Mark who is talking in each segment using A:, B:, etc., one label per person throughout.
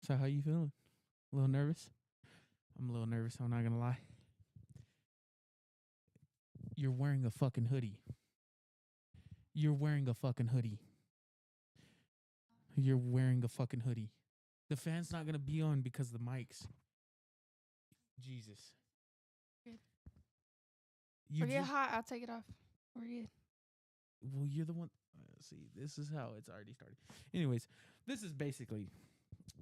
A: So how you feeling? A little nervous? I'm a little nervous, I'm not gonna lie. You're wearing a fucking hoodie. You're wearing a fucking hoodie. You're wearing a fucking hoodie. The fan's not gonna be on because of the mics. Jesus.
B: Good.
A: You
B: Or get
A: just
B: hot, I'll take it off. We're good.
A: well, you're the one. See, this is how it's already started. Anyways, this is basically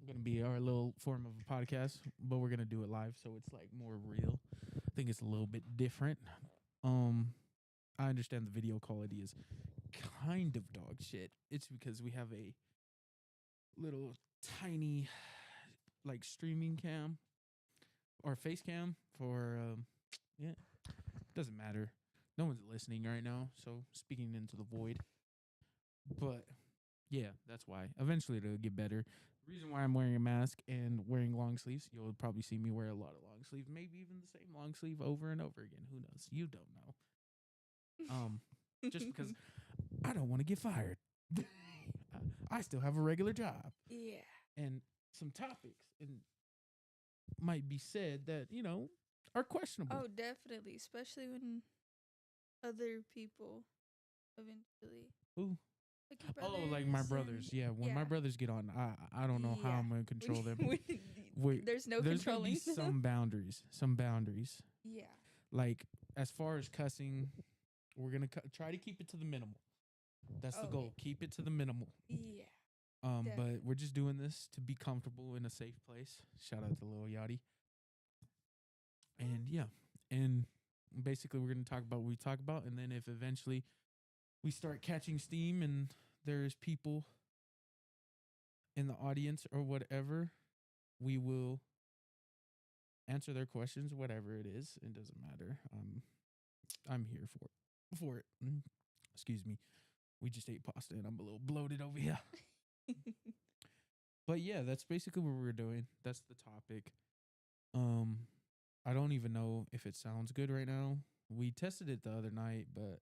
A: gonna be our little form of a podcast, but we're gonna do it live, so it's like more real. I think it's a little bit different. Um, I understand the video quality is kind of dog shit. It's because we have a little tiny like streaming cam or face cam for yeah, doesn't matter. No one's listening right now, so speaking into the void. But yeah, that's why. Eventually it'll get better. The reason why I'm wearing a mask and wearing long sleeves, you'll probably see me wear a lot of long sleeves, maybe even the same long sleeve over and over again. Who knows? You don't know. Just because I don't want to get fired. I still have a regular job.
B: Yeah.
A: And some topics and might be said that, are questionable.
B: Oh, definitely. Especially when other people eventually.
A: Ooh.
B: Like your
A: Oh,
B: brothers.
A: like my brothers. Yeah, when my brothers get on, I don't know how
B: Yeah.
A: I'm gonna control them.
B: There's no
A: There's gonna
B: controlling.
A: be some boundaries. Some boundaries.
B: Yeah.
A: Like as far as cussing, we're gonna try to keep it to the minimal. That's the goal. Keep it to the minimal.
B: Yeah.
A: But we're just doing this to be comfortable in a safe place. Shout out to Lil Yachty. And yeah, and basically we're gonna talk about what we talk about, and then if eventually we start catching steam and there's people in the audience or whatever, we will answer their questions, whatever it is. It doesn't matter. I'm here for it. Excuse me. We just ate pasta and I'm a little bloated over here. But yeah, that's basically what we're doing. That's the topic. I don't even know if it sounds good right now. We tested it the other night, but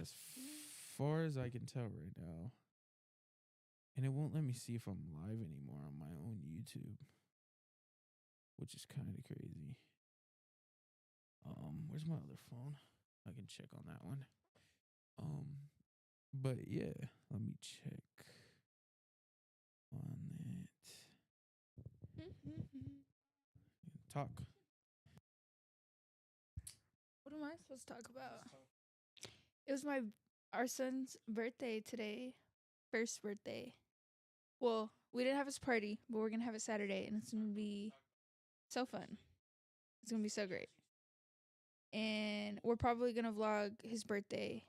A: as far as I can tell right now, and it won't let me see if I'm live anymore on my own YouTube, which is kind of crazy. Where's my other phone? I can check on that one. But yeah, let me check on that. Talk.
B: What am I supposed to talk about? It was our son's birthday today. First birthday. Well, we didn't have his party, but we're gonna have it Saturday, and it's gonna be so fun. It's gonna be so great. And we're probably gonna vlog his birthday.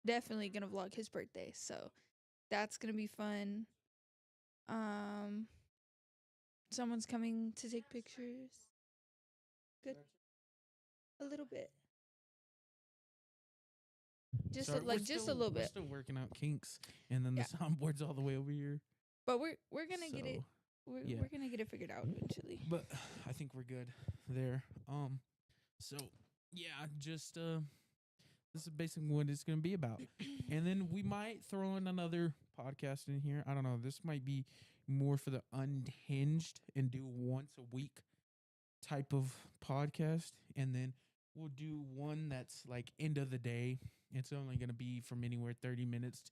B: Definitely gonna vlog his birthday. So that's gonna be fun. Someone's coming to take pictures. Good. A little bit. Just
A: Sorry,
B: just a little
A: We're
B: bit.
A: still working out kinks, and then
B: Yeah.
A: the soundboard's all the way over here.
B: But we're gonna get it.
A: So,
B: We're gonna get it figured out eventually.
A: But I think we're good there. So yeah, just this is basically what it's gonna be about. And then we might throw in another podcast in here. I don't know. This might be more for the unhinged and do once a week type of podcast. And then we'll do one that's like end of the day. It's only gonna be from anywhere 30 minutes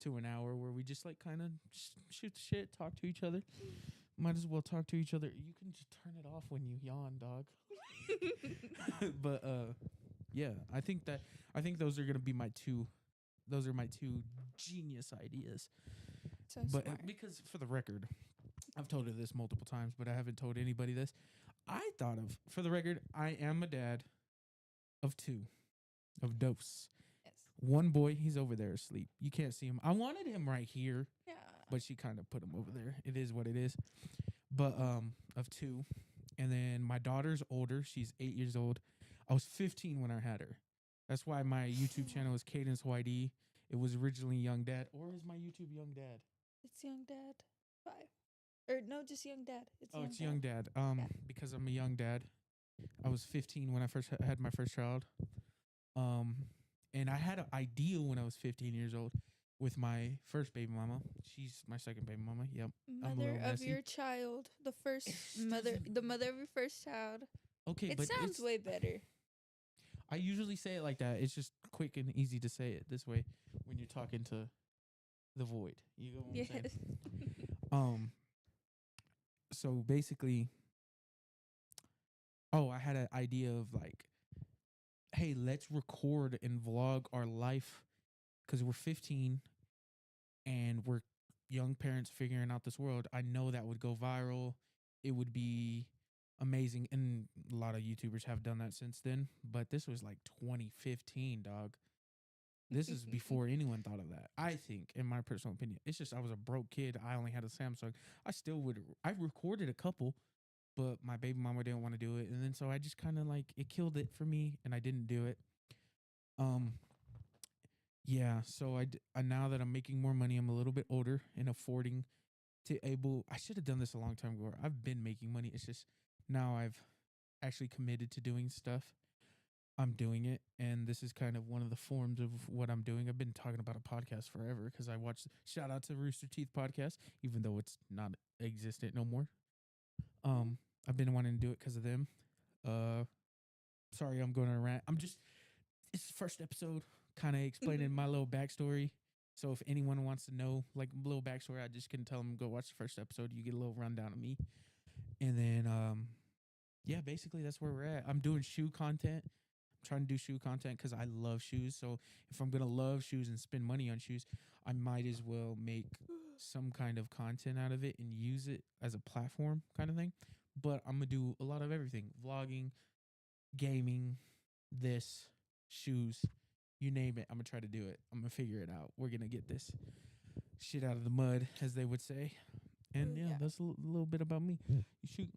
A: to an hour where we just like kind of shoot the shit, talk to each other. Might as well talk to each other. You can just turn it off when you yawn, dog. But yeah, I think those are gonna be my two. Those are my two genius ideas.
B: So
A: But
B: smart.
A: because for the record, I've told her this multiple times, but I haven't told anybody this. For the record, I am a dad of two, of dose.
B: Yes.
A: One boy, he's over there asleep. You can't see him. I wanted him right here,
B: Yeah.
A: but she kind of put him over there. It is what it is. But of two, and then my daughter's older. She's 8 years old. I was 15 when I had her. That's why my YouTube channel is Cadence YD. It was originally Young Dad, or is my YouTube Young Dad?
B: It's Young Dad 5. Or no, just Young Dad.
A: It's Young Dad. Because I'm a young dad. I was 15 when I first had my first child. And I had an ideal when I was 15 years old with my first baby mama. She's my second baby mama. Yep. I'm a
B: Mother
A: little
B: of
A: messy.
B: your child, the first mother, the mother of your first child.
A: Okay,
B: It
A: but
B: sounds way better.
A: I usually say it like that. It's just quick and easy to say it this way when you're talking to the void. You know what I'm saying?
B: Yes.
A: So basically, I had an idea of like, hey, let's record and vlog our life because we're 15 and we're young parents figuring out this world. I know that would go viral. It would be amazing. And a lot of YouTubers have done that since then. But this was like 2015, dog. This is before anyone thought of that. I think, in my personal opinion, it's just I was a broke kid. I only had a Samsung. I recorded a couple, but my baby mama didn't want to do it, and then so I just kind of like it killed it for me, and I didn't do it. Yeah. So now that I'm making more money, I'm a little bit older and affording to able. I should have done this a long time ago. I've been making money. It's just now I've actually committed to doing stuff. I'm doing it, and this is kind of one of the forms of what I'm doing. I've been talking about a podcast forever because I watched. Shout out to Rooster Teeth podcast, even though it's not existent no more. I've been wanting to do it because of them. Sorry, I'm going to rant. It's the first episode, kind of explaining my little backstory. So if anyone wants to know like a little backstory, I just can tell them go watch the first episode. You get a little rundown of me, and then yeah, basically that's where we're at. I'm doing shoe content. I'm trying to do shoe content because I love shoes. So if I'm gonna love shoes and spend money on shoes, I might as well make some kind of content out of it and use it as a platform kind of thing. But I'm gonna do a lot of everything: vlogging, gaming, this, shoes, you name it. I'm gonna try to do it. I'm gonna figure it out. We're gonna get this shit out of the mud, as they would say. And yeah, that's a little bit about me. She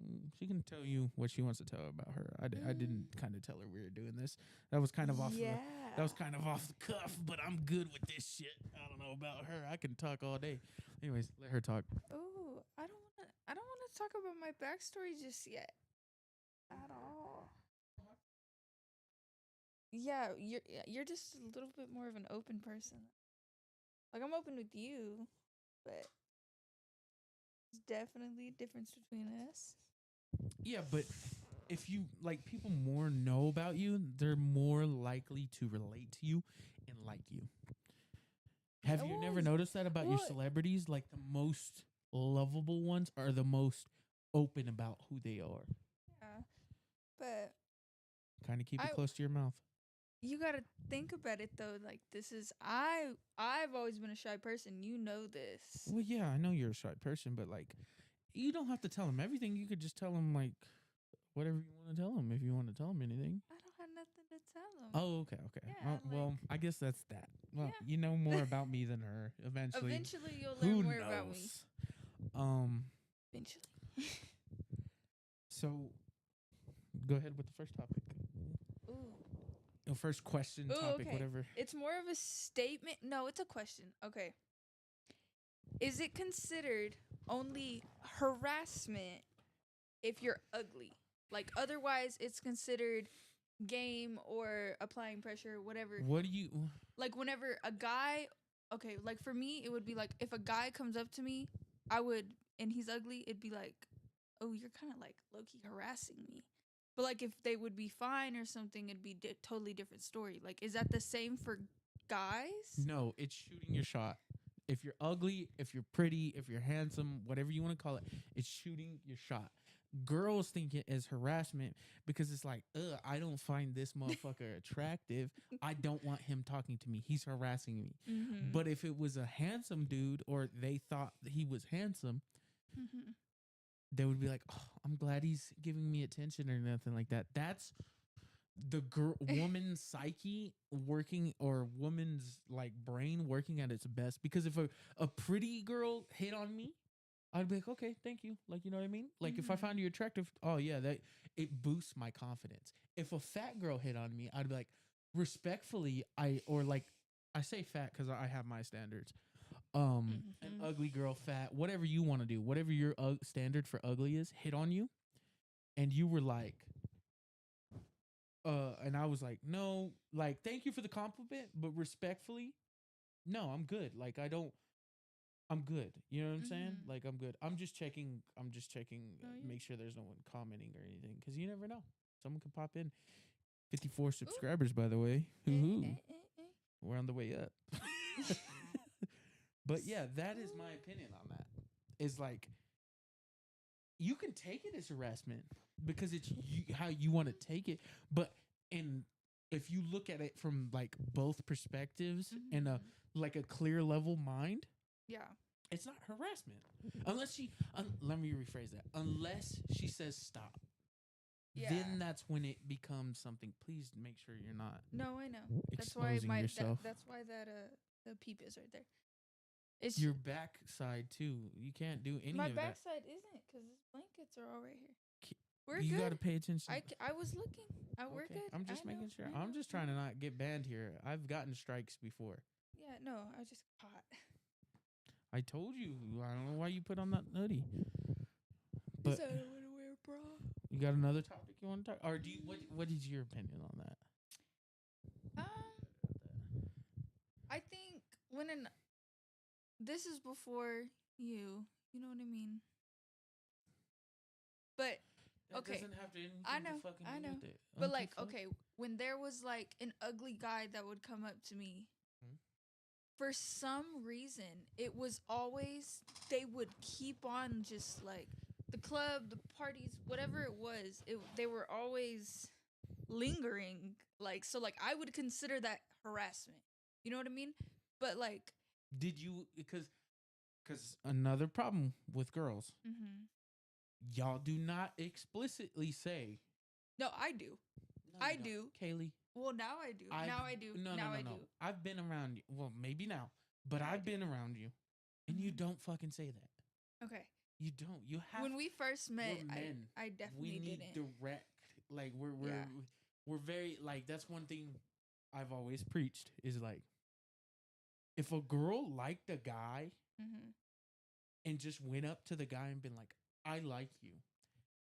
A: can tell you what she wants to tell about her. I didn't kind of tell her we were doing this. That was kind of off. That was kind of off the cuff. But I'm good with this shit. I don't know about her. I can talk all day. Anyways, let her talk.
B: Oh, I don't wanna talk about my backstory just yet. At all. Yeah, you're just a little bit more of an open person. Like I'm open with you, but there's definitely a difference between us.
A: Yeah, but if you like people more know about you, they're more likely to relate to you and like you. Have you never noticed that about your celebrities? Like the most lovable ones are the most open about who they are.
B: Yeah, but
A: kind of keep it close to your mouth.
B: You gotta think about it though. Like I've always been a shy person. You know this.
A: Well, yeah, I know you're a shy person, but like, you don't have to tell them everything. You could just tell them like whatever you want to tell them if you want to tell them anything.
B: I don't have nothing to tell them.
A: Oh, okay.
B: Yeah,
A: well, I guess that's that. Well, you know more about me than her. Eventually
B: you'll learn more about me. Eventually.
A: So, go ahead with the first topic.
B: Ooh.
A: No, first question, topic, whatever.
B: It's more of a statement. No, it's a question. Okay. Is it considered only harassment if you're ugly? Like, otherwise, it's considered game or applying pressure, whatever.
A: What do you...
B: Like, whenever a guy... Okay, like, for me, it would be like, if a guy comes up to me, I would... And he's ugly, it'd be like, oh, you're kind of, like, low-key harassing me. But, like, if they would be fine or something, it'd be totally different story. Like, is that the same for guys?
A: No, it's shooting your shot. If you're ugly, if you're pretty, if you're handsome, whatever you want to call it, it's shooting your shot. Girls think it as harassment because it's like, I don't find this motherfucker attractive. I don't want him talking to me. He's harassing me.
B: Mm-hmm.
A: But if it was a handsome dude or they thought he was handsome,
B: mm-hmm.
A: they would be like, oh, I'm glad he's giving me attention or nothing like that. That's the woman's psyche working, or woman's like brain working at its best. Because if a pretty girl hit on me, I'd be like, okay, thank you. Like, you know what I mean? Like, if I found you attractive, oh yeah, that it boosts my confidence. If a fat girl hit on me, I'd be like, respectfully, I say fat because I have my standards. An ugly girl, fat, whatever you want to do, whatever your standard for ugly is, hit on you, and you were like, and I was like, no, like, thank you for the compliment, but respectfully, no, I'm good. Like I'm good. You know what I'm saying?
B: Mhm.
A: Like I'm good. I'm just checking.
B: No,
A: Make sure there's no one commenting or anything because you never know. Someone could pop in. 54
B: Ooh.
A: subscribers, by the way. Hoo-hoo. We're on the way up. But yeah, that is my opinion on that. Is like you can take it as harassment because it's how you want to take it, but in if you look at it from like both perspectives and a
B: Mhm.
A: like a clear level mind,
B: Yeah.
A: it's not harassment unless she. Let me rephrase that. Unless she says stop,
B: Yeah.
A: then that's when it becomes something. Please make sure you're not
B: No, I know. That's why
A: exposing yourself.
B: that's why that the peep is right there. It's
A: Your backside too. You can't do any
B: my
A: of that.
B: backside isn't because his blankets are all right here. We're
A: You
B: good.
A: got to pay attention.
B: I was looking. We're
A: Okay,
B: good.
A: I'm just
B: I know,
A: making sure.
B: I know,
A: I'm just
B: I
A: trying to
B: know.
A: not get banned here. I've gotten strikes before.
B: Yeah, no, I was just hot.
A: I told you. I don't know why you put on that hoodie. But
B: I don't want to wear a bra.
A: you got another topic you want to talk? Or do you? What is your opinion on that?
B: I think this is before you know what I mean. But
A: That
B: okay,
A: doesn't have to anything
B: I know,
A: to fucking
B: I
A: do
B: know.
A: with it.
B: But like, okay, when there was like an ugly guy that would come up to me,
A: Hmm?
B: for some reason, it was always they would keep on just like the club, the parties, whatever it was. They were always lingering. Like so, like I would consider that harassment. You know what I mean? But like,
A: Did you? Because another problem with girls,
B: mm-hmm.
A: y'all do not explicitly say.
B: No, I do.
A: No,
B: I
A: you don't.
B: do.
A: Kaylee.
B: Well, now I do. Now I do.
A: No,
B: now
A: no, no,
B: I
A: no.
B: do.
A: I've been around you. Well, maybe now, but
B: Now I
A: I've
B: do.
A: been around you, and you
B: Mhm.
A: don't fucking say that.
B: Okay.
A: You don't. You have.
B: When we first met,
A: We're men.
B: I
A: We
B: definitely
A: need
B: didn't.
A: direct. Like
B: Yeah.
A: we're very like that's one thing I've always preached is like if a girl liked a guy
B: Mm-hmm.
A: and just went up to the guy and been like, I like you.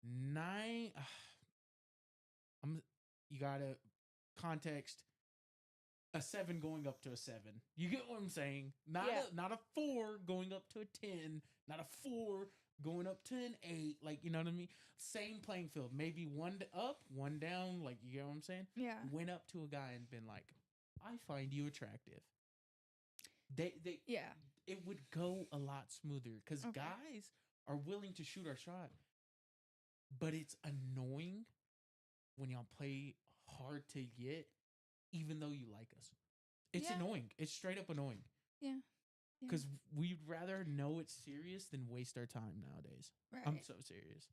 A: Nine. You gotta context a 7 going up to a 7. You get what I'm saying? Not a 4 going up to a 10, not a 4 going up to an 8, like you know what I mean? Same playing field. Maybe one up, one down, like you get what I'm saying?
B: Yeah.
A: Went up to a guy and been like, I find you attractive. They
B: Yeah.
A: it would go a lot smoother cuz
B: Okay.
A: guys are willing to shoot our shot. But it's annoying when y'all play hard to get even though you like us. It's
B: Yeah.
A: annoying. It's straight up annoying.
B: Yeah.
A: Because we'd rather know it's serious than waste our time nowadays.
B: Right.
A: I'm so serious.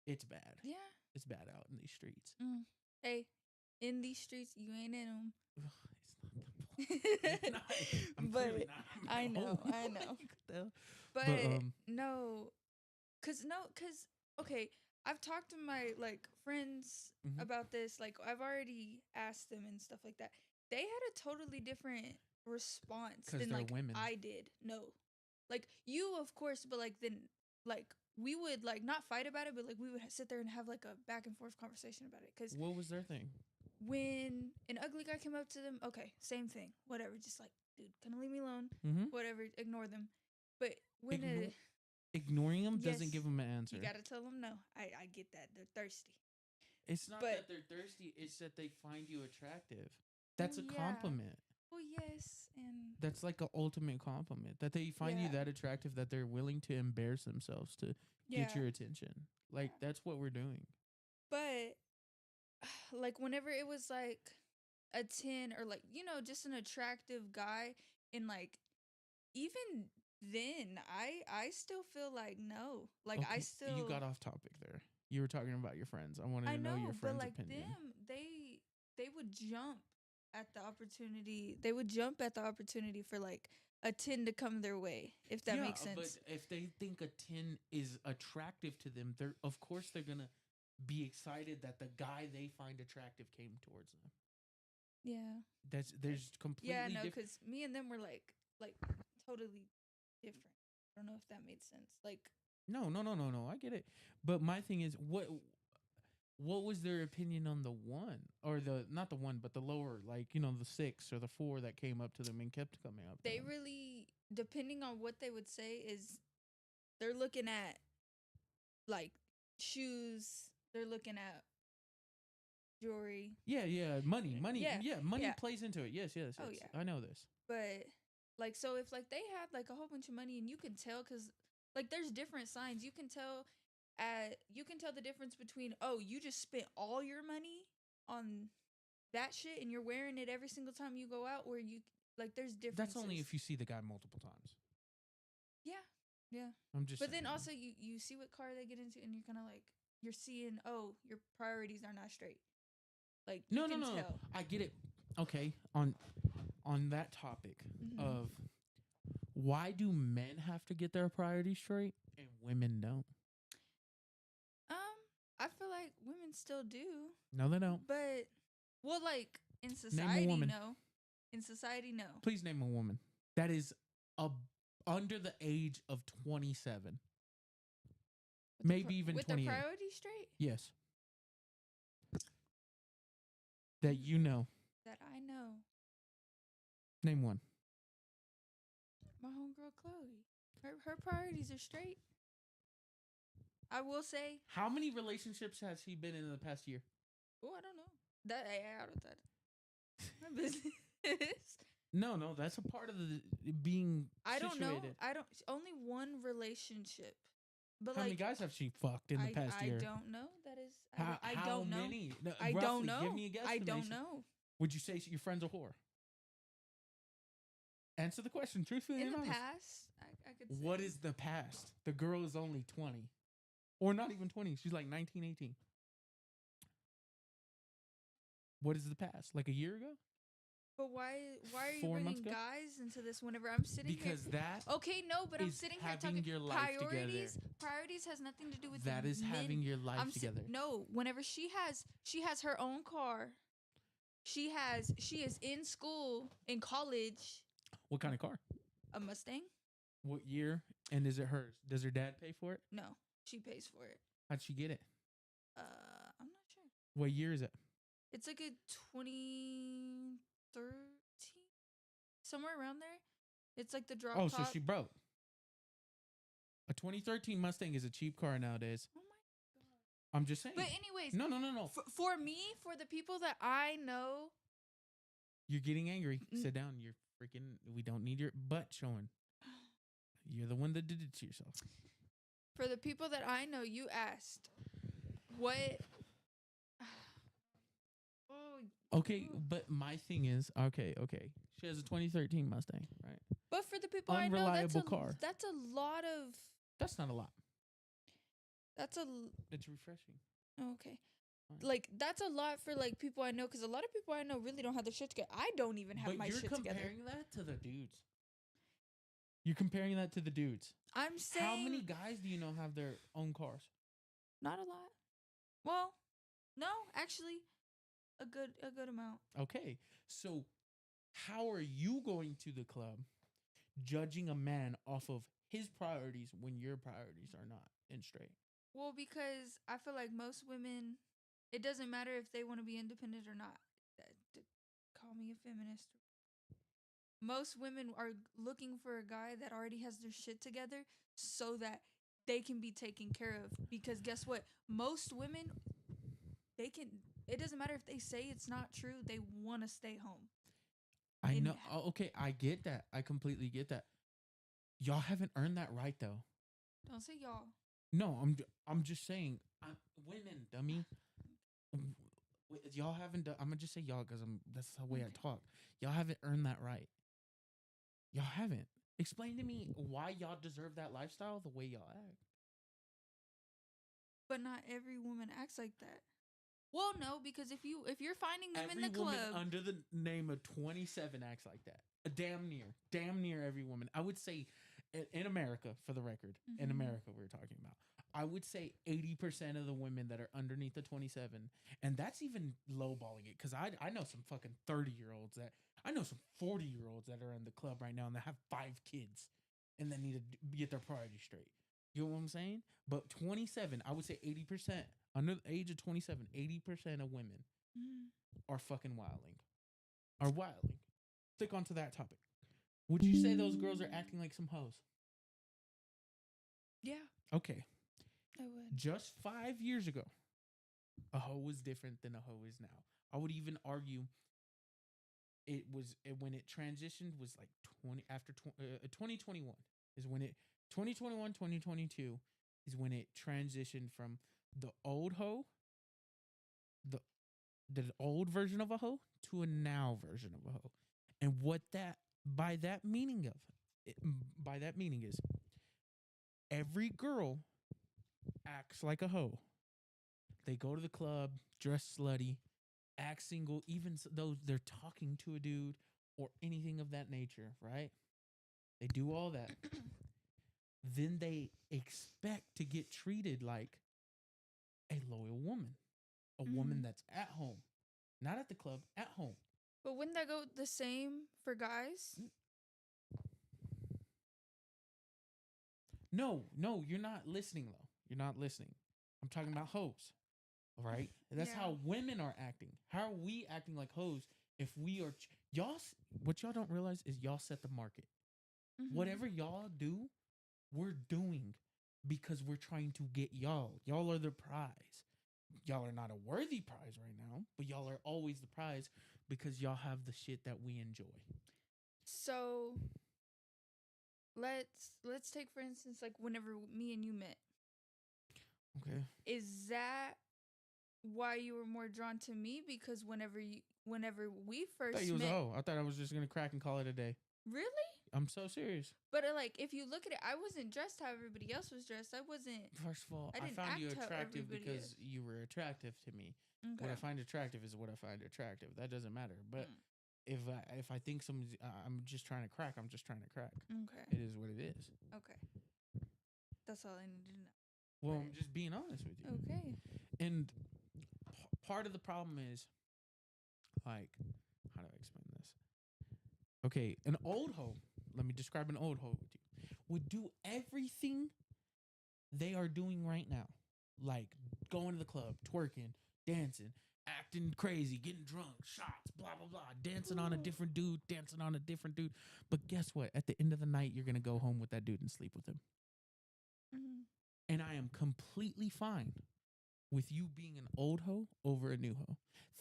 A: It's bad.
B: Yeah.
A: It's bad out in these streets.
B: Hey, in these streets, you ain't in them.
A: It's not the point. I'm
B: but
A: clearly not.
B: I know. But no, cause okay, I've talked to my like friends about this. Like I've already asked them and stuff like that. They had a totally different response than
A: they're
B: like
A: women.
B: I did. No, like you of course, but like then like we would like not fight about it, but like we would sit there and have like a back and forth conversation about it. Cause
A: what was their thing?
B: when an ugly guy came up to them, okay, same thing, whatever, just like, dude, kind of leave me alone, whatever, ignore them. But when
A: ignoring them doesn't give them an answer.
B: You gotta tell them no. I get that they're thirsty.
A: It's not that they're thirsty; it's that they find you attractive. That's a compliment.
B: Well, yes, and
A: that's like an ultimate compliment that they find you that attractive that they're willing to embarrass themselves to get your attention. Like that's what we're doing.
B: But like whenever it was like a 10 or like just an attractive guy and like even then I still feel like no. Like
A: okay,
B: I still
A: you got off topic there. You were talking about your friends. I wanted to know your friends'
B: but like
A: opinion.
B: They would jump at the opportunity. They would jump at the opportunity for like a 10 to come their way, if that makes sense.
A: But if they think a 10 is attractive to them, of course they're gonna be excited that the guy they find attractive came towards them.
B: Yeah.
A: There's completely
B: because me and them were like totally different. I don't know if that made sense. Like
A: no, I get it. But my thing is what was their opinion on the one or the not the one but the lower, like, you know, the 6 or the 4 that came up to them and kept coming up to
B: They
A: them?
B: really, depending on what they would say, is they're looking at like shoes. They're looking at jewelry.
A: Yeah, money, money
B: Yeah.
A: plays into it. Yes,
B: Oh,
A: yes.
B: yeah.
A: I know this.
B: But like, so if like they had like a whole bunch of money and you can tell, because like there's different signs. You can tell the difference between, oh, you just spent all your money on that shit and you're wearing it every single time you go out, or you like there's differences.
A: That's only if you see the guy multiple times.
B: Yeah.
A: I'm just
B: But then
A: saying.
B: also you see what car they get into and you're kind of like, you're seeing, oh, your priorities are not straight. Like you
A: No.
B: can tell.
A: I get it. Okay, on that topic of why do men have to get their priorities straight and women don't?
B: I feel like women still do,
A: No, they don't.
B: but well, like in
A: Name a
B: society,
A: woman.
B: no. In society, no.
A: Please name a woman that is under the age of 27. Maybe even
B: with
A: 28.
B: the priorities straight.
A: Yes. That you know.
B: That I know.
A: Name one.
B: My homegirl Chloe. Her priorities are straight. I will say.
A: How many relationships has he been in the past year?
B: Oh, I don't know. That out of that. My business.
A: No, that's a part of the being.
B: I don't know.
A: situated.
B: I don't. Only one relationship. But
A: How
B: like,
A: many guys have she fucked in the past year?
B: I don't know. That is. I
A: How
B: don't know.
A: many? No,
B: I
A: roughly,
B: don't know.
A: Give me a guess.
B: I don't know.
A: Would you say your friend's a whore? Answer the question truthfully.
B: In
A: and
B: the
A: honest.
B: past, I could say.
A: What is the past? The girl is only 20. Or not even 20. She's like 19, 18. What is the past? Like a year ago?
B: But why are you
A: 4 months
B: bringing
A: ago?
B: guys into this whenever I'm sitting here?
A: Because that
B: Okay, no, but I'm
A: is
B: sitting here
A: having
B: talking
A: your life
B: priorities.
A: together.
B: Priorities has nothing to do with
A: That is
B: men.
A: having your life together.
B: No, whenever she has her own car. She is in school, in college.
A: What kind of car?
B: A Mustang?
A: What year? And is it hers? Does her dad pay for it?
B: No, she pays for it.
A: How'd she get it?
B: I'm not sure.
A: What year is it?
B: It's like a 2013, somewhere around there. It's like the drop top.
A: So she broke. A 2013 Mustang is a cheap car nowadays.
B: Oh my god!
A: I'm just saying.
B: But anyways,
A: No.
B: For me, for the people that I know,
A: You're getting angry. Sit down. You're freaking. We don't need your butt showing. You're the one that did it to yourself.
B: For the people that I know, you asked what.
A: Okay, but my thing is, okay. She has a 2013 Mustang, right?
B: But for the people I know,
A: car.
B: That's a lot of.
A: That's not a lot.
B: That's a.
A: It's refreshing.
B: Okay. Like that's a lot for like people I know, because a lot of people I know really don't have their shit together. I don't even have my shit together.
A: But you're comparing that to the dudes. You're comparing that to the dudes.
B: I'm saying.
A: How many guys do you know have their own cars?
B: Not a lot. Well, no, actually, a good amount.
A: Okay, so how are you going to the club, judging a man off of his priorities when your priorities are not in straight?
B: Well, because I feel like most women, it doesn't matter if they want to be independent or not. Call me a feminist. Most women are looking for a guy that already has their shit together so that they can be taken care of. Because guess what? Most women, it doesn't matter if they say it's not true, they want to stay home.
A: I know. Okay, I get that. I completely get that. Y'all haven't earned that right, though.
B: Don't say y'all.
A: No, I'm just saying, women, dummy. Y'all haven't done. I'm gonna just say y'all because that's the way I talk. Y'all haven't earned that right. Y'all haven't. Explain to me why y'all deserve that lifestyle the way y'all act.
B: But not every woman acts like that. Well, no, because if you're finding them
A: every
B: in the club,
A: woman under the name of 27 acts like that. Damn near every woman. I would say, in America, for the record, in America, we're talking about. I would say 80% of the women that are underneath the 27, and that's even lowballing it, because I know some fucking 30-year-olds I know some 40-year-olds that are in the club right now and that have 5 kids and that need to get their priorities straight. You know what I'm saying? But 27, I would say 80% under the age of 27, 80% of women are fucking wilding. Are wilding. Stick onto that topic. Would you say those girls are acting like some hoes?
B: Yeah,
A: Okay.
B: I would.
A: Just 5 years ago, a hoe was different than a hoe is now. I would even argue when it transitioned was like 2021 is when it 2021 2022 is when it transitioned from the old hoe, the old version of a hoe to a now version of a hoe. And what that by that meaning is every girl acts like a hoe. They go to the club, dress slutty, act single, even though they're talking to a dude or anything of that nature, right? They do all that. Then they expect to get treated like a loyal woman, a woman that's at home, not at the club, at home.
B: But wouldn't that go the same for guys?
A: No, you're not listening though. You're not listening. I'm talking about hoes. All right? That's how women are acting. How are we acting like hoes if we are what y'all don't realize is y'all set the market. Whatever y'all do, we're doing because we're trying to get y'all. Y'all are the prize. Y'all are not a worthy prize right now, but y'all are always the prize because y'all have the shit that we enjoy.
B: So let's take for instance like whenever me and you met.
A: Okay.
B: Is that why you were more drawn to me? Because whenever we first
A: I thought you was
B: met,
A: a hoe. I thought I was just gonna crack and call it a day.
B: Really?
A: I'm so serious.
B: But like, if you look at it, I wasn't dressed how everybody else was dressed. I wasn't.
A: First of all, I
B: didn't
A: found you
B: act how
A: attractive
B: everybody
A: because
B: is.
A: you were attractive to me.
B: Okay.
A: What I find attractive is what I find attractive. That doesn't matter. But if I think somebody's, I'm just trying to crack. I'm just trying to crack.
B: Okay.
A: It is what it is.
B: Okay. That's all I needed to know.
A: Well, I'm just being honest with you.
B: Okay.
A: And part of the problem is, like, how do I explain this? Okay, an old hoe. Let me describe an old hoe with you. Would do everything they are doing right now, like going to the club, twerking, dancing, acting crazy, getting drunk, shots, blah blah blah, dancing on a different dude, But guess what? At the end of the night, you're gonna go home with that dude and sleep with him. And I am completely fine with you being an old hoe over a new hoe,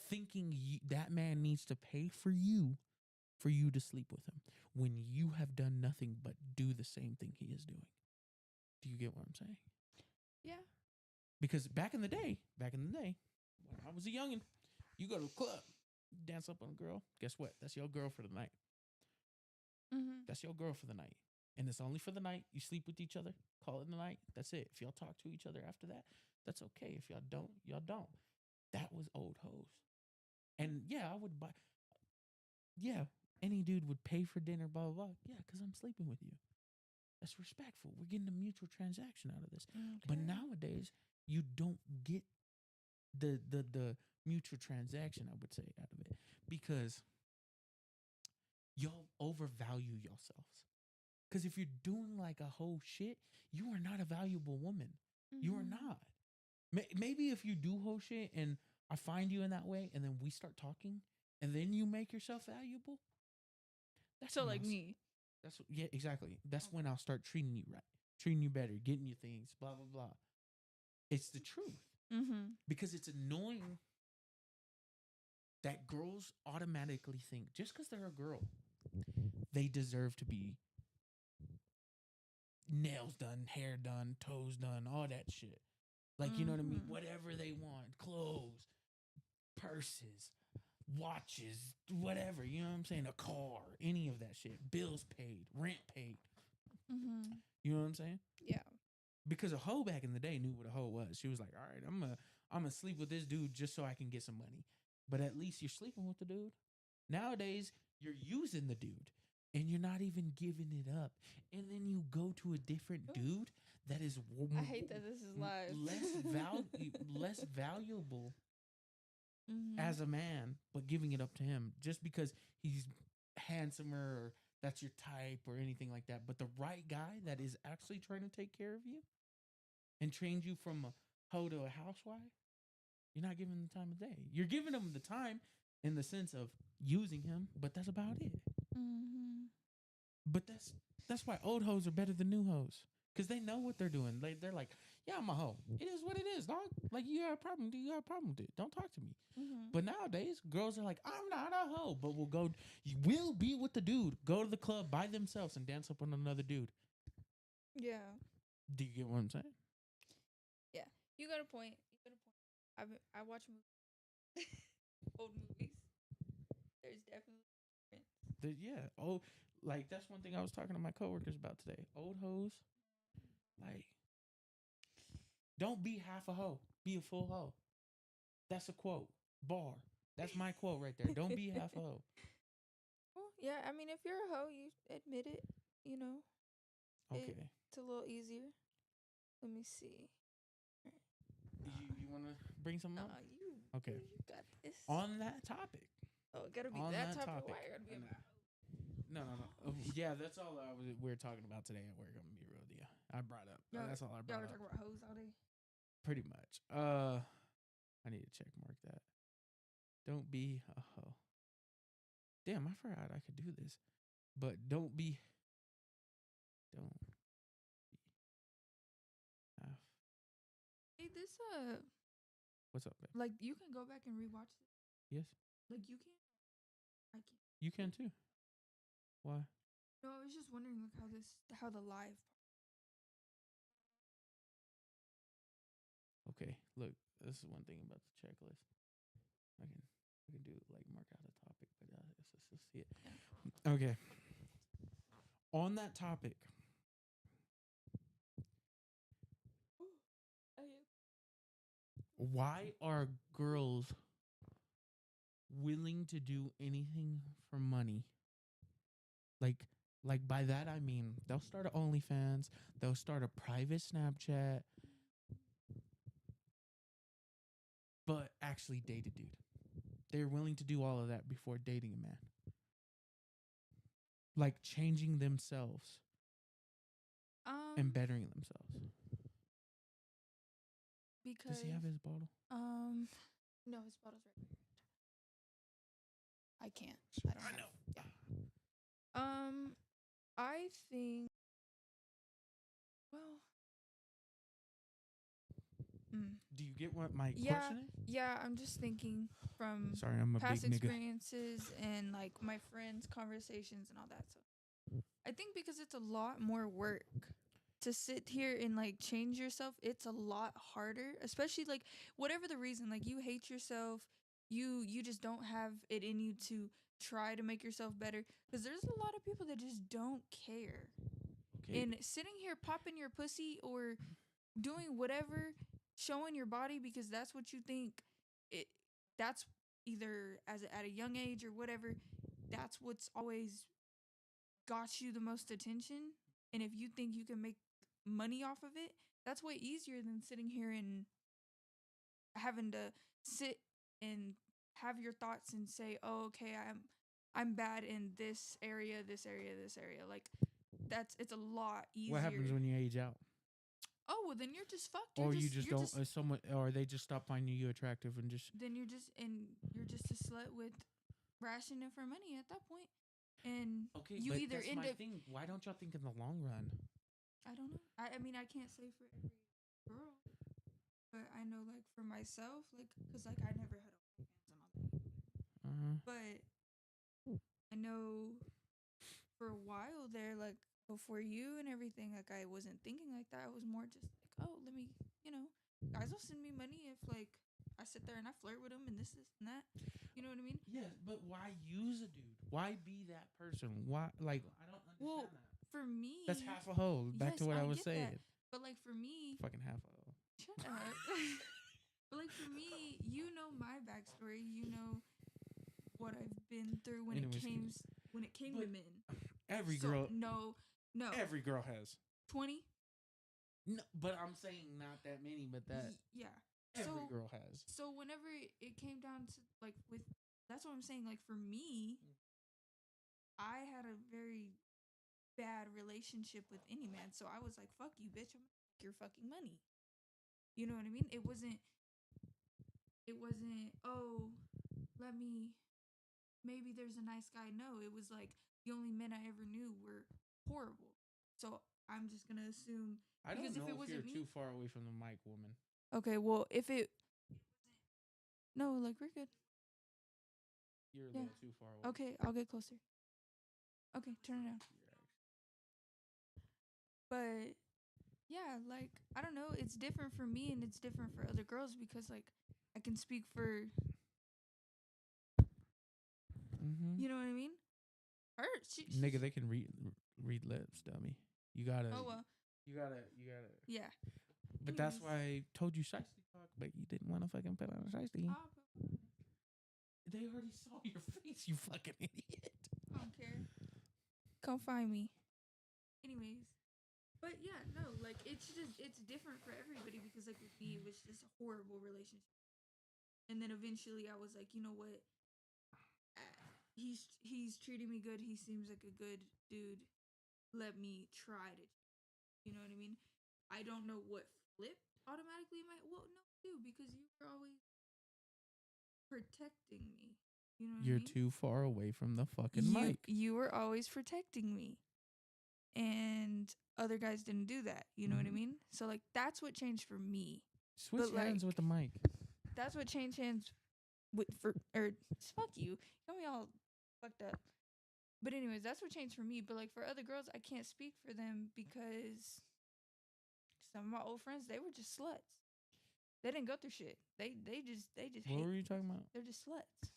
A: thinking that man needs to pay for you to sleep with him when you have done nothing but do the same thing he is doing. Do you get what I'm saying?
B: Yeah.
A: Because back in the day, when I was a youngin', you go to a club, dance up on a girl. Guess what? That's your girl for the night. That's your girl for the night. And it's only for the night. You sleep with each other, call it a night. That's it. If y'all talk to each other after that, that's okay. If y'all don't, y'all don't. That was old hoes. And yeah, I would buy. Yeah, any dude would pay for dinner, blah, blah, blah. Yeah, because I'm sleeping with you. That's respectful. We're getting a mutual transaction out of this.
B: Okay.
A: But nowadays, you don't get the mutual transaction, I would say, out of it. Because y'all overvalue yourselves. Because if you're doing like a whole shit, you are not a valuable woman. You are not. Maybe if you do whole shit and I find you in that way and then we start talking and then you make yourself valuable.
B: That's so like me.
A: Yeah, exactly. That's when I'll start treating you right, treating you better, getting you things, blah, blah, blah. It's the truth. Because it's annoying that girls automatically think just because they're a girl, they deserve to be nails done, hair done, toes done, all that shit. Like, you know what I mean? Whatever they want, clothes, purses, watches, whatever, you know what I'm saying? A car, any of that shit. Bills paid, rent paid. You know what I'm saying?
B: Yeah.
A: Because a hoe back in the day knew what a hoe was. She was like, all right, I'm gonna sleep with this dude just so I can get some money. But at least you're sleeping with the dude. Nowadays, you're using the dude and you're not even giving it up. And then you go to a different dude that is
B: I hate that this is live.
A: less valuable as a man, but giving it up to him just because he's handsomer or that's your type or anything like that. But the right guy that is actually trying to take care of you and train you from a hoe to a housewife, You're not giving him the time of day. You're giving him the time in the sense of using him, but that's about it.
B: Mm-hmm.
A: But that's why old hoes are better than new hoes. Because they know what they're doing. They're like, yeah, I'm a hoe. It is what it is, dog. Like, you got a problem. Do you got a problem with it? Don't talk to me.
B: Mm-hmm.
A: But nowadays, girls are like, I'm not a hoe. But will be with the dude. Go to the club by themselves and dance up on another dude.
B: Yeah.
A: Do you get what I'm saying?
B: Yeah. You got a point. I watch movies. Old movies. There's definitely difference.
A: Yeah. Oh, like, that's one thing I was talking to my coworkers about today. Old hoes, like, don't be half a hoe. Be a full hoe. That's a quote. Bar. That's my quote right there. Don't be half a hoe.
B: Well, yeah, I mean, if you're a hoe, you admit it. You know,
A: Okay.
B: it's a little easier. Let me see.
A: You want to bring something up? Okay.
B: You got this.
A: On that topic.
B: Oh, it gotta be
A: on
B: that
A: that
B: topic.
A: topic.
B: Why it gotta be about?
A: No. Yeah, that's all we were talking about today at work. I'm gonna be real with you. I brought up. That's all I
B: Y'all
A: brought
B: were
A: up.
B: talking about hoes all day.
A: Pretty much. I need to check mark that. Don't be a hoe. Damn, I forgot I could do this. But don't be half.
B: Hey, this
A: What's up, babe?
B: like you can go back and rewatch this.
A: Yes,
B: Like you can. I can't.
A: you can too. Why?
B: No, I was just wondering like how the live.
A: Okay, look, this is one thing about the checklist. I can do like mark out a topic, but let's just see it. Okay. On that topic, why are girls willing to do anything for money? Like by that I mean they'll start an OnlyFans, they'll start a private Snapchat, but actually date a dude. They're willing to do all of that before dating a man. Like changing themselves and bettering themselves.
B: Because
A: Does he have his bottle?
B: No, his bottle's right here. I can't. I don't know. Yeah. I think. Well.
A: Do you get what my question is?
B: Yeah, I'm just thinking from
A: Sorry, I'm a
B: past
A: big nigga.
B: experiences and like my friends' conversations and all that. So I think because it's a lot more work to sit here and like change yourself, it's a lot harder, especially like whatever the reason, like you hate yourself, you just don't have it in you to try to make yourself better, because there's a lot of people that just don't care.
A: Okay.
B: And sitting here popping your pussy or doing whatever, showing your body because that's what you think that's either at a young age or whatever, that's what's always got you the most attention. And if you think you can make money off of it, that's way easier than sitting here and having to sit and have your thoughts and say, oh, okay, I'm bad in this area. Like it's a lot easier.
A: What happens when you age out?
B: Oh, well, then you're just fucked.
A: Or they just stop finding you attractive and just.
B: Then you're just a slut with rationing for money at that point. And
A: okay,
B: you
A: but
B: either
A: that's
B: end
A: my
B: up.
A: thing. Why don't y'all think in the long run?
B: I don't know. I mean, I can't say for every girl, but I know like for myself, like because like I never had OnlyFans and all that. But I know for a while there, like before you and everything, like I wasn't thinking like that. I was more just like, oh, let me, guys will send me money if like I sit there and I flirt with them and this and that. You know what I mean?
A: Yes, but why use a dude? Why be that person? Why, like, I don't understand that.
B: For me,
A: that's half a hoe. Back to what I was saying.
B: But like for me,
A: fucking half a hoe.
B: Shut up. But like for me, you know my backstory. You know what I've been through when it came to men.
A: Every girl.
B: No.
A: Every girl has
B: 20.
A: No, but I'm saying not that many, but that.
B: Yeah.
A: Every girl has.
B: So whenever it came down to like with, that's what I'm saying. Like for me, I had a very bad relationship with any man, so I was like, "Fuck you, bitch! I'm gonna take your fucking money." You know what I mean? It wasn't it wasn't, oh, let me, maybe there's a nice guy. No, it was like the only men I ever knew were horrible. So I'm just gonna assume
A: I don't
B: because if
A: know
B: it
A: if
B: wasn't
A: you're
B: me,
A: too far away from the mic, woman.
B: okay, well if it no, like we're good.
A: You're a
B: Yeah.
A: little too far away.
B: Okay, I'll get closer. Okay, turn it down. But yeah, like I don't know, it's different for me and it's different for other girls because like I can speak for
A: Mm-hmm.
B: you know what I mean? Her
A: Nigga, they can read lips, dummy. You gotta.
B: oh well.
A: You gotta.
B: Yeah.
A: But that's
B: Anyways.
A: why I told you Shiesty Talk, but you didn't want to fucking put on a Shiesty. They already saw your face, you fucking idiot.
B: I don't care. Come find me. Anyways. But yeah, no, like it's different for everybody because like with me it was just a horrible relationship. And then eventually I was like, you know what? He's treating me good. He seems like a good dude. Let me try to, you know what I mean? I don't know what flipped automatically in my well, no, too, because you were always protecting me. You know what
A: You're
B: I mean?
A: too far away from the fucking mic.
B: You were always protecting me. And other guys didn't do that. You know what I mean? So like that's what changed for me.
A: Switch
B: but,
A: hands
B: like,
A: with the mic.
B: That's what changed hands with for or fuck you. Got me all fucked up. But anyways, that's what changed for me. But like for other girls, I can't speak for them because some of my old friends, they were just sluts. They didn't go through shit. They just
A: What
B: hate.
A: were you talking about?
B: They're just sluts.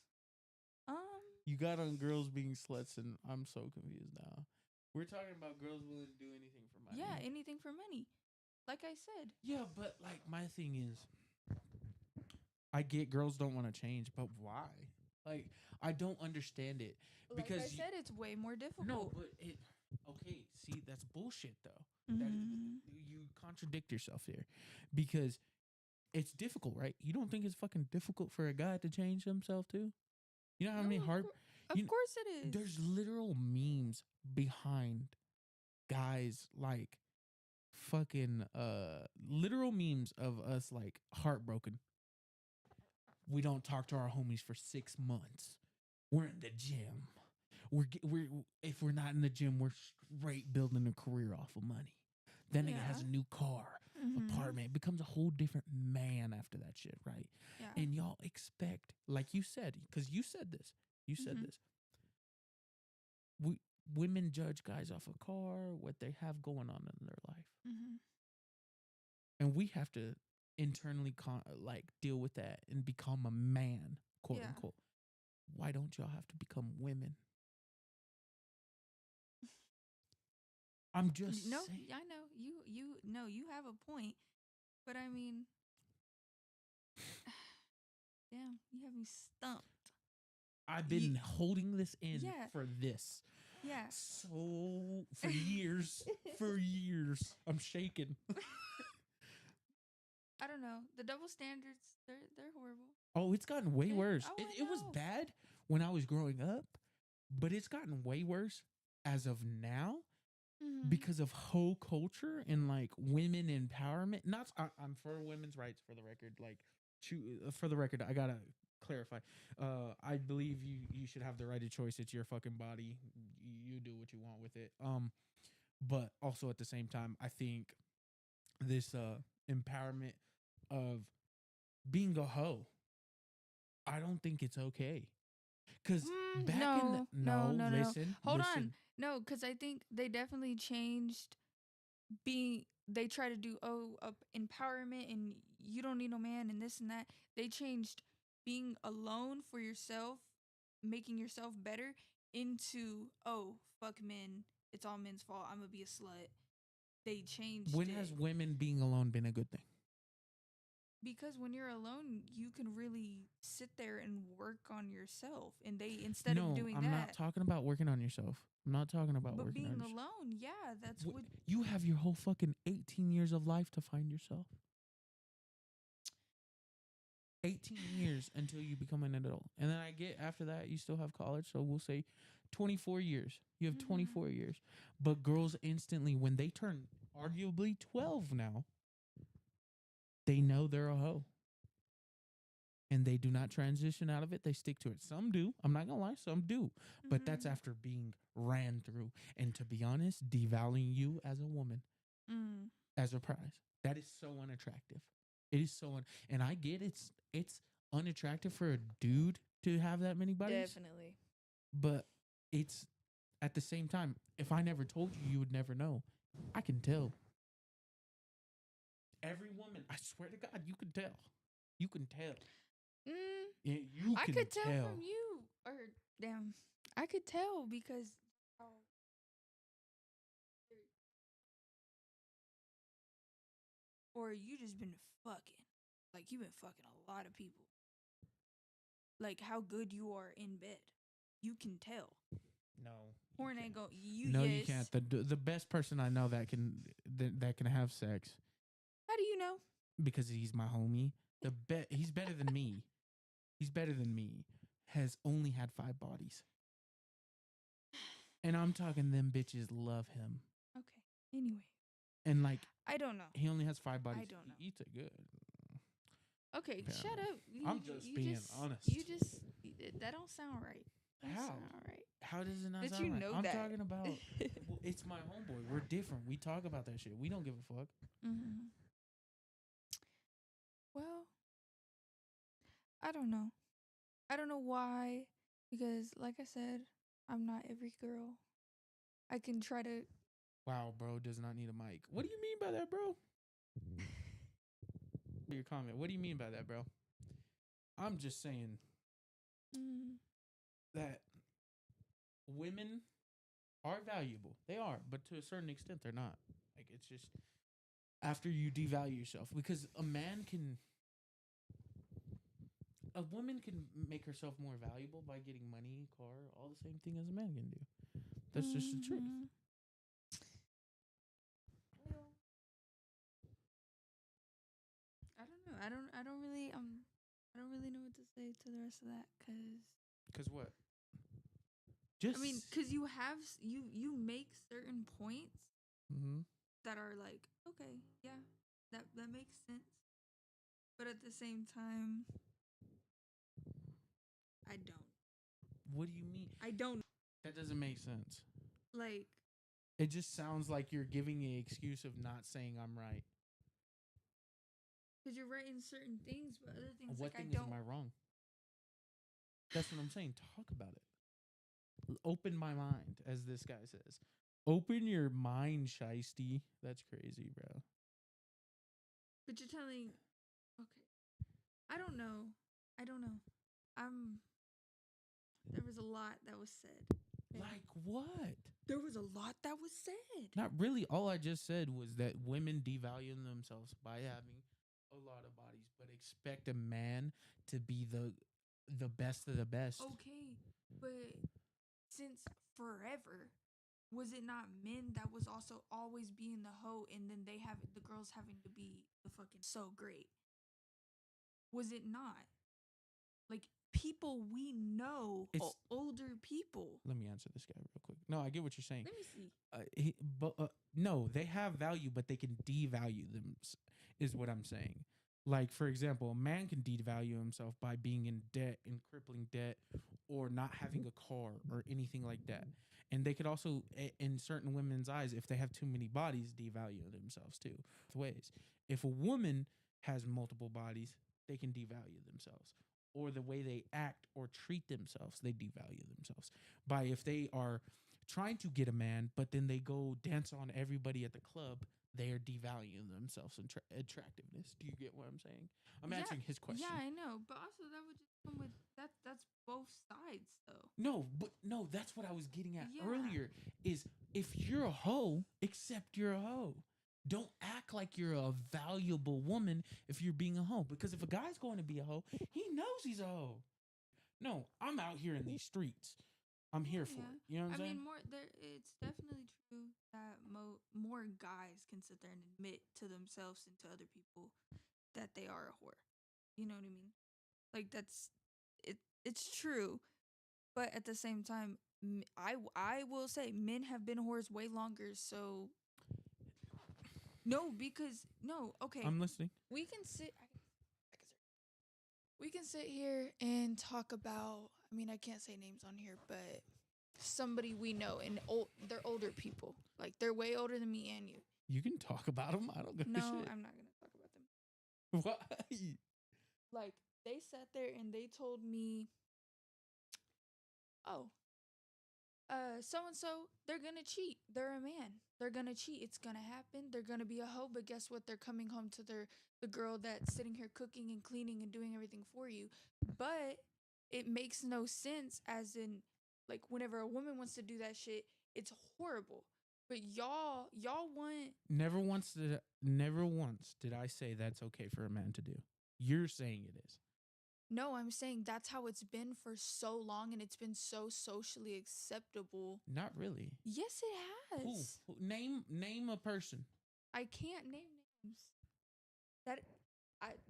A: You got on girls being sluts, and I'm so confused now. We're talking about girls willing to do anything for money.
B: Yeah, anything for money. Like I said.
A: Yeah, but like my thing is, I get girls don't want to change, but why? Like I don't understand it because
B: like I said, it's way more difficult.
A: No, but it. Okay, see, that's bullshit though.
B: Mm-hmm.
A: That you contradict yourself here, because it's difficult, right? You don't think it's fucking difficult for a guy to change himself too? You know how many hard?
B: Of course it is.
A: There's literal memes behind guys like fucking literal memes of us like heartbroken. We don't talk to our homies for 6 months. We're in the gym. We're if we're not in the gym, we're straight building a career off of money. Then it has a new car, apartment, becomes a whole different man after that shit, right?
B: Yeah.
A: And y'all expect, like you said, because you said this, women judge guys off a car, what they have going on in their life, and we have to internally like deal with that and become a man, quote unquote. Why don't y'all have to become women? I'm just saying.
B: I know you have a point, but I mean, damn, you have me stumped.
A: I've been holding this in for this.
B: Yeah.
A: So for years, I'm shaking.
B: I don't know. The double standards, they're horrible.
A: Oh, it's gotten way worse. It was bad when I was growing up, but it's gotten way worse as of now. Because of hoe culture and like women empowerment. I'm for women's rights, for the record. Like, for the record, I gotta clarify. I believe you should have the right of choice. It's your fucking body. You do what you want with it. But also at the same time, I think this empowerment of being a hoe, I don't think it's okay. Because back in the listen,
B: hold on. No, because I think they definitely changed they try to do empowerment and you don't need no man and this and that. They changed being alone for yourself, making yourself better into fuck men. It's all men's fault. I'm gonna be a slut. They changed
A: When has women being alone been a good thing?
B: Because when you're alone, you can really sit there and work on yourself. And they instead of doing
A: I'm not talking about working on yourself. I'm not talking about working on yourself.
B: But being alone, yeah, that's what
A: you have your whole fucking 18 years of life to find yourself. 18 years until you become an adult. And then I get after that, you still have college. So we'll say 24 years. You have 24 years. But girls instantly, when they turn arguably 12 now, they know they're a hoe. and they do not transition out of it. They stick to it. Some do. I'm not gonna lie, some do. But that's after being ran through. And to be honest, devaluing you as a woman, as a prize. That is so unattractive. It is so and I get it's unattractive for a dude to have that many bodies.
B: Definitely.
A: But it's at the same time, if I never told you, you would never know. I can tell. Every woman, I swear to God, you can tell. You can tell. Yeah,
B: I could tell from you. Or damn, I could tell because. Or you just been fucking. Like, you've been fucking a lot of people. Like, how good you are in bed. You can tell.
A: No.
B: Porn ain't go.
A: You can't. The best person I know that can have sex.
B: How do you know?
A: Because he's my homie. He's better than me. He's better than me. Has only had 5 bodies. And I'm talking them bitches love him.
B: Okay. Anyway.
A: And like,
B: I don't know.
A: He only has 5 bodies.
B: I don't know.
A: He eats it good.
B: Okay,
A: Apparently.
B: shut up.
A: I'm just being honest.
B: That don't sound right.
A: How? How does it not sound
B: you
A: right?
B: know
A: I'm
B: that?
A: talking about. Well, it's my homeboy. We're different. We talk about that shit. We don't give a fuck.
B: Mm-hmm. Well, I don't know. I don't know why. Because, like I said, I'm not every girl. I can try to.
A: Wow, bro does not need a mic. What do you mean by that, bro? Your comment. What do you mean by that, bro? I'm just saying that women are valuable. They are, but to a certain extent, they're not. Like, it's just after you devalue yourself, because a woman can make herself more valuable by getting money, car, all the same thing as a man can do. That's just the truth.
B: I don't know. I don't really know what to say to the rest of that,
A: Cause what?
B: Cause you make certain points that are like, okay, yeah, that makes sense, but at the same time, I don't.
A: What do you mean?
B: I don't.
A: That doesn't make sense.
B: Like,
A: it just sounds like you're giving an excuse of not saying I'm right.
B: Because you're right in certain things, but other things
A: what
B: like
A: thing
B: I don't.
A: am I wrong? That's what I'm saying. Talk about it. Open my mind, as this guy says. Open your mind, Shiesty. That's crazy, bro.
B: But you're telling. Okay. I don't know. There was a lot that was said.
A: Like what?
B: There was a lot that was said.
A: Not really. All I just said was that women devalue themselves by having a lot of bodies, but expect a man to be the best of the best.
B: Okay, but since forever, was it not men that was also always being the hoe, and then the girls having to be the fucking so great? Was it not? Like, people we know, older people.
A: Let me answer this guy real quick. No, I get what you're saying.
B: Let me see.
A: No, they have value, but they can devalue them, is what I'm saying. Like, for example, a man can devalue himself by being in debt, in crippling debt, or not having a car or anything like that. And they could also, in certain women's eyes, if they have too many bodies, devalue themselves too. Ways. If a woman has multiple bodies, they can devalue themselves. Or the way they act or treat themselves, they devalue themselves. By if they are trying to get a man, but then they go dance on everybody at the club, they are devaluing themselves and attractiveness. Do you get what I'm saying? I'm answering his question.
B: Yeah, I know. But also that would just come with that. That's both sides, though.
A: No, that's what I was getting at earlier. Is if you're a hoe, accept you're a hoe. Don't act like you're a valuable woman if you're being a hoe. Because if a guy's going to be a hoe, he knows he's a hoe. No, I'm out here in these streets. I'm here for it. You know what I'm saying?
B: It's definitely true that more guys can sit there and admit to themselves and to other people that they are a whore. You know what I mean? Like, that's it. It's true, but at the same time, I will say men have been whores way longer. So okay.
A: I'm listening.
B: We can sit. We can sit here and talk about. I mean, I can't say names on here, but somebody we know, and they're older people. Like they're way older than me and you.
A: You can talk about them. I don't give
B: No,
A: a shit.
B: I'm not gonna talk about them.
A: Why?
B: Like they sat there and they told me, "Oh, so and so, they're gonna cheat. They're a man. They're gonna cheat. It's gonna happen. They're gonna be a hoe. But guess what? They're coming home to the girl that's sitting here cooking and cleaning and doing everything for you. But it makes no sense. As in, like, whenever a woman wants to do that shit, it's horrible. But y'all want
A: Never once did I say that's okay for a man to do. You're saying it is.
B: no. I'm saying that's how it's been for so long, and it's been so socially acceptable.
A: Not really.
B: Yes, it has.
A: Name a person.
B: I can't name names. That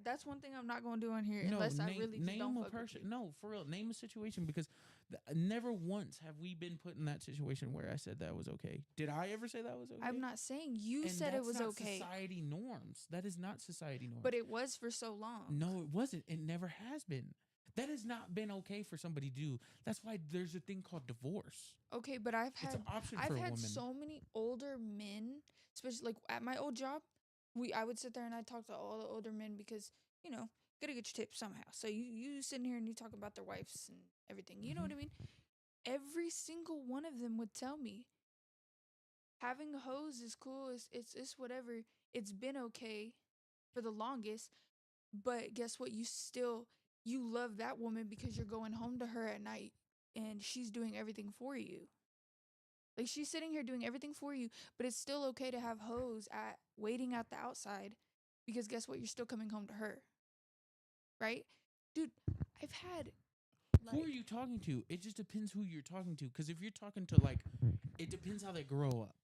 B: that's one thing I'm not going to do on here
A: No,
B: unless I really just
A: name
B: don't
A: a
B: fuck with
A: person.
B: you.
A: No, for real. Name a situation because never once have we been put in that situation where I said that was okay. Did I ever say that was okay?
B: I'm not saying you
A: And
B: said it
A: that's
B: was
A: not
B: okay,
A: Society norms. That is not society norms.
B: but it was for so long.
A: No, it wasn't. It never has been. That has not been okay for somebody to do. That's why there's a thing called divorce.
B: Okay, but I've
A: It's
B: had
A: an option
B: I've
A: for a
B: had
A: woman.
B: so many older men, especially like at my old job. I would sit there and I talk to all the older men because gotta get your tips somehow. So you sitting here and you talk about their wives and everything. You know what I mean? Every single one of them would tell me having a hose is cool. It's whatever. It's been okay for the longest, but guess what? You love that woman because you're going home to her at night and she's doing everything for you. Like she's sitting here doing everything for you, but it's still okay to have hoes at waiting at the outside because guess what? You're still coming home to her. Right? Dude, I've had
A: Who are
B: like
A: you talking to? It just depends who you're talking to. Because if you're talking to it depends how they grow up.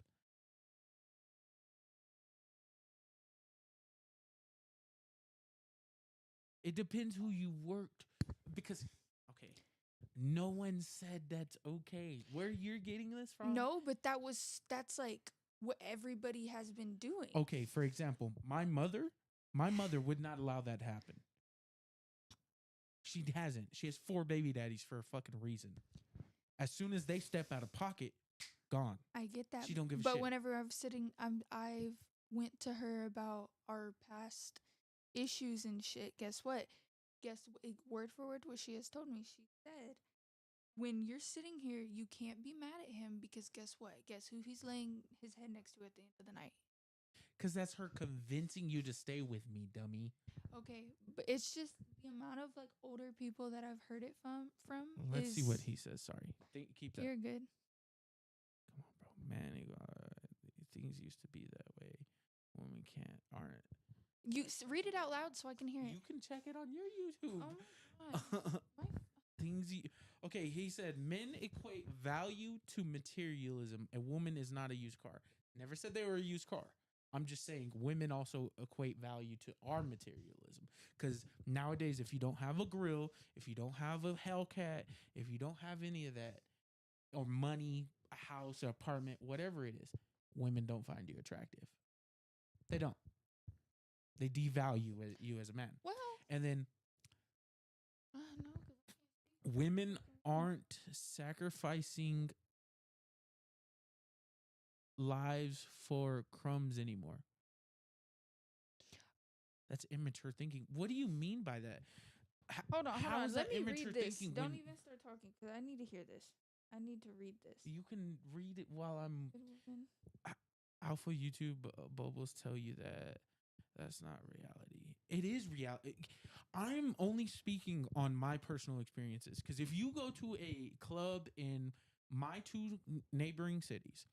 A: It depends who you worked. Because, okay, no one said that's okay. Where you're getting this from?
B: no, but that's like what everybody has been doing.
A: Okay, for example, my mother would not allow that to happen. She hasn't. She has 4 baby daddies for a fucking reason. As soon as they step out of pocket, gone.
B: I get that.
A: She don't give a
B: but
A: shit.
B: whenever I've went to her about our past issues and shit. Guess what? Word for word what she has told me. She said, "When you're sitting here, you can't be mad at him because guess what? Guess who he's laying his head next to at the end of the night."
A: Because that's her convincing you to stay with me, dummy.
B: Okay, but it's just the amount of like older people that I've heard it from.
A: Let's see what he says. Sorry. Keep that.
B: You're good.
A: Come on, bro. Man, things used to be that way. Women aren't.
B: You read it out loud so I can hear it.
A: You can check it on your YouTube.
B: Oh my god.
A: Okay, he said men equate value to materialism. A woman is not a used car. Never said they were a used car. I'm just saying women also equate value to our materialism. Because nowadays, if you don't have a grill, if you don't have a Hellcat, if you don't have any of that, or money, a house, an apartment, whatever it is, women don't find you attractive. They don't. They devalue you as a man.
B: Well,
A: and then
B: no.
A: women aren't sacrificing lives for crumbs anymore. That's immature thinking. What do you mean by that?
B: Hold on.
A: How is
B: Let
A: that
B: me read
A: immature
B: this.
A: thinking
B: Don't
A: when-
B: even start talking because I need to hear this. I need to read this.
A: You can read it while I'm
B: Good woman.
A: Alpha YouTube bubbles tell you that that's not reality. It is reality. I'm only speaking on my personal experiences because if you go to a club in my 2 neighboring cities,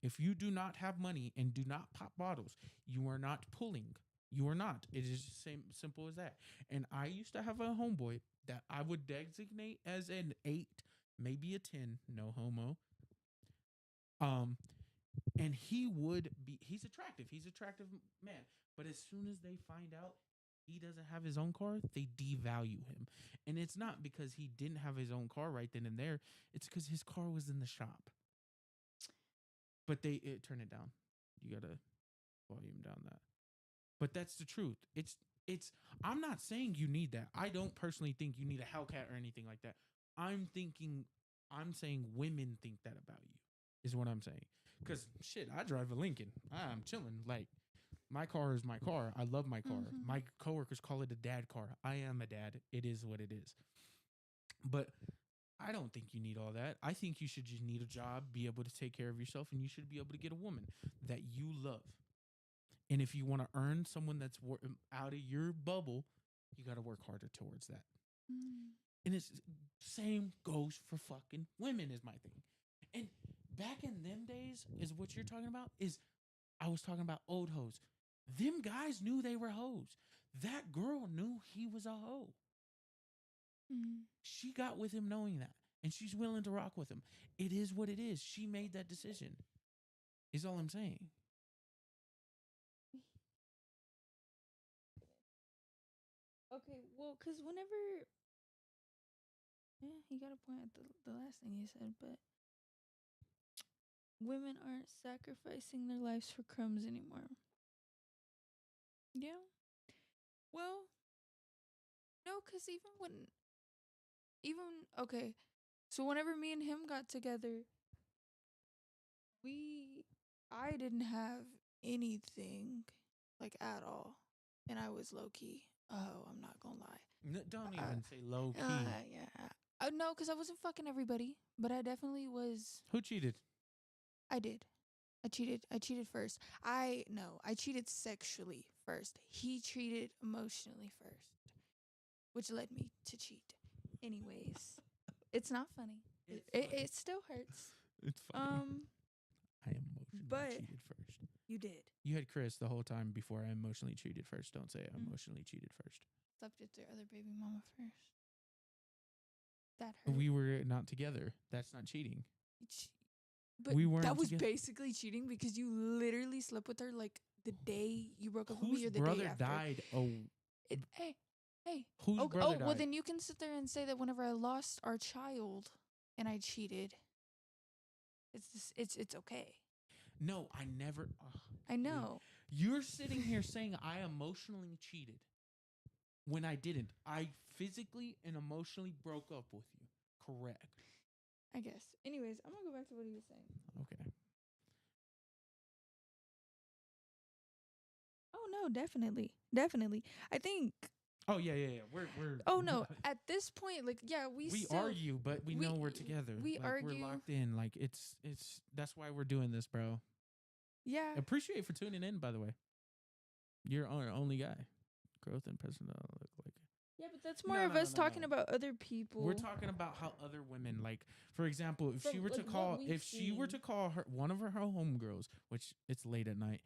A: if you do not have money and do not pop bottles, you are not pulling. You are not. It is simple as that. And I used to have a homeboy that I would designate as an 8, maybe a 10, no homo. And he's attractive. He's an attractive man. But as soon as they find out he doesn't have his own car, they devalue him. And it's not because he didn't have his own car right then and there. It's because his car was in the shop. But turn it down. You got to volume down that. But that's the truth. it's I'm not saying you need that. I don't personally think you need a Hellcat or anything like that. I'm saying women think that about you. Is what I'm saying. Cuz shit, I drive a Lincoln. I'm chilling. Like my car is my car. I love my car.
B: Mm-hmm.
A: My coworkers call it a dad car. I am a dad. It is what it is. But I don't think you need all that. I think you should just need a job, be able to take care of yourself, and you should be able to get a woman that you love. And if you want to earn someone that's out of your bubble, you got to work harder towards that.
B: Mm.
A: And it's same goes for fucking women is my thing. And back in them days is what you're talking about is I was talking about old hoes. Them guys knew they were hoes. That girl knew he was a hoe.
B: Mm.
A: She got with him knowing that. And she's willing to rock with him. It is what it is. She made that decision. Is all I'm saying.
B: Okay, well, because whenever, yeah, you got a point at the last thing you said, but women aren't sacrificing their lives for crumbs anymore. Yeah. Well, no, because okay, so whenever me and him got together, I didn't have anything, like, at all. And I was low key. Oh, I'm not gonna lie.
A: Don't even say low key.
B: Yeah. No, because I wasn't fucking everybody, but I definitely was.
A: Who cheated?
B: I did. I cheated first. No, I cheated sexually first. He cheated emotionally first, which led me to cheat. Anyways, it's not funny. It still hurts.
A: It's funny. I emotionally cheated first.
B: You did.
A: You had Chris the whole time before I emotionally cheated first. Don't say I emotionally cheated first.
B: Slept with your other baby mama first. That hurt.
A: We were not together. That's not cheating.
B: But
A: we weren't
B: that was
A: together.
B: basically cheating because you literally slept with her like the day you broke up with
A: Whose
B: me or the
A: brother
B: day after.
A: died? Oh,
B: Hey.
A: Whose brother died?
B: Well, then you can sit there and say that whenever I lost our child and I cheated, it's okay.
A: No, I never.
B: I know.
A: You're sitting here saying I emotionally cheated when I didn't. I physically and emotionally broke up with you. Correct.
B: I guess. Anyways, I'm gonna go back to what he was saying.
A: Okay.
B: Oh no, definitely. I think.
A: Oh yeah. We're.
B: Oh no, at this point, like, yeah, we still
A: argue, but we know we're together.
B: We
A: like,
B: argue.
A: We're locked in. Like it's. That's why we're doing this, bro.
B: Yeah.
A: Appreciate for tuning in, by the way. You're our only guy. Growth and personality look like.
B: Yeah, but that's more of us talking about other people.
A: We're talking about how other women, like, for example, if she were to call her one of her homegirls, which it's late at night,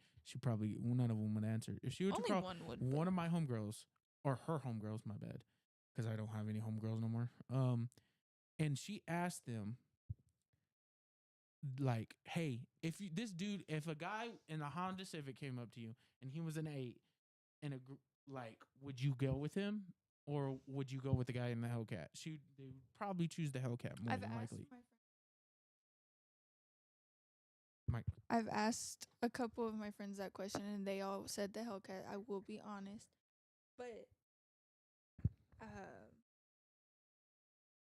A: none of them would answer. If she were to call one of my homegirls or her homegirls, my bad, because I don't have any homegirls no more. And she asked them, like, hey, if a guy in a Honda Civic came up to you and he was an 8 and would you go with him? Or would you go with the guy in the Hellcat? They would probably choose the Hellcat more than likely.
B: I've asked a couple of my friends that question, and they all said the Hellcat. I will be honest, but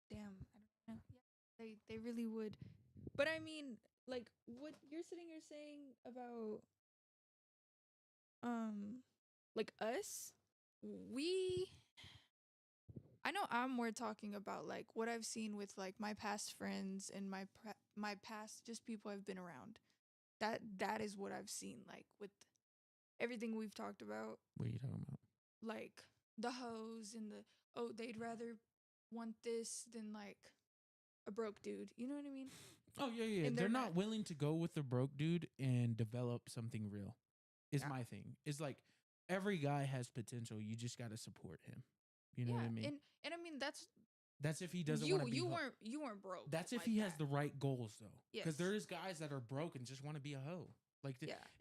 B: damn, I don't know. Yeah, they really would. But I mean, like, what you're sitting here saying about like us, I know I'm more talking about like what I've seen with like my past friends and my past just people I've been around. That is what I've seen, like, with everything we've talked about.
A: What are you talking about?
B: Like the hoes and they'd rather want this than like a broke dude. You know what I mean?
A: Oh yeah. And they're not willing to go with the broke dude and develop something real. Is my thing. It's like every guy has potential. You just gotta support him. You know what I mean?
B: And I mean
A: that's if he doesn't want to be.
B: You weren't broke.
A: That's if he has the right goals though.
B: Yes.
A: Because there is guys that are broke and just want to be a hoe.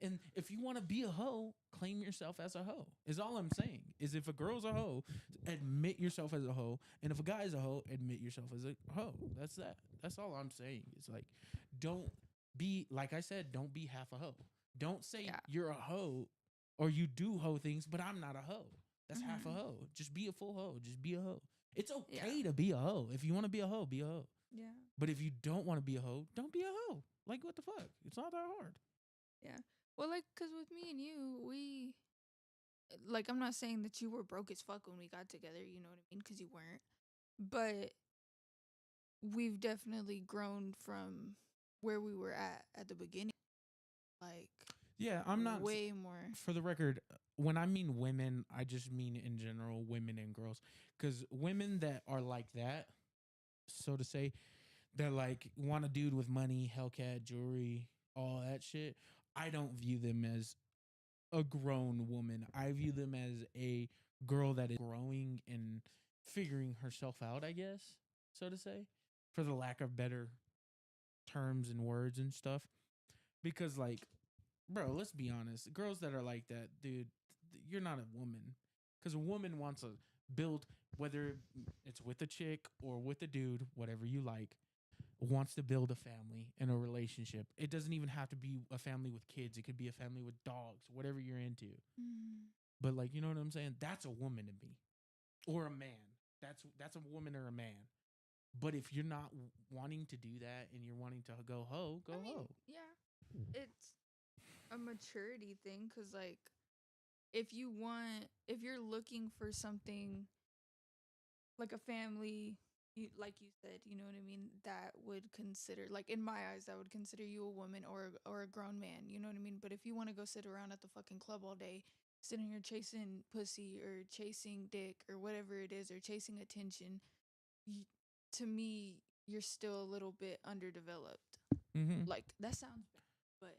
A: And if you want to be a hoe, claim yourself as a hoe. Is all I'm saying. Is if a girl's a hoe, admit yourself as a hoe, and if a guy's a hoe, admit yourself as a hoe. That's that. That's all I'm saying. It's like, don't be, like I said, don't be half a hoe. Don't say you're a hoe or you do hoe things, but I'm not a hoe. That's half a hoe. Just be a full hoe. Just be a hoe. It's okay
B: Yeah.
A: to be a hoe. If you want to be a hoe, be a hoe.
B: Yeah.
A: But if you don't want to be a hoe, don't be a hoe. Like, what the fuck? It's not that hard.
B: Yeah. Well, like, cause with me and you, we like, I'm not saying that you were broke as fuck when we got together. You know what I mean? Cause you weren't. But we've definitely grown from where we were at the beginning. Like,
A: Yeah, I'm not.
B: way more.
A: For the record, when I mean women, I just mean in general women and girls. Because women that are like that, so to say, that like want a dude with money, Hellcat, jewelry, all that shit, I don't view them as a grown woman. I view them as a girl that is growing and figuring herself out, I guess, so to say, for the lack of better terms and words and stuff. Because, like, bro, let's be honest. Girls that are like that, dude, you're not a woman. Because a woman wants to build, whether it's with a chick or with a dude, whatever you like, wants to build a family and a relationship. It doesn't even have to be a family with kids. It could be a family with dogs, whatever you're into.
B: Mm.
A: But, like, you know what I'm saying? That's a woman to me, or a man. That's a woman or a man. But if you're not wanting to do that and you're wanting to go hoe, go hoe.
B: Yeah, it's a maturity thing. Cause like, if you're looking for something like a family, like you said, you know what I mean, that would consider, like, in my eyes, that would consider you a woman or a grown man, you know what I mean? But if you want to go sit around at the fucking club all day, sitting here chasing pussy or chasing dick or whatever it is, or chasing attention, y to me, you're still a little bit underdeveloped.
A: Mm-hmm.
B: Like, that sounds bad, but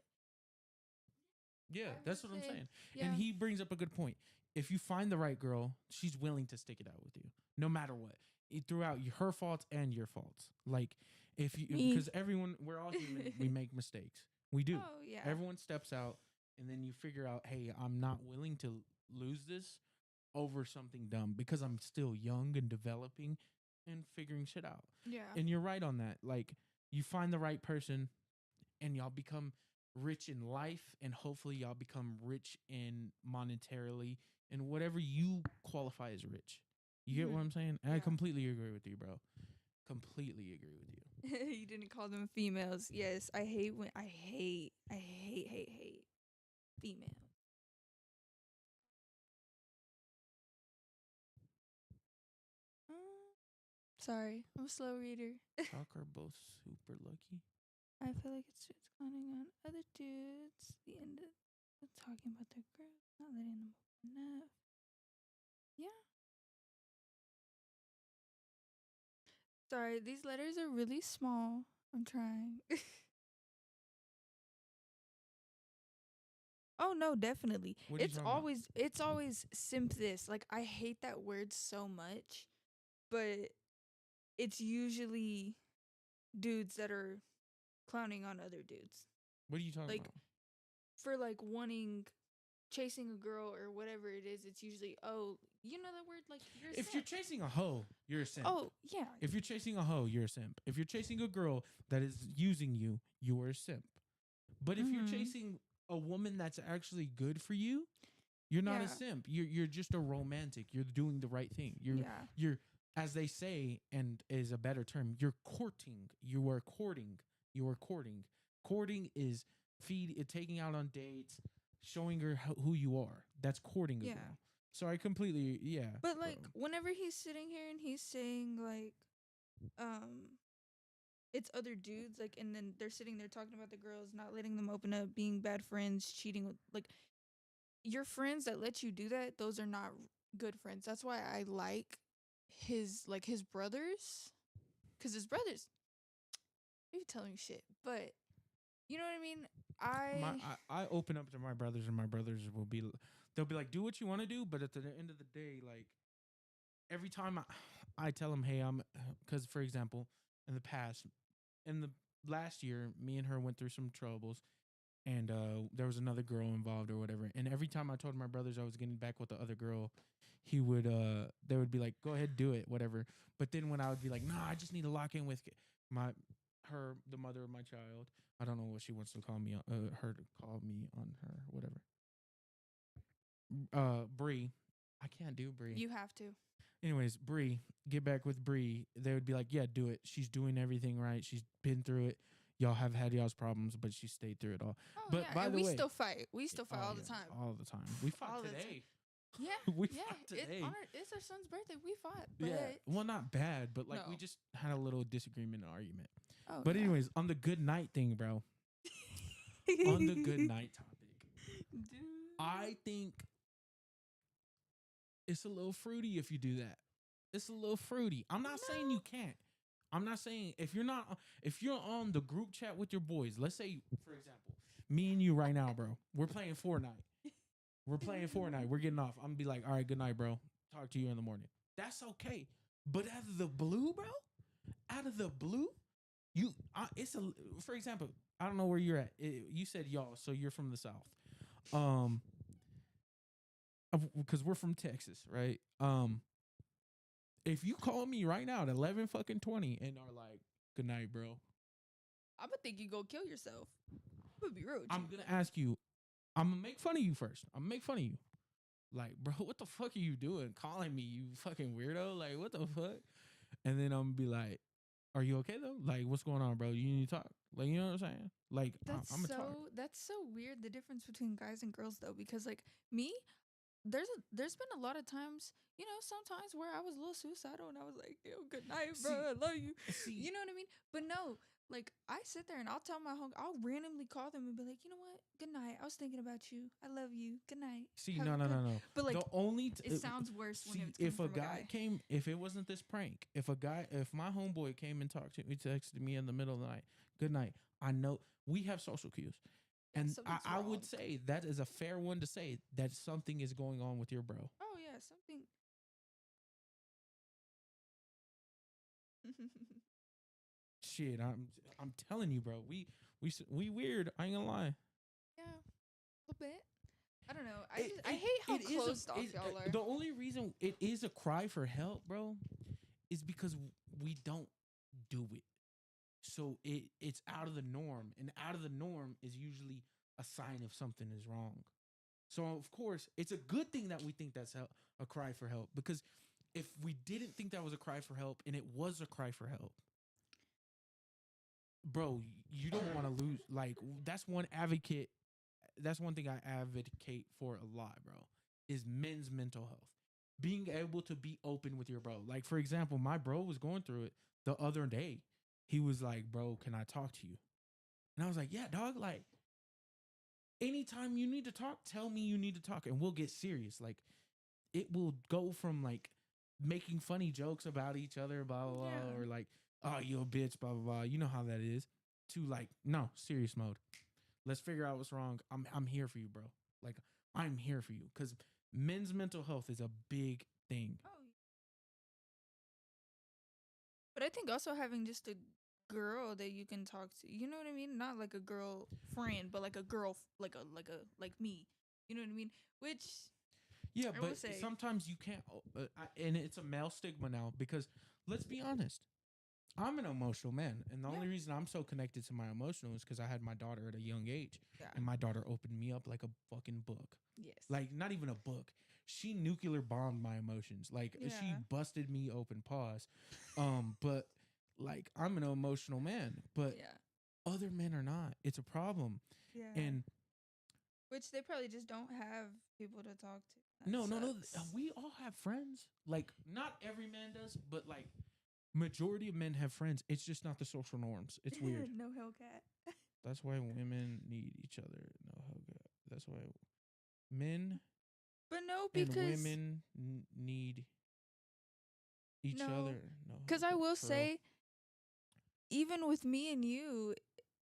A: Yeah,
B: I
A: that's
B: would
A: what I'm
B: say,
A: saying.
B: yeah.
A: And he brings up a good point. If you find the right girl, she's willing to stick it out with you, no matter what, throughout her faults and your faults. Like, if you,
B: Me.
A: because everyone, we're all human, we make mistakes. We do.
B: Oh, yeah.
A: Everyone steps out, and then you figure out, hey, I'm not willing to lose this over something dumb because I'm still young and developing and figuring shit out.
B: Yeah.
A: And you're right on that. Like, you find the right person, and y'all become rich in life, and hopefully y'all become rich in monetarily and whatever you qualify as rich. You get what I'm saying? And I
B: Yeah.
A: completely agree with you, bro. Completely agree with you.
B: You didn't call them females. Yes, I hate when I hate female. Sorry, I'm a slow reader.
A: Talk are both super lucky.
B: I feel like it's clowning on other dudes. The end of talking about their girls, not letting them open up. Yeah. Sorry, these letters are really small. I'm trying. Oh no, definitely.
A: What are you talking about?
B: It's always simp this. Like, I hate that word so much, but it's usually dudes that are clowning on other dudes.
A: What are you talking
B: Like,
A: about?
B: for like chasing a girl or whatever it is, it's usually, oh, you know that word, like, you're a
A: If
B: simp.
A: you're chasing a hoe, you're a simp.
B: Oh, yeah.
A: If you're chasing a hoe, you're a simp. If you're chasing a girl that is using you, you're a simp. But if you're
B: Mhm.
A: chasing a woman that's actually good for you, you're not a
B: Yeah.
A: simp. You're just a romantic. You're doing the right thing.
B: Yeah.
A: You're as they say, and is a better term, you're courting. You are courting. You are courting. Courting is taking out on dates, showing her who you are. That's courting a
B: Yeah.
A: girl. So I completely
B: But like, whenever he's sitting here and he's saying like, it's other dudes, like, and then they're sitting there talking about the girls, not letting them open up, being bad friends, cheating with, like, your friends that let you do that, those are not good friends. That's why I like his brothers, because his brothers, maybe telling shit, but you know what I mean.
A: I open up to my brothers, and my brothers they'll be like, do what you want to do, but at the end of the day, like, every time I tell them, hey, because for example, in the last year, me and her went through some troubles, and there was another girl involved or whatever. And every time I told my brothers I was getting back with the other girl, they would be like, go ahead, do it, whatever. But then when I would be like, nah, I just need to lock in with the mother of my child. I don't know what she wants to call me, her to call me on her, whatever. Bree, I can't do Bree.
B: You have to.
A: Anyways, Bree, get back with Bree. They would be like, yeah, do it. She's doing everything right. She's been through it. Y'all have had y'all's problems, but she stayed through it all.
B: Oh,
A: But
B: yeah.
A: by
B: And
A: the
B: we
A: way,
B: still fight. We still fight all the time.
A: All the time. We fought
B: All the
A: today.
B: Yeah.
A: we
B: Yeah.
A: fought today.
B: It's our son's birthday. We fought. But
A: Yeah. Well, not bad, but like we
B: No.
A: just had a little disagreement and argument.
B: Oh,
A: But
B: yeah.
A: anyways, on the good night thing, bro. On the good night topic,
B: Dude.
A: I think it's a little fruity if you do that. It's a little fruity. I'm not saying you can't. I'm not saying if you're on the group chat with your boys, let's say, for example, me and you right now, bro, we're playing Fortnite. We're getting off. I'm gonna be like, all right, good night, bro. Talk to you in the morning. That's okay. But out of the blue, bro, for example, I don't know where you're at. You said y'all, so you're from the South. Because we're from Texas, right? If you call me right now at 11 fucking 20 and are like, good night, bro.
B: I'm gonna think you go kill yourself. I'm gonna be rude.
A: I'm gonna ask you. I'm gonna make fun of you first. I'm gonna make fun of you. Like, bro, what the fuck are you doing? Calling me, you fucking weirdo. Like, what the fuck? And then I'm gonna be like, are you okay though? Like, what's going on, bro? You need to talk. Like, you know what I'm saying? Like,
B: That's
A: I'm gonna talk.
B: that's so weird, the difference between guys and girls though, because like me, there's been a lot of times, sometimes where I was a little suicidal and I was like, yo, good night, bro. I love you. You know what I mean? But no, like I sit there and I'll tell my home, I'll randomly call them and be like, you know what? Good night. I was thinking about you. I love you. Good night.
A: See,
B: Have
A: no.
B: a good-" But like
A: the only
B: it sounds worse when it's
A: if
B: coming
A: a
B: from
A: guy came, if it wasn't this prank, if my homeboy came and talked to me, texted me in the middle of the night, good night. I know we have social cues. And I would say that is a fair one to say that something is going on with your bro.
B: Oh yeah, something.
A: Shit, I'm telling you, bro. We weird. I ain't gonna lie.
B: Yeah, a little bit. I don't know. I hate how closed off y'all are.
A: The only reason it is a cry for help, bro, is because we don't do it. So it's out of the norm, and out of the norm is usually a sign of something is wrong. So of course, it's a good thing that we think that's a cry for help, because if we didn't think that was a cry for help and it was a cry for help, bro, you don't want to lose. Like, that's one thing I advocate for a lot, bro, is men's mental health. Being able to be open with your bro. Like, for example, my bro was going through it the other day. He was like, bro, can I talk to you? And I was like, yeah, dog, like, anytime you need to talk, tell me you need to talk and we'll get serious. Like, it will go from like making funny jokes about each other, blah, blah, blah, or like, oh, you a bitch, blah, blah, blah. You know how that is. To like, no, serious mode. Let's figure out what's wrong. I'm here for you, bro. Like, I'm here for you. Because men's mental health is a big thing.
B: Oh. But I think also having just a girl that you can talk to, you know what I mean? Not like a girl friend, but like a girl, like me. You know what I mean? Which,
A: yeah, but sometimes you can't, and it's a male stigma now, because let's be honest, I'm an emotional man, and the only reason I'm so connected to my emotional is because I had my daughter at a young age, and my daughter opened me up like a fucking book.
B: Yes.
A: Like, not even a book. She nuclear bombed my emotions. Like, she busted me open, pause. But like, I'm an emotional man, but other men are not. It's a problem. Yeah. And
B: which they probably just don't have people to talk to.
A: No. We all have friends. Like, not every man does, but like, majority of men have friends. It's just not the social norms. It's weird.
B: No Hellcat.
A: That's why women need each other. No Hellcat. That's why men.
B: But no, because
A: and women need each other. No,
B: because I will say, even with me and you,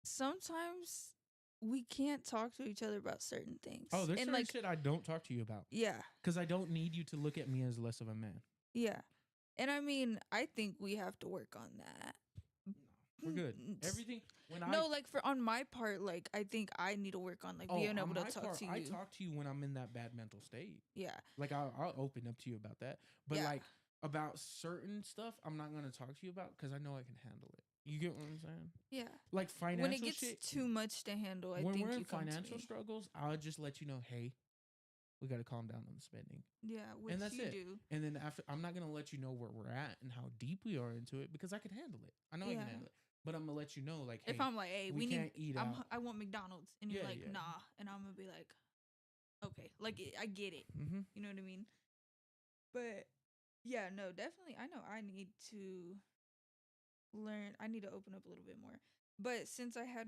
B: sometimes we can't talk to each other about certain things.
A: Oh, there's certain shit I don't talk to you about.
B: Yeah.
A: Because I don't need you to look at me as less of a man.
B: Yeah. And I mean, I think we have to work on that.
A: No, we're good. Everything
B: on my part, like I think I need to work on being able to talk to you.
A: I talk to you when I'm in that bad mental state.
B: Yeah.
A: Like I'll open up to you about that. But like about certain stuff, I'm not gonna talk to you about because I know I can handle it. You get what I'm saying?
B: Yeah.
A: Like financial
B: when it gets
A: shit,
B: too much to handle, I think
A: when we're in
B: you come
A: financial struggles, I'll just let you know, hey, we got to calm down on the spending.
B: Yeah, which
A: And that's
B: you
A: it.
B: do.
A: And then after, I'm not gonna let you know where we're at and how deep we are into it because I can handle it. I know I
B: Yeah.
A: can handle it. But I'm gonna let you know, like, hey,
B: If I'm like, hey,
A: we
B: we
A: can't
B: need,
A: eat out.
B: I want McDonald's, and you're
A: Yeah,
B: like,
A: yeah.
B: nah, and I'm gonna be like, okay, like I get it.
A: Mm-hmm.
B: You know what I mean? But yeah, no, definitely. I know I need to learn. I need to open up a little bit more. But since I had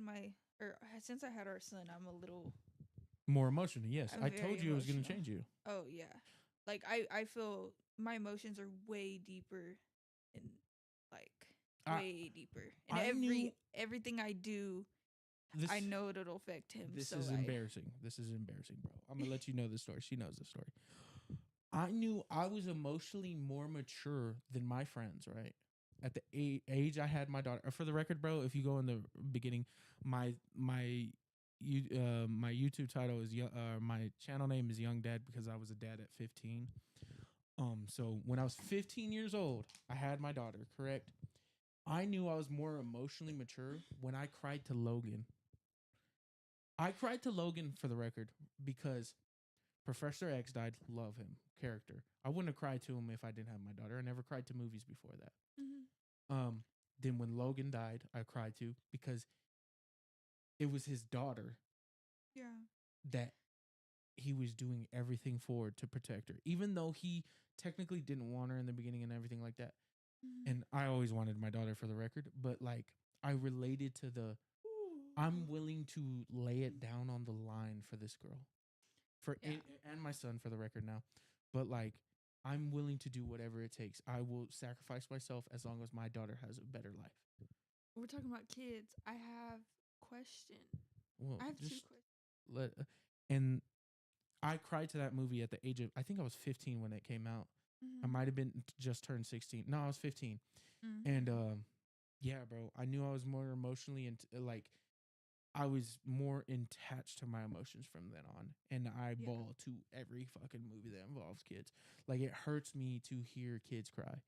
B: since I had our son, I'm a little.
A: More emotional. Yes,
B: I'm
A: I
B: very
A: told you it was gonna
B: emotional.
A: change you.
B: Oh yeah, like I feel my emotions are way deeper, and like
A: I-
B: way deeper. And
A: I knew-
B: everything I do,
A: This
B: I know it'll affect him.
A: this
B: so
A: is embarrassing. This is embarrassing, bro. I'm gonna let you know the story. She knows the story. I knew I was emotionally more mature than my friends, right? At the age I had my daughter. For the record, bro, if you go in the beginning, my my YouTube title is my channel name is Young Dad because I was a dad at 15. So when I was 15 years old, I had my daughter, correct? I knew I was more emotionally mature when I cried to Logan. I cried to Logan for the record because Professor X died. Love him, character. I wouldn't have cried to him if I didn't have my daughter. I never cried to movies before that.
B: Mhm.
A: Then when Logan died, I cried too because it was his daughter
B: Yeah.
A: that he was doing everything for to protect her, even though he technically didn't want her in the beginning and everything like that.
B: Mhm.
A: And I always wanted my daughter for the record, but like I related to I'm willing to lay it down on the line for this girl, for
B: Yeah.
A: and my son for the record now, but like I'm willing to do whatever it takes. I will sacrifice myself as long as my daughter has a better life.
B: We're talking about kids. I have question.
A: Well,
B: I have two
A: just
B: questions.
A: let and I cried to that movie at the age of I think I was 15 when it came out. I might have been just turned 16. No, I was 15. And yeah, bro, I knew I was more emotionally and like I was more attached to my emotions from then on, and I
B: Yeah.
A: bawl to every fucking movie that involves kids. Like it hurts me to hear kids cry.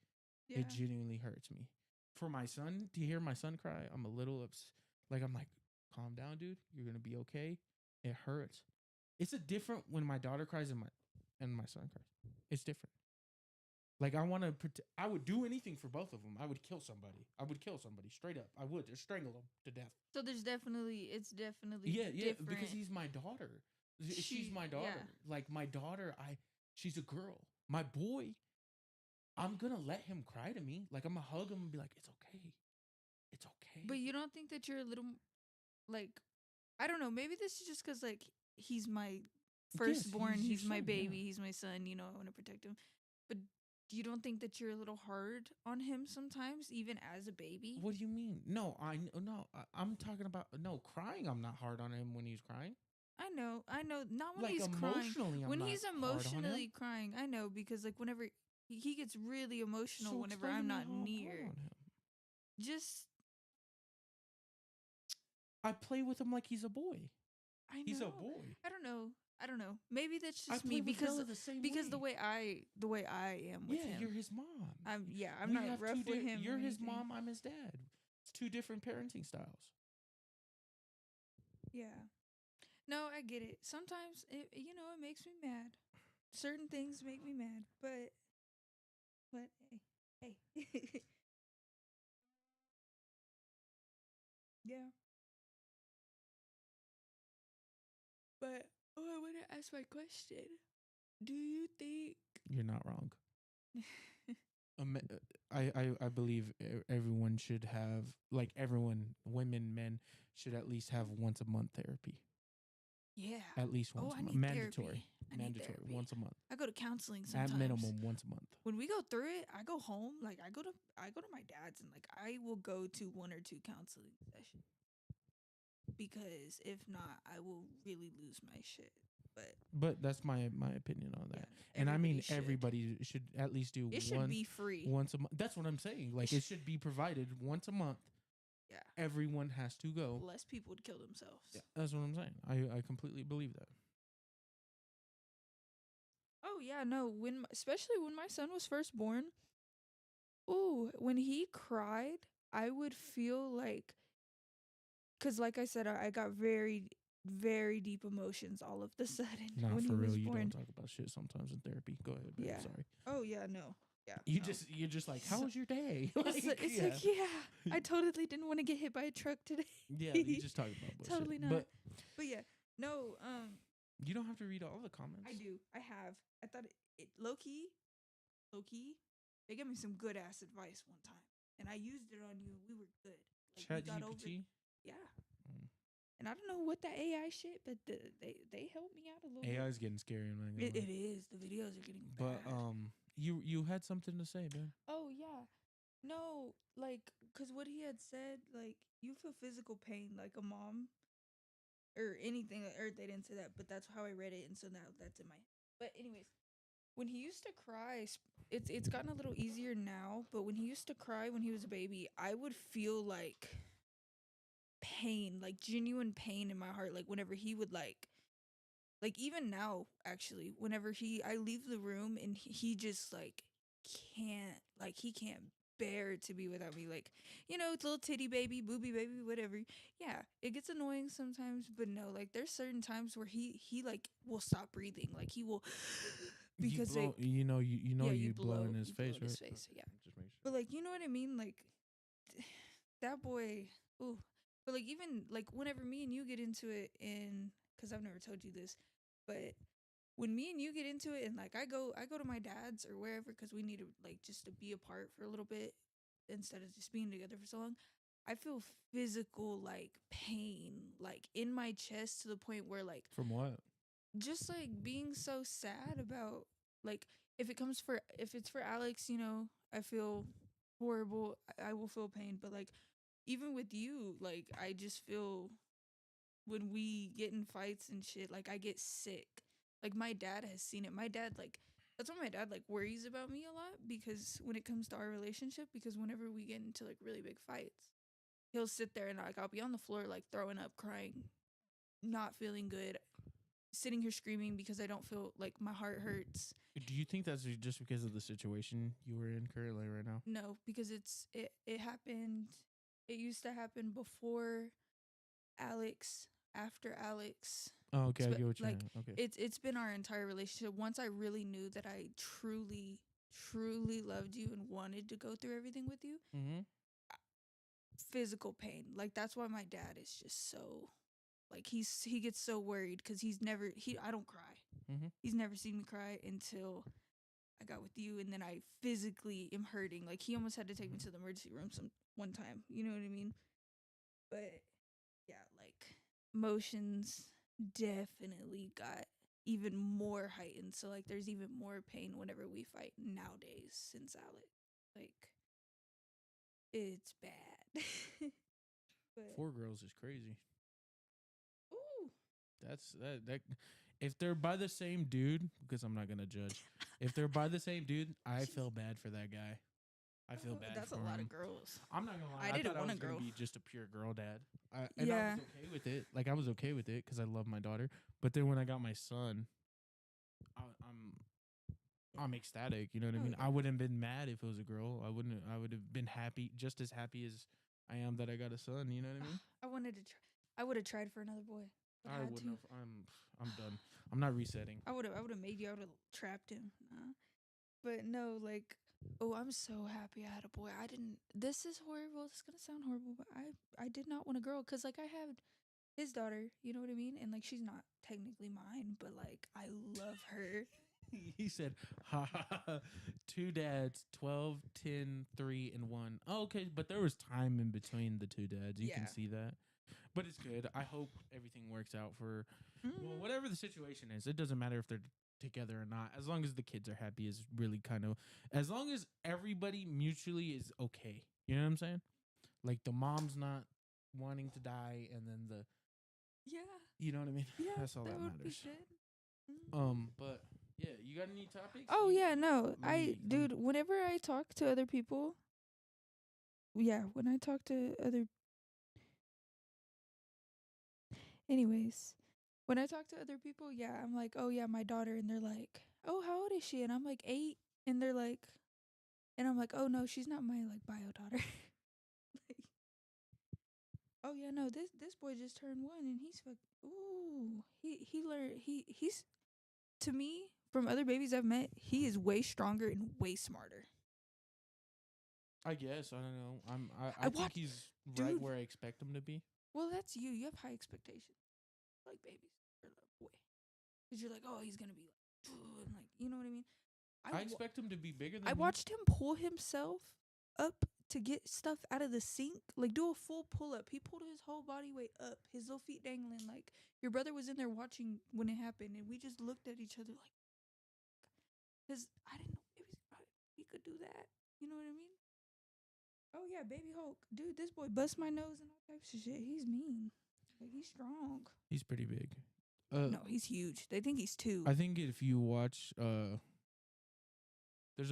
B: Yeah.
A: It genuinely hurts me. For my son to hear my son cry, I'm a little like I'm like, calm down, dude. You're gonna be okay. It hurts. It's a different when my daughter cries and my son cries. It's different. Like I want to, I would do anything for both of them. I would kill somebody. I would kill somebody straight up. I would just strangle them to death.
B: So it's definitely
A: Yeah,
B: different.
A: because he's my daughter. She's my daughter.
B: Yeah.
A: Like my daughter, she's a girl. My boy, I'm gonna let him cry to me. Like I'm gonna hug him and be like, it's okay, it's okay.
B: But you don't think that you're a little like, I don't know, maybe this is just because like he's my firstborn,
A: he's your
B: he's my
A: son,
B: baby,
A: yeah.
B: he's my son, you know, I want to protect him. But you don't think that you're a little hard on him sometimes, even as a baby?
A: What do you mean? No, I'm talking about crying. I'm not hard on him when he's crying.
B: I know, not when
A: Like
B: he's crying.
A: emotionally, I'm
B: When
A: not
B: he's
A: hard on him.
B: emotionally crying, I know, because like whenever he gets really emotional
A: So
B: whenever
A: explain to
B: I'm
A: me
B: not
A: how I'm hard
B: near.
A: on him.
B: Just
A: I play with him like he's a boy.
B: I know.
A: He's a boy.
B: I don't know. Maybe that's
A: I
B: just
A: play
B: me
A: with
B: because
A: Bella the same
B: the
A: way.
B: way I am with him.
A: You're his mom.
B: I'm
A: We
B: not
A: have
B: rough with him.
A: You're
B: or
A: his
B: anything.
A: mom. I'm his dad. It's two different parenting styles.
B: Yeah. No, I get it. Sometimes it makes me mad. Certain things make me mad, but hey. Yeah. But I want to ask my question. Do you think
A: You're not wrong. I believe everyone should have, like everyone, women, men should at least have once a month therapy.
B: Yeah.
A: At least once a month.
B: Need
A: Mandatory.
B: therapy. I need
A: Mandatory.
B: therapy.
A: Once a month.
B: I go to counseling sometimes.
A: At minimum once a month.
B: When we go through it, I go home. Like I go to my dad's, and like I will go to 1 or 2 counseling sessions. Because if not, I will really lose my shit.
A: But that's my opinion on that.
B: Yeah,
A: and I mean
B: should.
A: everybody should at least do
B: It should be free.
A: once a month. That's what I'm saying. Like it should be provided once a month.
B: Yeah.
A: Everyone has to go.
B: Less people would kill themselves.
A: Yeah, that's what I'm saying. I completely believe that.
B: Oh yeah, no. Especially when my son was first born. Ooh, when he cried, I would feel like, cause like I said, I got very very deep emotions all of the sudden
A: Not
B: when
A: for
B: he
A: real.
B: was
A: You
B: born.
A: don't talk about shit sometimes in therapy. Go ahead, babe.
B: Yeah.
A: Sorry.
B: Oh yeah, no. Yeah.
A: You're
B: no.
A: just like, how
B: So-
A: was your day?
B: It's like, yeah, I totally didn't want to get hit by a truck today.
A: Yeah, you just talk about bullshit.
B: Totally not. But yeah, no.
A: You don't have to read all the comments.
B: I do. I have. I thought it low key. They gave me some good ass advice one time, and I used it on you. We were good. Like, we got over.
A: ChatGPT.
B: Yeah.
A: Mm.
B: And I don't know what that AI shit, but they helped me out a little
A: AI
B: bit.
A: is getting scary, man.
B: It is. The videos are getting
A: But
B: bad.
A: you had something to say, man.
B: Oh yeah. No, like, cause what he had said, like, you feel physical pain, like a mom, or anything. Or they didn't say that, but that's how I read it, and so now that's in my. But anyways, when he used to cry, it's gotten a little easier now. But when he used to cry when he was a baby, I would feel like pain, like genuine pain in my heart. Like whenever he would like even now, actually, whenever I leave the room and he just like he can't bear to be without me. Like, it's little titty baby, booby baby, whatever. Yeah, it gets annoying sometimes, but no, like there's certain times where he like will stop breathing, like he will because
A: you blow
B: blow
A: in his face,
B: in his
A: right?
B: face, yeah.
A: Just make sure.
B: But like, you know what I mean, like that boy. Ooh, but like even like whenever me and you get into it, and because I've never told you this, but when me and you get into it, and like I go to my dad's or wherever because we need to like just to be apart for a little bit instead of just being together for so long, I feel physical like pain like in my chest to the point where like
A: From what?
B: just like being so sad about like if it's for Alex, I feel horrible. I will feel pain, but like even with you, like I just feel when we get in fights and shit, like I get sick. Like my dad has seen it. My dad like that's why my dad like worries about me a lot because when it comes to our relationship, because whenever we get into like really big fights, he'll sit there and like I'll be on the floor like throwing up, crying, not feeling good, sitting here screaming because I don't feel like my heart hurts.
A: Do you think that's just because of the situation you were in currently right now?
B: No, because it happened. It used to happen before Alex, after Alex.
A: Oh, okay, I get what you
B: like
A: mean. Okay.
B: it's been our entire relationship. Once I really knew that I truly loved you and wanted to go through everything with you,
A: Mm-hmm.
B: physical pain. Like that's why my dad is just so like he gets so worried because I don't cry.
A: Mm-hmm.
B: He's never seen me cry until I got with you, and then I physically am hurting. Like he almost had to take me to the emergency room one time. You know what I mean? But yeah, like emotions definitely got even more heightened. So like there's even more pain whenever we fight nowadays since Alex. Like it's bad. But
A: 4 girls is crazy.
B: ooh.
A: That's that. If they're by the same dude, because I'm not gonna judge. If they're by the same dude, I feel bad for that guy. I feel bad.
B: That's
A: for
B: a lot
A: him.
B: of girls.
A: I'm not gonna lie.
B: I didn't
A: thought
B: want
A: I
B: a
A: was gonna
B: girl.
A: be just a pure girl dad. I
B: Yeah.
A: was okay with it. Like I was okay with it because I love my daughter. But then when I got my son, I'm ecstatic. You know what I
B: Oh,
A: mean?
B: yeah.
A: I wouldn't have been mad if it was a girl. I wouldn't. I would have been happy, just as happy as I am that I got a son. You know what I mean?
B: I wanted to try. I would have tried for another boy. But
A: I
B: had
A: wouldn't
B: to.
A: have. I'm done. I'm not resetting.
B: I would have made you. I would have trapped him. But no, like, oh, I'm so happy I had a boy. I didn't. This is horrible. This is gonna sound horrible, but I did not want a girl because like I have his daughter. You know what I mean? And like she's not technically mine, but like I love her.
A: He said, ha, ha, ha, 2 dads, 12, 10, 3, and 1. Oh, okay, but there was time in between the 2 dads. You can
B: Yeah.
A: see that. But it's good. I hope everything works out for well, whatever the situation is. It doesn't matter if they're together or not. As long as the kids are happy is really kind of as long as everybody mutually is okay. You know what I'm saying? Like the mom's not wanting to die and then the
B: Yeah.
A: you know what I mean?
B: Yeah.
A: That's all that
B: would
A: matters.
B: be good.
A: But yeah, you got any topics?
B: Oh yeah, no.
A: Dude.
B: Whenever I talk to other people, when I talk to other anyways, when I talk to other people, I'm like, "Oh yeah, my daughter." And they're like, "Oh, how old is she?" And I'm like, 8. And they're like and I'm like, "Oh no, she's not my like bio daughter." Like, Oh yeah, no, this boy just turned 1 and he's ooh. He learned he's to me, from other babies I've met, he is way stronger and way smarter.
A: I guess I don't know.
B: I
A: I think
B: watched
A: he's right
B: dude.
A: where I expect him to be.
B: Well, that's you. You have high expectations, like babies or like boy, because you're like, oh, he's gonna be like, and like, you know what I mean.
A: I expect him to be bigger than
B: I
A: me.
B: watched him pull himself up to get stuff out of the sink, like do a full pull up. He pulled his whole body weight up, his little feet dangling. Like your brother was in there watching when it happened, and we just looked at each other like, because I didn't know he could do that. You know what I mean? Oh yeah, baby Hulk, dude. This boy bust my nose and all types of shit. He's mean. Like he's strong.
A: He's pretty big.
B: No, he's huge. They think he's 2.
A: I think if you watch, there's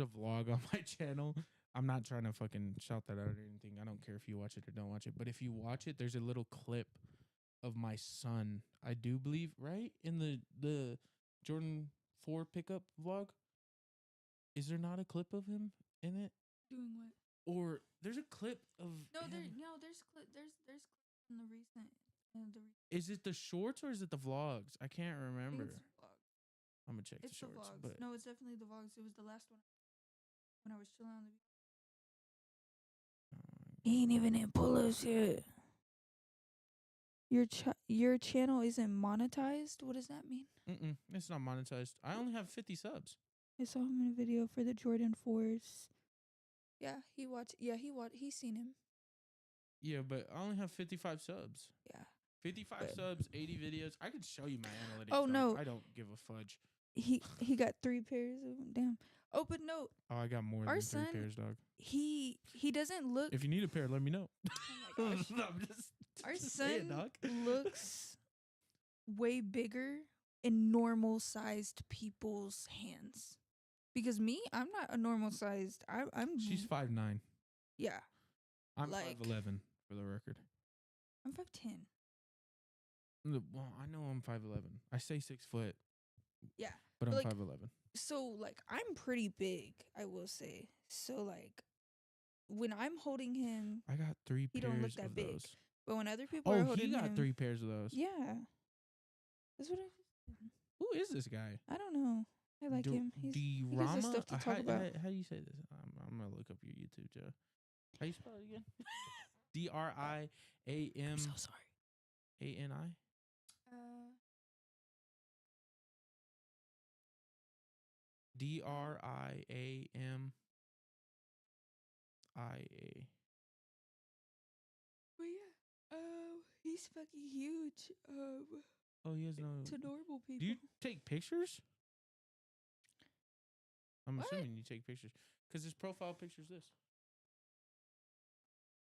A: a vlog on my channel. I'm not trying to fucking shout that out or anything. I don't care if you watch it or don't watch it. But if you watch it, there's a little clip of my son. I do believe, right? In the Jordan 4 pickup vlog. Is there not a clip of him in it?
B: Doing what?
A: Or there's a clip of
B: there's clips in the recent
A: Is it the shorts or is it the vlogs? I can't
B: I think
A: remember.
B: it's the vlogs.
A: I'm gonna check
B: It's
A: the
B: the
A: shorts.
B: vlogs.
A: But
B: No, it's definitely the vlogs. It was the last one when I was chilling on the beach. He ain't even in pull-ups yet. Your channel isn't monetized? What does that mean?
A: it's not monetized. I only have 50 subs.
B: I saw him in a video for the Jordan 4s. Yeah, he's seen him.
A: Yeah, but I only have 55 subs.
B: Yeah.
A: 55 subs, 80 videos. I could show you my analytics.
B: Oh,
A: dog.
B: no.
A: I don't give a fudge.
B: He got 3 pairs of them. Damn. Oh, but no.
A: Oh, I got more
B: Our
A: than
B: son,
A: 3 pairs, dog.
B: He doesn't look.
A: If you need a pair, let me know.
B: Oh my gosh.
A: No, I'm
B: Our
A: just
B: son
A: saying, dog.
B: looks way bigger in normal sized people's hands. Because me, I'm not a normal sized. I'm.
A: She's 5'9".
B: Yeah.
A: I'm
B: like
A: 5'11", for the record.
B: I'm 5'10".
A: Well, I know I'm 5'11". I say 6 foot.
B: Yeah.
A: But I'm
B: like,
A: 5'11".
B: So like I'm pretty big, I will say. So like when I'm holding him,
A: I got 3
B: he
A: pairs
B: don't look that
A: of
B: big.
A: those.
B: But when other people are holding
A: he got
B: him,
A: 3 pairs of those.
B: Yeah. That's what I just did.
A: Who is this guy?
B: I don't know. I like him. He gives us stuff to talk about.
A: How do you say this? I'm gonna look up your YouTube, Joe. How you spell it again? DRIAM.
B: I'm so sorry.
A: ANI. DRIAMIA.
B: But yeah, he's fucking huge.
A: Oh, he has no.
B: To normal people.
A: Do you take pictures? I'm
B: What?
A: assuming you take pictures because his profile picture's this.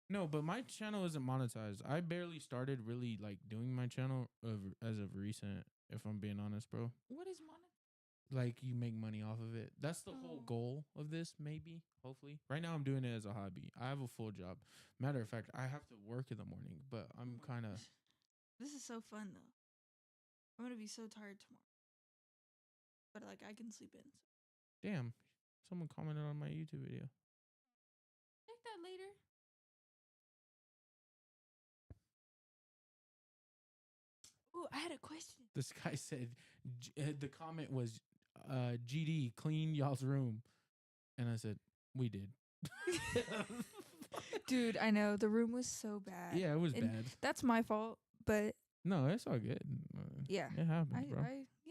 A: No, but my channel isn't monetized. I barely started really like doing my channel as of recent. If I'm being honest, bro.
B: What is monetized?
A: Like you make money off of it. That's the whole goal of this. Maybe, hopefully. Right now, I'm doing it as a hobby. I have a full job. Matter of fact, I have to work in the morning, but I'm kind of.
B: This is so fun though. I'm gonna be so tired tomorrow, but like I can sleep in. So.
A: Damn, someone commented on my YouTube video.
B: Check that later. Oh, I had a question.
A: This guy said the comment was, "GD, clean y'all's room," and I said, "We did."
B: Dude, I know the room was so bad.
A: Yeah, it was bad.
B: That's my fault, but
A: no, it's all good.
B: Yeah,
A: it happens, bro.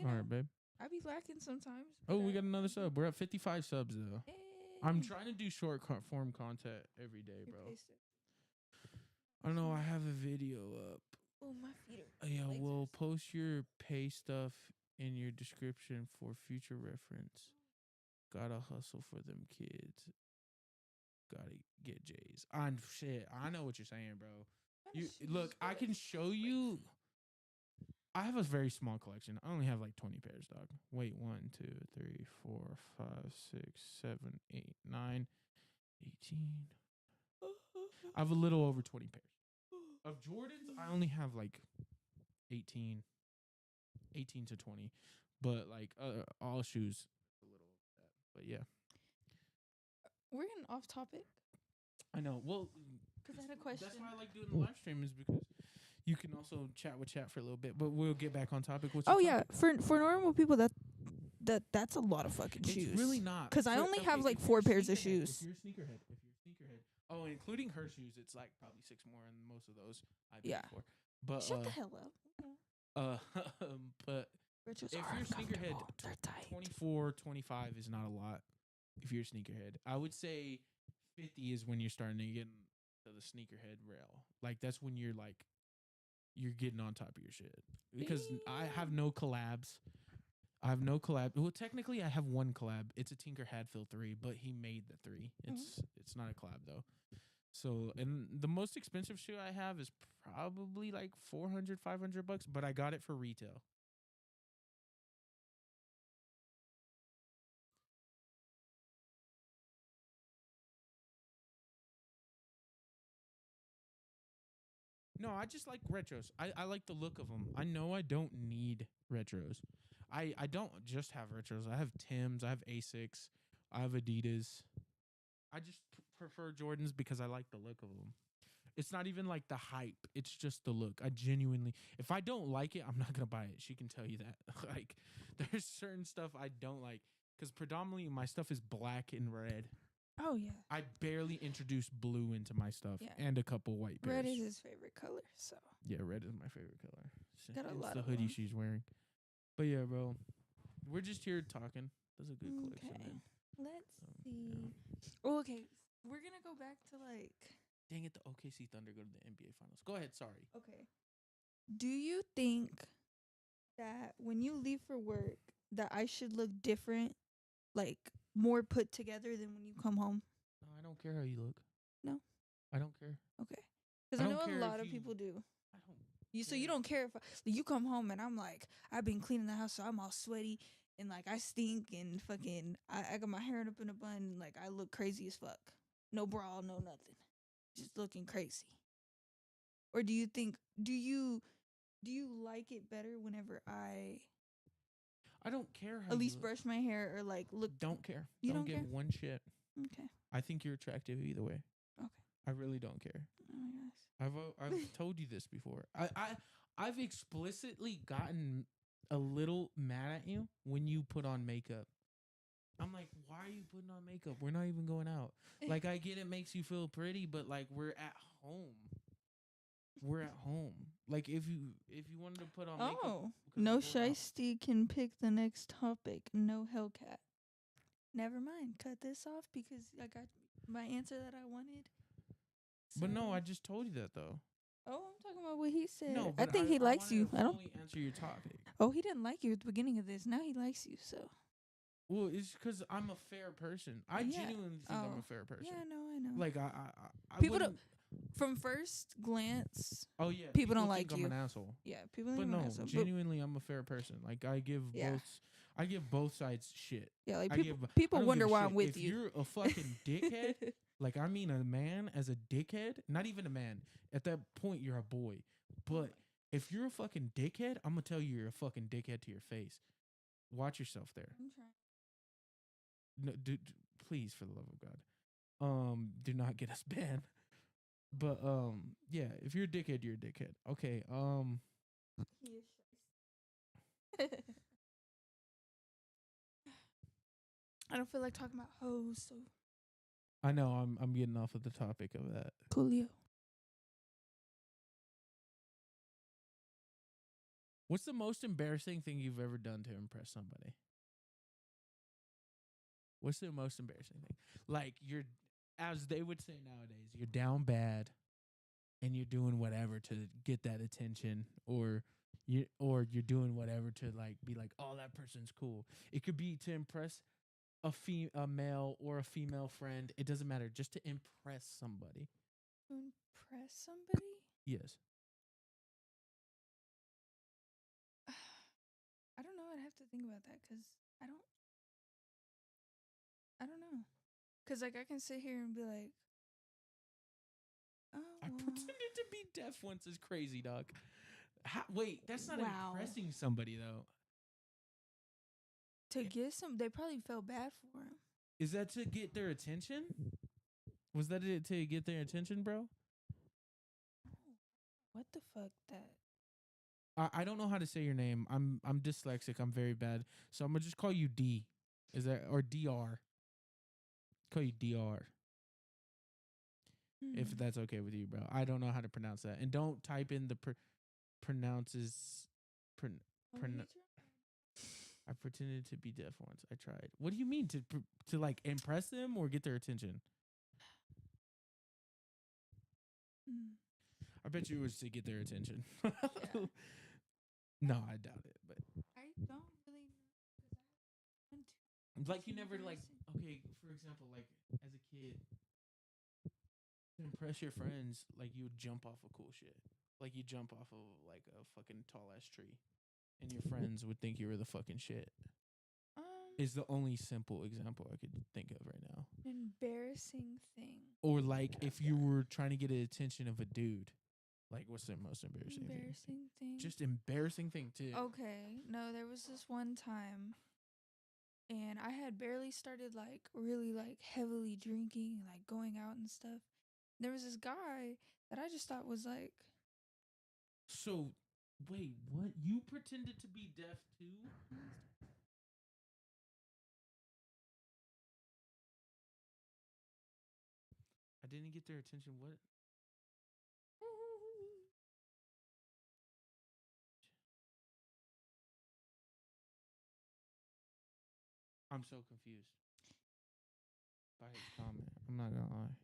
A: All right, babe.
B: I be lacking sometimes.
A: Oh, we got another sub. We're at 55 subs though.
B: Hey.
A: I'm trying to do short form content every day, bro. I don't know. I have a video up.
B: Oh, my feet are.
A: Yeah, we'll post your pay stuff in your description for future reference. Gotta hustle for them kids. Gotta get J's. Shit, I know what you're saying, bro. You look. I can show you. I have a very small collection. I only have like 20 pairs, dog. Wait, 1, 2, 3, 4, 5, 6, 7, 8, 9, 18. I have a little over 20 pairs. Of Jordans, I only have like 18 to 20. But like all shoes, a little of that. But yeah.
B: We're getting off topic.
A: I know. Well,
B: Because I had a question.
A: That's why I like doing the live stream, is because you can also chat with chat for a little bit. But we'll get back on topic. What's
B: Oh
A: your
B: yeah,
A: topic?
B: for normal people that's a lot of fucking shoes.
A: It's really not.
B: Because I only have like 4 pairs of shoes.
A: If you're a sneakerhead. Oh, including her shoes, it's like probably 6 more, and most of those I paid for. But
B: shut the hell up.
A: But
B: Retros
A: if
B: are
A: you're a sneakerhead,
B: uncomfortable. They're tight.
A: 24, 25 is not a lot. If you're a sneakerhead, I would say 50 is when you're starting to get into the sneakerhead rail. Like that's when you're getting on top of your shit. Because I have no collabs. Well, technically, I have one collab. It's a Tinker Hatfield 3, but he made the 3. It's not a collab though. So, and the most expensive shoe I have is probably like $400, $500, but I got it for retail. No, I just like retros. I like the look of them. I know I don't need retros. I don't just have retros. I have Timbs. I have Asics. I have Adidas. I just prefer Jordans because I like the look of them. It's not even like the hype. It's just the look. I genuinely, if I don't like it, I'm not going to buy it. She can tell you that. Like, there's certain stuff I don't like because predominantly my stuff is black and red.
B: Oh, yeah.
A: I barely introduce blue into my stuff and a couple white pairs.
B: Red is his favorite color, so.
A: Yeah, red is my favorite color.
B: Got a lot
A: the
B: of
A: hoodie
B: them.
A: she's wearing. But yeah, bro, we're just here talking. That's a good collection, man.
B: Let's see.
A: Yeah.
B: Oh, okay. We're going to go back to like.
A: Dang it, the OKC Thunder go to the NBA Finals. Go ahead, sorry.
B: Okay. Do you think that when you leave for work that I should look different, like more put together than when you come home?
A: No, I don't care how you look.
B: No?
A: I don't care.
B: Okay. Because I know a lot of people do.
A: I don't.
B: So you don't care if you come home and I'm like, I've been cleaning the house, so I'm all sweaty and like I stink and fucking I got my hair up in a bun and like I look crazy as fuck. No bra, no nothing. Just looking crazy. Or do you think do you like it better whenever I
A: don't care how
B: at least
A: you
B: brush my hair or like look?
A: Don't care.
B: You
A: don't
B: don't
A: give
B: care?
A: one shit.
B: Okay.
A: I think you're attractive either way.
B: Okay.
A: I really don't care.
B: Oh my gosh.
A: I've told you this before. I've explicitly gotten a little mad at you when you put on makeup. I'm like, why are you putting on makeup? We're not even going out. Like, I get it makes you feel pretty, but like we're at home. We're at home. Like if you wanted to put on makeup.
B: Oh, no Shiesty can pick the next topic. No Hellcat. Never mind. Cut this off because I got my answer that I wanted.
A: But no, I just told you that though.
B: Oh, I'm talking about what he said.
A: No,
B: I think he likes you. I don't
A: answer your topic.
B: Oh, he didn't like you at the beginning of this. Now he likes you. So.
A: Well, it's because I'm a fair person. I genuinely think I'm a fair person.
B: Yeah, I know.
A: Like I
B: people don't. From first glance.
A: Oh yeah.
B: People don't like you.
A: I'm an asshole.
B: Yeah, people think
A: I'm
B: an asshole.
A: Genuinely, I'm a fair person. Like I give both sides shit.
B: Yeah, like people wonder why I'm with you.
A: If you're a fucking dickhead, like I mean a man as a dickhead, not even a man. At that point, you're a boy. But if you're a fucking dickhead, I'm gonna tell you you're a fucking dickhead to your face. Watch yourself there.
B: I'm trying.
A: No, please, for the love of God, do not get us banned. But yeah, if you're a dickhead, you're a dickhead. Okay,
B: I don't feel like talking about hoes, so
A: I know I'm getting off of the topic of that.
B: Coolio.
A: What's the most embarrassing thing you've ever done to impress somebody? What's the most embarrassing thing? Like you're, as they would say nowadays, you're down bad, and you're doing whatever to get that attention, or you're doing whatever to like be like, oh, that person's cool. It could be to impress a male or a female friend. It doesn't matter. Just to impress somebody.
B: To impress somebody?
A: Yes.
B: I don't know. I'd have to think about that because I don't know. Because, like, I can sit here and be like, oh.
A: I pretended to be deaf once. Is crazy, dog. Wait, that's not impressing somebody, though.
B: To get some, they probably felt bad for him.
A: Is that to get their attention? Was that it to get their attention, bro?
B: What the fuck that?
A: I don't know how to say your name. I'm dyslexic. I'm very bad. So I'm gonna just call you D. Is that or DR? Call you DR if
B: Hmm.
A: that's okay with you, bro. I don't know how to pronounce that. And don't type in the pronounces. Pron,
B: Oh,
A: pron,
B: you
A: I pretended to be deaf once. I tried. What do you mean to like impress them or get their attention?
B: Mm.
A: I bet you it was to get their attention.
B: Yeah.
A: No, I doubt it. But
B: I don't really know because I went to
A: like you never like
B: embarrassing.
A: okay, for example, like as a kid to impress your friends, like you would jump off of cool shit. Like you jump off of like a fucking tall ass tree, and your friends would think you were the fucking shit. Is the only simple example I could think of right now.
B: Embarrassing thing.
A: Or like
B: that
A: if
B: I've
A: you
B: done.
A: were trying to get the attention of a dude, like what's the most embarrassing thing?
B: Embarrassing thing.
A: Just embarrassing thing too.
B: Okay. No, there was this one time, and I had barely started like really like heavily drinking, like going out and stuff. There was this guy that I just thought was like,
A: So wait, what? You pretended to be deaf too? I didn't get their attention. What? I'm so confused by his comment. I'm not gonna lie.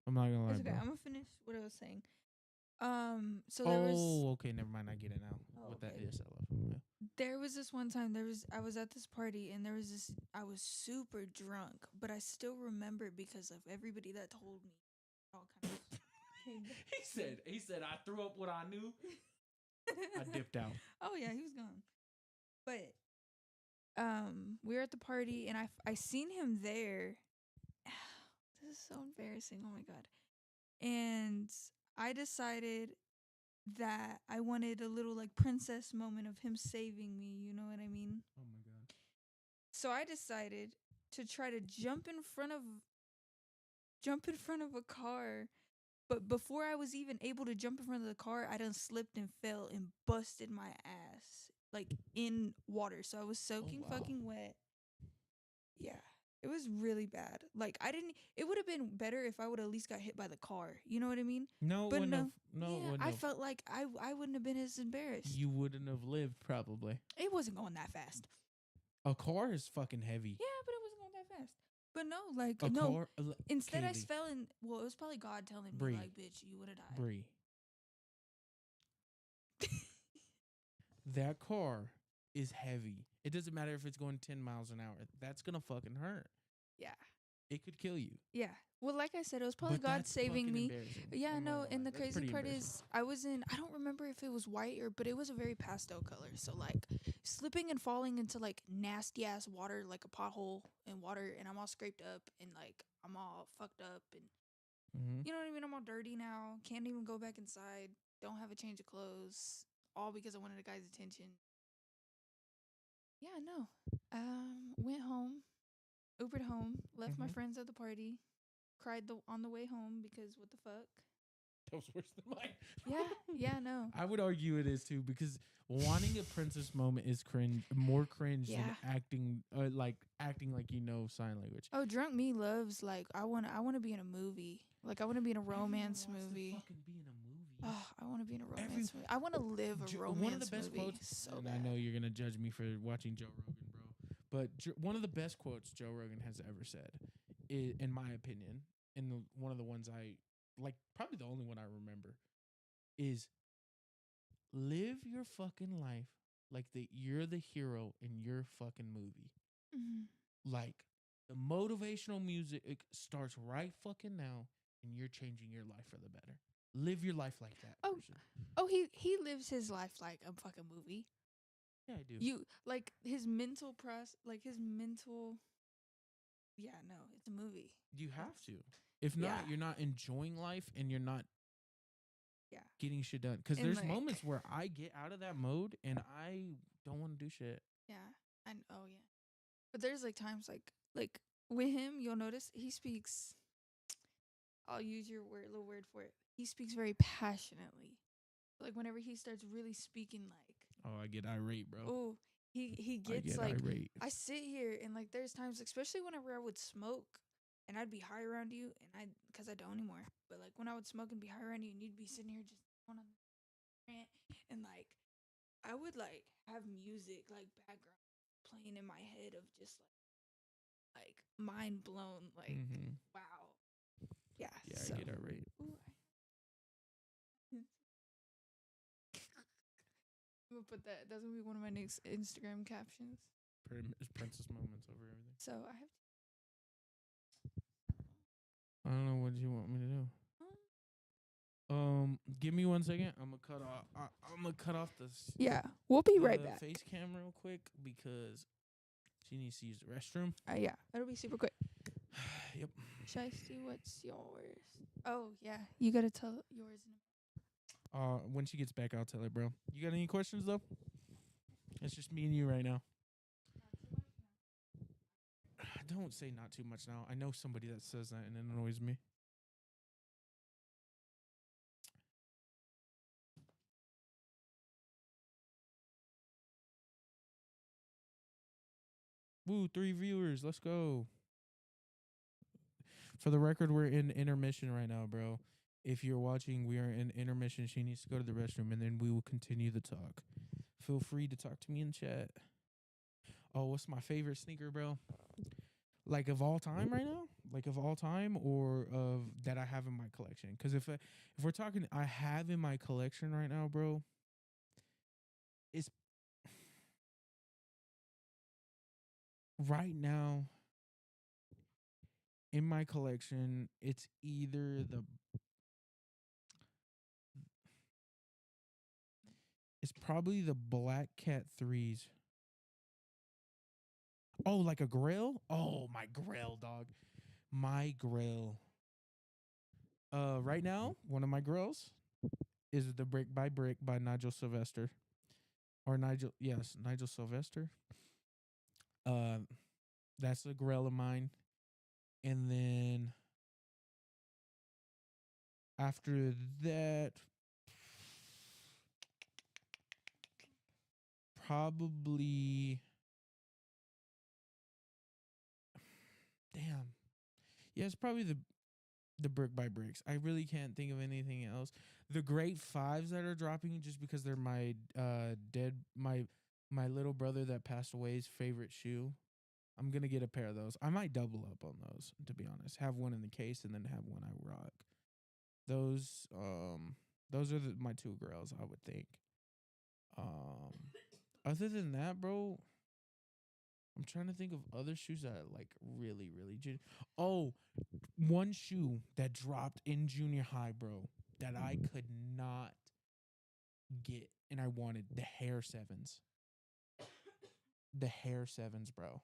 A: I'm not gonna lie,
B: it's okay.
A: bro.
B: I'm gonna finish what I was saying. So
A: Oh, okay. Never mind. I get it now.
B: Oh,
A: What that
B: okay.
A: is, I love him. Yeah.
B: there was this one time I was at this party and there was this I was super drunk, but I still remember it because of everybody that told me. All kind of came back.
A: He said, I threw up what I knew. I dipped out.
B: Oh yeah, he was gone. But we were at the party and I seen him there. This is so embarrassing. Oh my god. And I decided that I wanted a little like princess moment of him saving me, you know what I mean?
A: Oh my god.
B: So I decided to try to jump in front of a car. But before I was even able to jump in front of the car, I done slipped and fell and busted my ass like in water. So I was soaking
A: wow.
B: fucking wet. Yeah. It was really bad. Like I didn't it would have been better if I would have at least got hit by the car. You know what I mean?
A: No, it
B: But
A: wouldn't have.
B: no.
A: No, it
B: Yeah,
A: wouldn't
B: I
A: have.
B: felt like I wouldn't have been as embarrassed.
A: You wouldn't have lived probably.
B: It wasn't going that fast.
A: A car is fucking heavy.
B: Yeah, but it wasn't going that fast. But no, like
A: A
B: no.
A: car.
B: Instead, I
A: Kaylee,
B: fell in. Well, it was probably God telling
A: Bree.
B: me, like, "Bitch, you would have died."
A: Bree. That car is heavy. It doesn't matter if it's going 10 miles an hour. That's gonna fucking hurt.
B: Yeah,
A: It could kill you.
B: yeah. Well, like I said, it was probably
A: But
B: God
A: that's
B: saving
A: fucking
B: me.
A: embarrassing.
B: Yeah,
A: I'm not
B: no.
A: gonna
B: And
A: lie.
B: the
A: That's
B: crazy
A: pretty
B: part
A: embarrassing.
B: is, I was in. I don't remember if it was white but it was a very pastel color. So like, slipping and falling into like nasty ass water, like a pothole in water, and I'm all scraped up and like I'm all fucked up and
A: Mm-hmm.
B: you know what I mean. I'm all dirty now. Can't even go back inside. Don't have a change of clothes. All because I wanted a guy's attention. Yeah, no. Went home, Ubered home, left my
A: Mhm.
B: friends at the party, cried on the way home because what the fuck?
A: That was worse than mine.
B: Yeah, yeah, no.
A: I would argue it is too because wanting a princess moment is more cringe than
B: Yeah.
A: acting like you know sign language.
B: Oh, drunk me loves like I want to be in a movie. Like I want to be in a
A: Everyone
B: romance
A: wants to
B: movie.
A: fucking be in a movie.
B: Oh, I want to be in a romance movie. I want to live a romance
A: One of the best
B: movie
A: quotes,
B: so
A: and
B: bad.
A: I know you're gonna judge me for watching Joe Rogan, bro, but one of the best quotes Joe Rogan has ever said, in my opinion, and one of the ones I like, probably the only one I remember, is live your fucking life like you're the hero in your fucking movie.
B: Mhm.
A: Like the motivational music starts right fucking now, and you're changing your life for the better. Live your life like that,
B: Oh,
A: person.
B: oh, he lives his life like a fucking movie.
A: Yeah, I do.
B: You like his mental like his mental. Yeah, no, it's a movie.
A: You have to. If not,
B: Yeah.
A: you're not enjoying life and you're not
B: Yeah.
A: getting shit done. Because
B: And,
A: there's
B: like-
A: moments where I get out of that mode and I don't want to do shit.
B: Yeah, and oh yeah, but there's like times like with him, you'll notice he speaks. I'll use your little word for it. He speaks very passionately. Like whenever he starts really speaking, like,
A: Oh, I get irate, bro.
B: oh, he
A: I
B: gets
A: get
B: like,
A: irate.
B: I sit here and like there's times, especially whenever I would smoke and I'd be high around you, and because I don't anymore, but like when I would smoke and be high around you, and you'd be sitting here just going on the rant, and like I would like have music like background playing in my head of just like mind blown, like
A: Mm-hmm.
B: wow, yeah.
A: Yeah,
B: So
A: I get irate.
B: ooh, I'm gonna put that. That's gonna be one of my next Instagram captions.
A: Princess moments over everything.
B: So I have.
A: I don't know what you want me to do. Give me 1 second. I'm gonna cut off. I'm gonna cut off
B: Yeah, we'll be right
A: the
B: back.
A: face cam real quick because she needs to use the restroom.
B: Yeah, that'll be super quick.
A: Yep.
B: Shiesty, what's yours? Oh yeah, you gotta tell yours.
A: When she gets back, I'll tell her, bro. You got any questions though? It's just me and you right now. Don't say not too much now. I know somebody that says that and it annoys me. Woo, 3 viewers. Let's go. For the record, we're in intermission right now, bro. If you're watching, we are in intermission. She needs to go to the restroom, and then we will continue the talk. Feel free to talk to me in chat. Oh, what's my favorite sneaker, bro? Like of all time right now? Like of all time or of that I have in my collection? Because if we're talking I have in my collection right now, bro, it's right now in my collection, it's either it's probably the Black Cat 3s. Oh, like a grill? Oh, my grill, dog. My grill. Right now, one of my grills is the Brick by Brick by Nigel Sylvester. Or Nigel Sylvester. That's a grill of mine. And then after that, probably damn. Yeah, it's probably the Brick by Bricks. I really can't think of anything else. The Great Fives that are dropping just because they're my my little brother that passed away's favorite shoe. I'm gonna get a pair of those. I might double up on those, to be honest. Have one in the case and then have one I rock. Those are my 2 girls, I would think. Other than that, bro, I'm trying to think of other shoes that I like really, really. Oh, one shoe that dropped in junior high, bro, that I could not get and I wanted the Hair Sevens. The Hair Sevens, bro.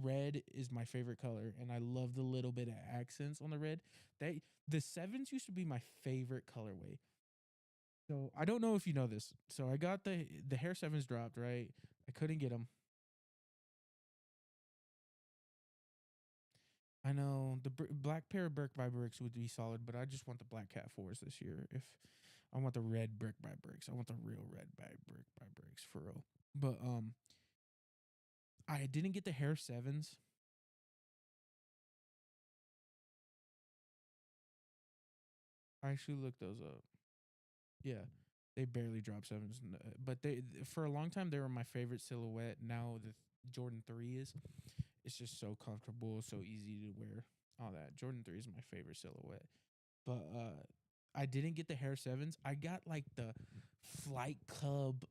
A: Red is my favorite color, and I love the little bit of accents on the red. The sevens used to be my favorite colorway. So I don't know if you know this. So I got the Hair Sevens dropped, right? I couldn't get them. I know the black pair of Brick by Bricks would be solid, but I just want the Black Cat 4s this year. If I want the red Brick by Bricks, I want the real red Brick by Bricks for real. But I didn't get the Hair Sevens. I actually looked those up. Yeah, they barely dropped sevens, but they for a long time they were my favorite silhouette. Now the Jordan 3 is. It's just so comfortable, so easy to wear. All that Jordan 3 is my favorite silhouette. But I didn't get the Hair Sevens. I got like the Flight Club,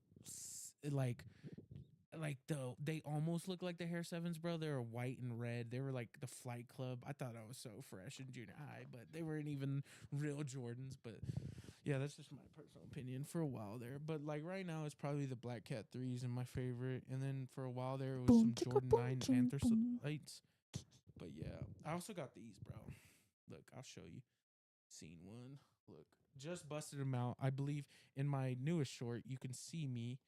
A: like they almost look like the Hair Sevens, bro. They were white and red. They were like the Flight Club. I thought I was so fresh in junior high, but they weren't even real Jordans. But yeah, that's just my personal opinion for a while there. But like right now, it's probably the Black Cat 3s and my favorite. And then for a while there was some Jordan 9 Anthracites. But yeah, I also got these, bro. Look, I'll show you. Scene 1. Look, just busted them out. I believe in my newest short, you can see me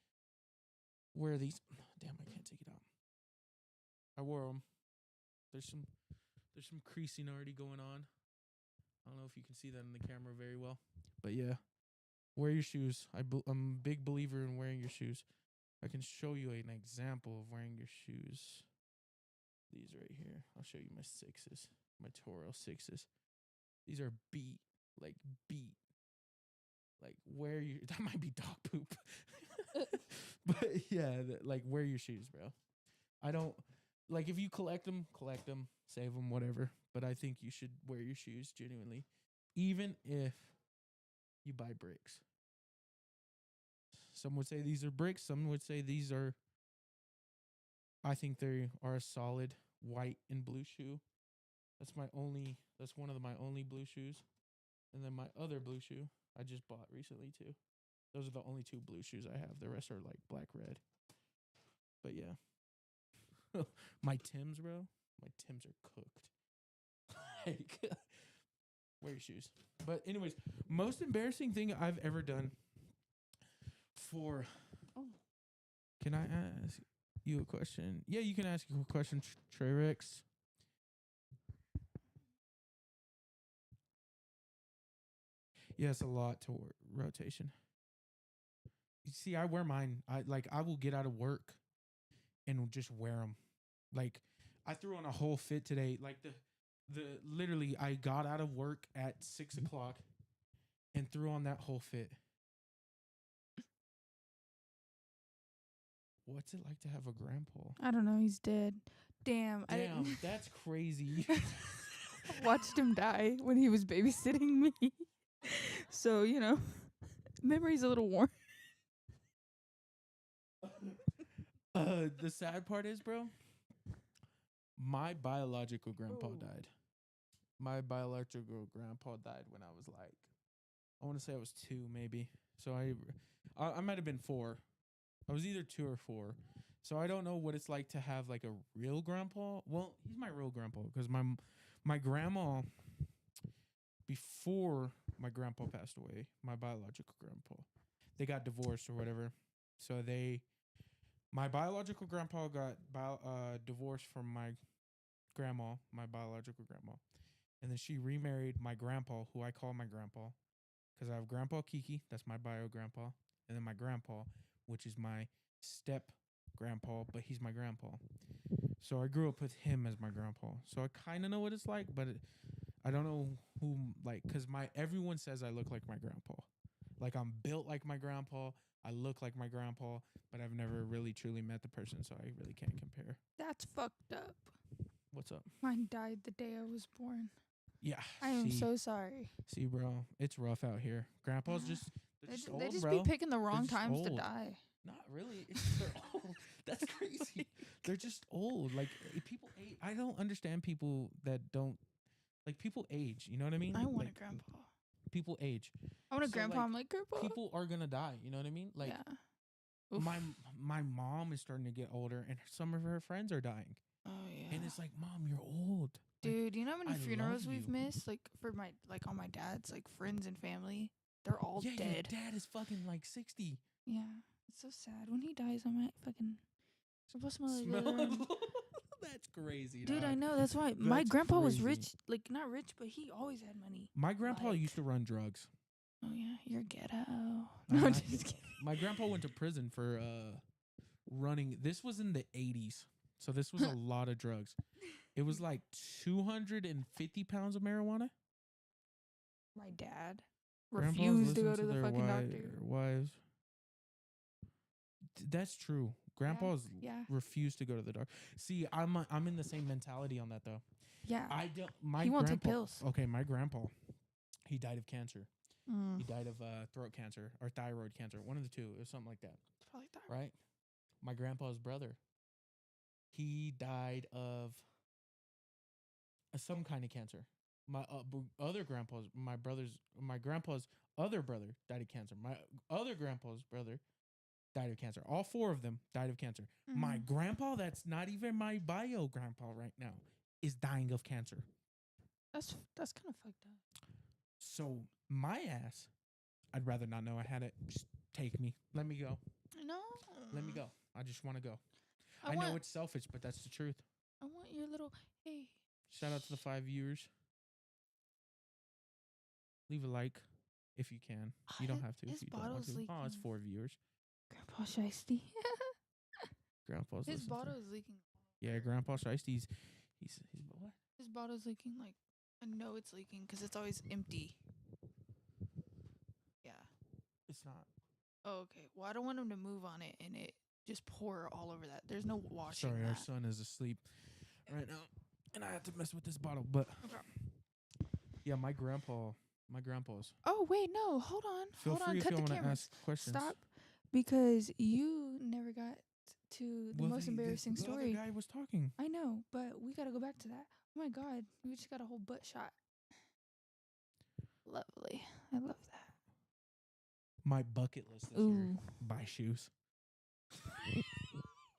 A: wear these. Damn, I can't take it out. I wore them. There's some creasing already going on. I don't know if you can see that in the camera very well, but yeah, Wear your shoes. I'm a big believer in wearing your shoes. I can show you an example of wearing your shoes. These right here. I'll show you my sixes, my Toro sixes. These are beat, like beat. Like wear your. That might be dog poop, but yeah, like wear your shoes, bro. I don't like if you collect them, save them, whatever. But I think you should wear your shoes genuinely, even if you buy bricks. Some would say these are bricks. Some would say these are. I think they are a solid white and blue shoe. That's my only. That's one of my only blue shoes, and then my other blue shoe I just bought recently too. Those are the only two blue shoes I have. The rest are like black, red. But yeah, my Tims, bro. My Tims are cooked. Like, wear your shoes. But anyways, most embarrassing thing I've ever done for.
B: Oh.
A: Can I ask you a question? Yeah, you can ask a question, Trey Rex. Yeah, it's a lot to rotation. You see, I wear mine. I will get out of work and just wear them. Like I threw on a whole fit today. Like the literally I got out of work at 6:00 and threw on that whole fit. What's it like to have a grandpa?
B: I don't know. He's dead. Damn. I
A: Damn,
B: didn't
A: that's crazy.
B: watched him die when he was babysitting me. So, memory's a little worn.
A: The sad part is, bro, my biological grandpa died. My biological grandpa died when I was like, I want to say I was 2, maybe. So I might have been 4. I was either 2 or 4. So I don't know what it's like to have like a real grandpa. Well, he's my real grandpa because my grandma, before my grandpa passed away, my biological grandpa, they got divorced or whatever. So my biological grandpa got divorced from my grandma, my biological grandma. And then she remarried my grandpa, who I call my grandpa, because I have Grandpa Kiki, that's my bio grandpa, and then my grandpa, which is my step grandpa, but he's my grandpa. So I grew up with him as my grandpa. So I kind of know what it's like, but I don't know who, like, because everyone says I look like my grandpa. Like, I'm built like my grandpa. I look like my grandpa, but I've never really truly met the person, so I really can't compare.
B: That's fucked up.
A: What's up?
B: Mine died the day I was born.
A: Yeah.
B: I am so sorry.
A: See, bro, it's rough out here. Grandpa's
B: Yeah. They just
A: old,
B: be picking the wrong times
A: old.
B: to die.
A: Not really. They're old. That's crazy. They're just old. Like, people age. I don't understand people that don't, like, people age. You know what I mean?
B: I want
A: like,
B: a grandpa.
A: People age.
B: I want a
A: So,
B: grandpa.
A: like,
B: I'm like, grandpa.
A: People are gonna die. You know what I mean? Like,
B: yeah.
A: my mom is starting to get older, and some of her friends are dying.
B: Oh yeah.
A: And it's like, Mom, you're old.
B: Dude, you know how many
A: I
B: funerals
A: love
B: we've
A: you.
B: missed? Like for on my dad's, like friends and family. They're all
A: Yeah, your
B: dead.
A: dad is fucking like 60.
B: Yeah. It's so sad. When he dies, I might fucking smell
A: That's crazy,
B: Dude,
A: dog.
B: I know. That's why my
A: That's
B: grandpa was
A: crazy.
B: rich. Like, not rich, but he always had money.
A: My grandpa
B: Like-
A: used to run drugs.
B: Oh, yeah. You're ghetto. No,
A: Uh,
B: I'm just kidding.
A: My grandpa went to prison for running. This was in the 80s. So this was a lot of drugs. It was like 250 pounds of marijuana.
B: My dad
A: Grandpas
B: refused to
A: listen
B: go to the
A: their
B: fucking doctor.
A: wives. That's true. Grandpas
B: Yeah.
A: refuse to go to the doctor. See, I'm in the same mentality on that though.
B: Yeah.
A: I don't. My
B: He won't take
A: grandpa.
B: pills.
A: Okay, my grandpa. He died of cancer.
B: Mm.
A: He died of throat cancer or thyroid cancer. One of the two. It was something like that.
B: It's probably that.
A: Right? My grandpa's brother. He died of some kind of cancer. My other grandpa's, my grandpa's other brother died of cancer. My other grandpa's brother died of cancer. All 4 of them died of cancer.
B: Mm-hmm.
A: My grandpa, that's not even my bio grandpa right now, is dying of cancer.
B: That's kind of fucked up.
A: So my ass, I'd rather not know I had it. Just take me. Let me go.
B: No.
A: Let me go. I just want to go. I know it's selfish, but that's the truth.
B: I want your little, hey.
A: Shout out to the 5 viewers. Leave a like. if you can. You don't have to if
B: His
A: you don't want
B: bottle's
A: to. Oh, it's
B: leaking.
A: 4 viewers.
B: Grandpa Shiesty.
A: Grandpa's
B: His
A: listening.
B: bottle is leaking.
A: Yeah, Grandpa Shiesty's. He's what?
B: His bottle's leaking. Like, I know it's leaking because it's always empty. Yeah.
A: It's not.
B: Oh, okay. Well, I don't want him to move on it and it just pour all over that. There's no washing.
A: Sorry,
B: that.
A: our son is asleep right now, and I have to mess with this bottle. But
B: Okay.
A: yeah, my grandpa's.
B: Oh wait, no. Hold on.
A: Feel
B: Hold
A: free
B: on.
A: if
B: Cut
A: you
B: the
A: want to
B: camera.
A: ask questions.
B: Stop. Because you never got to the most embarrassing
A: the
B: story.
A: other guy was talking.
B: I know, but we gotta go back to that. Oh my god, we just got a whole butt shot. Lovely. I love that.
A: My bucket list this year: buy shoes.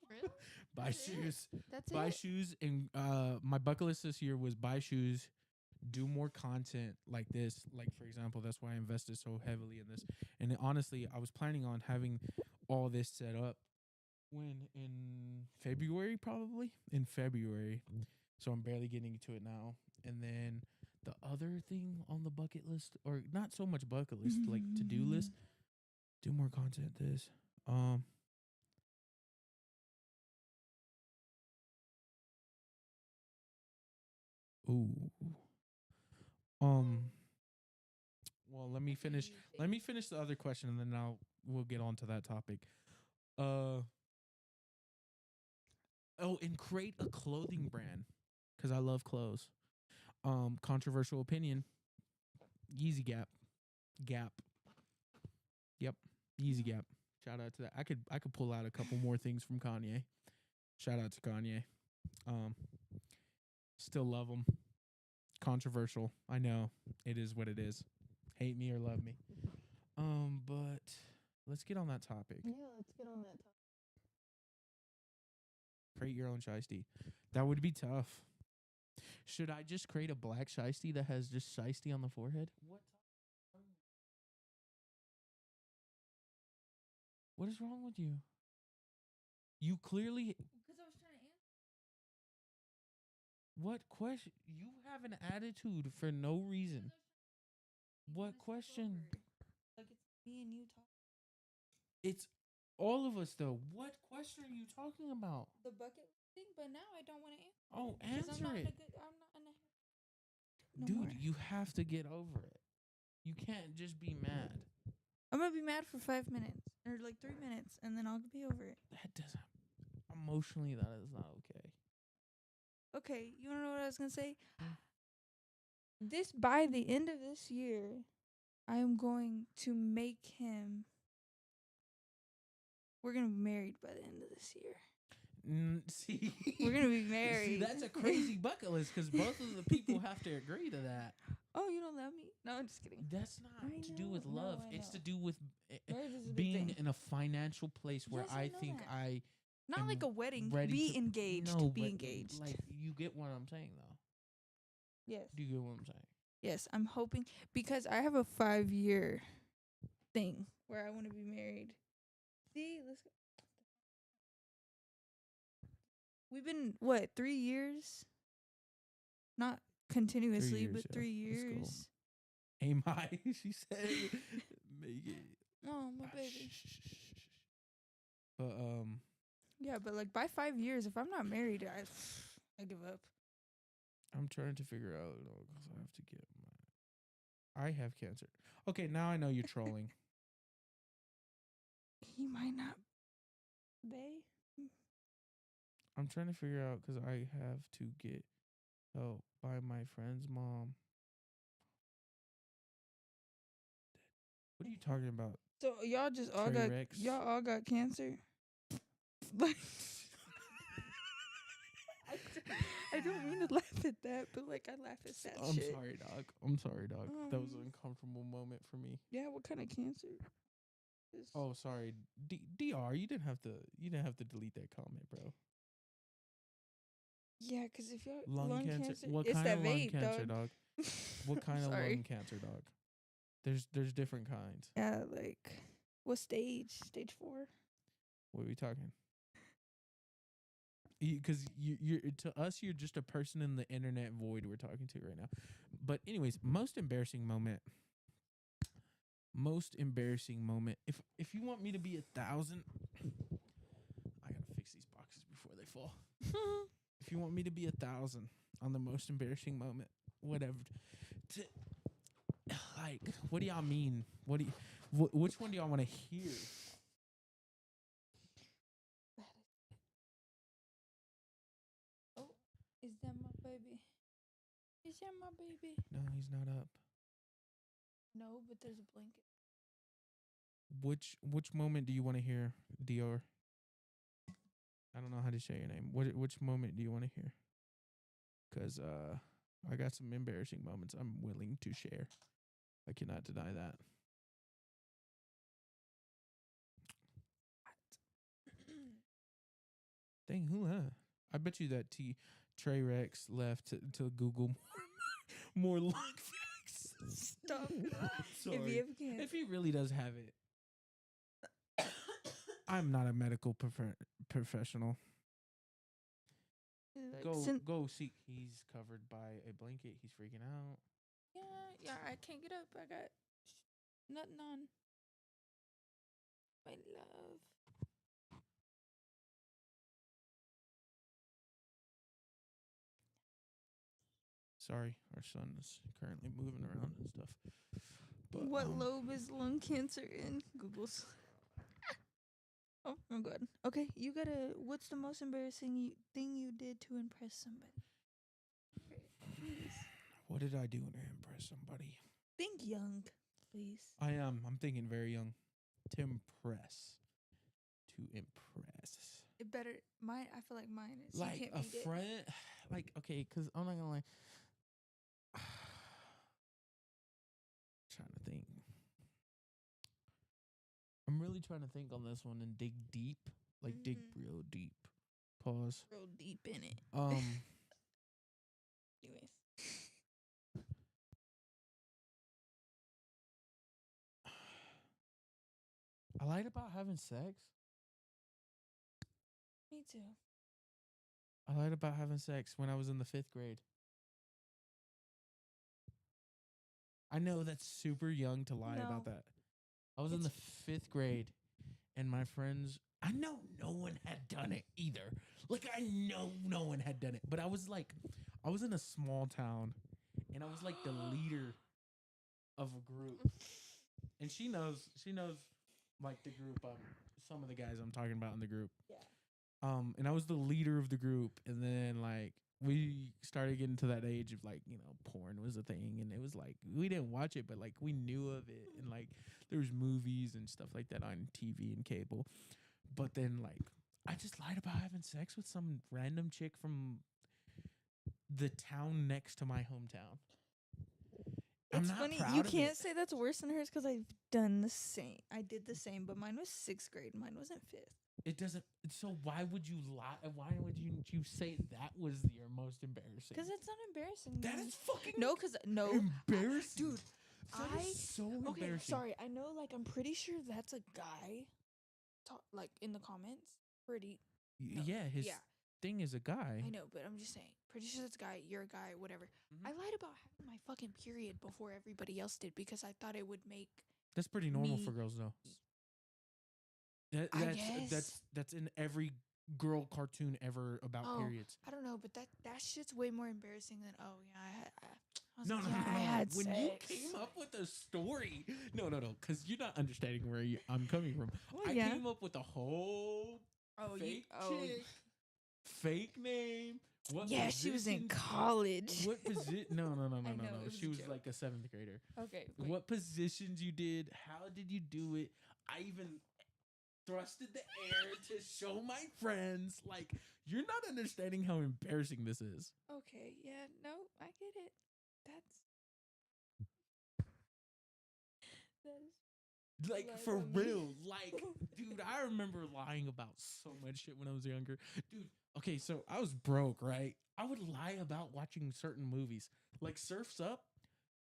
B: Really?
A: Buy
B: That's
A: shoes.
B: That's
A: Buy
B: it.
A: shoes, and my bucket list this year was buy shoes, do more content like this. Like, for example, that's why I invested so heavily in this. And honestly, I was planning on having all this set up when in February, probably in February. So I'm barely getting to it now. And then the other thing on the bucket list, or not so much bucket list, like to-do list, do more content this. Ooh. Well, let me finish. Let me finish the other question, and then we'll get on to that topic. And create a clothing brand, because I love clothes. Controversial opinion. Yeezy Gap. Yep. Yeezy Gap. Shout out to that. I could pull out a couple more things from Kanye. Shout out to Kanye. Still love him. Controversial. I know. It is what it is. Hate me or love me. But let's get on that topic.
B: Yeah, let's get on that topic.
A: Create your own shiesty. That would be tough. Should I just create a black shiesty that has just shiesty on the forehead? What is wrong with you? You clearly.
B: Because I was trying to answer.
A: What question? You have an attitude for no reason. What question?
B: Like, it's me and you talking.
A: It's all of us, though. What question are you talking about?
B: The bucket thing, but now I don't want to answer.
A: Oh,
B: 'Cause
A: answer it.
B: I'm not in a. No
A: Dude,
B: more.
A: you have to get over it. You can't just be mad.
B: I'm gonna be mad for 5 minutes or like 3 minutes, and then I'll be over it.
A: That doesn't. Emotionally, that is not okay.
B: Okay, you wanna know what I was gonna say? By the end of this year, I am going to make him. We're gonna be married by the end of this year.
A: See,
B: We're gonna be married.
A: See, that's a crazy bucket list because both of the people have to agree to that.
B: Oh, you don't love me? No, I'm just kidding.
A: That's not
B: I
A: to do with
B: know,
A: love.
B: I
A: It's to
B: know.
A: do with
B: Marriage is a big
A: being
B: thing.
A: in a financial place where
B: Yes, I
A: I
B: know
A: think
B: that.
A: I
B: Not
A: am
B: like a wedding.
A: ready
B: Be
A: to
B: engaged.
A: No,
B: be
A: but
B: engaged.
A: like you get what I'm saying though.
B: Yes.
A: Do you get what I'm saying?
B: Yes, I'm hoping because I have a 5-year thing where I want to be married. See, let's go. We've been 3 years? Not continuously,
A: 3 years,
B: but
A: yeah.
B: 3
A: Let's go.
B: years.
A: Aim high, she said. Make it.
B: Oh, my baby.
A: But
B: Yeah, but like by 5 years, if I'm not married, I give up.
A: I'm trying to figure out because I have to get I have cancer. Okay, now I know you're trolling.
B: He might not. They?
A: I'm trying to figure out because I have to get help by my friend's mom. What are you talking about?
B: So y'all just all
A: Trey
B: got
A: Rex.
B: y'all all got cancer? Like I don't mean to laugh at that, but like I laugh at sad
A: I'm
B: shit.
A: sorry, dog. I'm sorry, dog. That was an uncomfortable moment for me.
B: Yeah, what kind of cancer?
A: Oh, sorry, Dr. You didn't have to delete that comment, bro.
B: Yeah, because if you're
A: Lung cancer. What
B: it's
A: kind
B: that
A: of lung
B: vape,
A: cancer, dog? What kind of
B: Sorry.
A: lung cancer, dog? There's different kinds.
B: Yeah, like what stage? Stage 4?
A: What are we talking? Because you're to us, you're just a person in the internet void we're talking to right now. But anyways, most embarrassing moment. Most embarrassing moment. If you want me to be 1,000, I gotta fix these boxes before they fall. If you want me to be 1,000 on the most embarrassing moment, whatever. To, like, what do y'all mean? What do you, which one do y'all want to hear?
B: Oh, is that my baby? Is that my baby?
A: No, he's not up.
B: No, but there's a blanket.
A: Which moment do you want to hear, Dior? I don't know how to say your name. Which moment do you want to hear? Because I got some embarrassing moments I'm willing to share. I cannot deny that. Dang, who? I bet you that Trey Rex left to Google more look facts.
B: Stop.
A: Sorry. If he really does have it, I'm not a medical professional.
B: Like,
A: go see. He's covered by a blanket. He's freaking out.
B: Yeah, I can't get up. I got nothing on. My love.
A: Sorry, our son is currently moving around and stuff. But,
B: what lobe is lung cancer in? Google's. Oh, I'm good. Okay, you gotta. What's the most embarrassing thing you did to impress somebody? Please.
A: What did I do to impress somebody?
B: Think young, please.
A: I am. I'm thinking very young. To impress.
B: It better. Mine. I feel like mine is
A: Like
B: you can't
A: a
B: beat
A: friend. Like, okay, because I'm not gonna lie. Trying to think. I'm really trying to think on this one and dig deep. Like dig real deep. Pause.
B: Real deep in it. Anyways.
A: I lied about having sex.
B: Me too.
A: I lied about having sex when I was in the 5th grade. I know that's super young to lie about that. I was in the 5th grade, and my friends, I know no one had done it either. Like, I know no one had done it. But I was in a small town, and I was like the leader of a group. And she knows like the group, some of the guys I'm talking about in the group.
B: Yeah.
A: And I was the leader of the group, and then like we started getting to that age of like, porn was a thing, and it was like we didn't watch it, but like we knew of it, and like there was movies and stuff like that on TV and cable. But then like I just lied about having sex with some random chick from the town next to my hometown.
B: It's funny. You can't say that's worse than hers because I've done the same. I did the same, but mine was 6th grade. Mine wasn't 5th.
A: It doesn't. So why would you lie? Why would you say that was your most embarrassing?
B: Because it's not embarrassing.
A: That is fucking embarrassing,
B: dude.
A: That is so embarrassing.
B: Sorry. I know. Like, I'm pretty sure that's a guy. Like in the comments, pretty.
A: Yeah, his thing is a guy.
B: I know, but I'm just saying. Pretty sure that's a guy. You're a guy. Whatever. I lied about having my fucking period before everybody else did because I thought it would make.
A: That's pretty normal for girls, though. That's in every girl cartoon ever about periods.
B: I don't know, but that shit's way more embarrassing than
A: No.
B: I had
A: when
B: sex.
A: you came up with a story, no, because you're not understanding where I'm coming from.
B: Well,
A: I came up with a whole fake chick, fake name.
B: She was in college.
A: What position? No. She was
B: a joke.
A: like a 7th grader.
B: Okay.
A: Wait. What positions you did? How did you do it? I even thrusted the air to show my friends. Like, you're not understanding how embarrassing this is.
B: Okay, yeah, no, I get it. That is
A: like for real. Like, dude, I remember lying about so much shit when I was younger. Dude, okay, so I was broke, right? I would lie about watching certain movies. Like Surf's Up,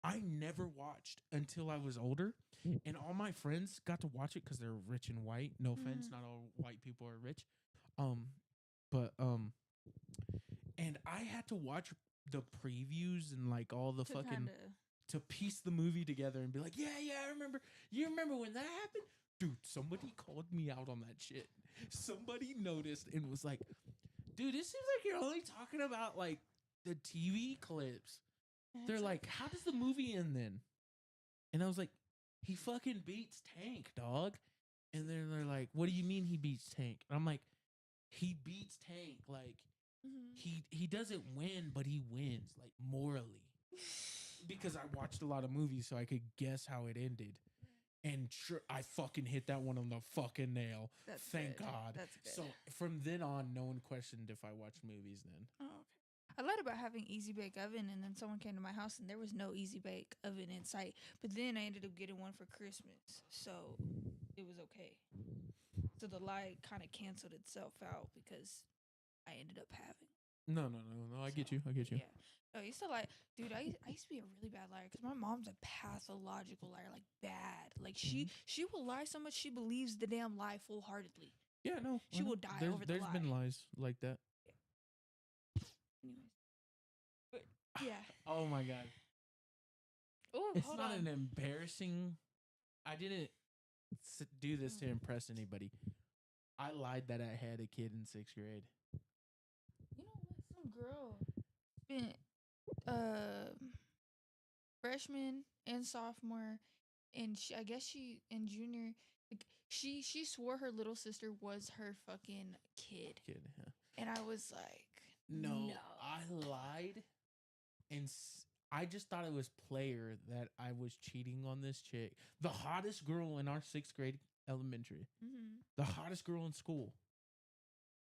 A: I never watched until I was older. And all my friends got to watch it because they're rich and white. No offense, not all white people are rich. And I had to watch the previews and like all the to piece the movie together and be like, yeah, I remember. You remember when that happened? Dude, somebody called me out on that shit. Somebody noticed and was like, dude, this seems like you're only talking about like the TV clips. They're like, how does the movie end then? And I was like, he fucking beats Tank, dog. And then they're like, what do you mean he beats Tank? And I'm like, he beats Tank. Like, he doesn't win, but he wins, like, morally. Because I watched a lot of movies, so I could guess how it ended. And I fucking hit that one on the fucking nail. Thank God.
B: That's good.
A: So from then on, no one questioned if I watched movies then.
B: Oh, okay. I lied about having easy bake oven, and then someone came to my house and there was no easy bake oven in sight. But then I ended up getting one for Christmas, so it was okay. So the lie kind of canceled itself out because I ended up having.
A: No. I get you.
B: Yeah. No, I used to lie. Dude, I used to be a really bad liar because my mom's a pathological liar, like bad. Like she will lie so much she believes the damn lie full-heartedly.
A: Yeah, no.
B: She will die over the lie.
A: There's been lies like that.
B: Anyways. But yeah.
A: Oh my God.
B: Oh,
A: it's not an embarrassing. I didn't do this to impress anybody. I lied that I had a kid in 6th grade.
B: You know what? Some girl spent freshman and sophomore, and I guess she in junior. Like she swore her little sister was her fucking kid.
A: Yeah.
B: And I was like,
A: no. I lied, and I just thought it was player that I was cheating on this chick, the hottest girl in our 6th grade elementary, the hottest girl in school.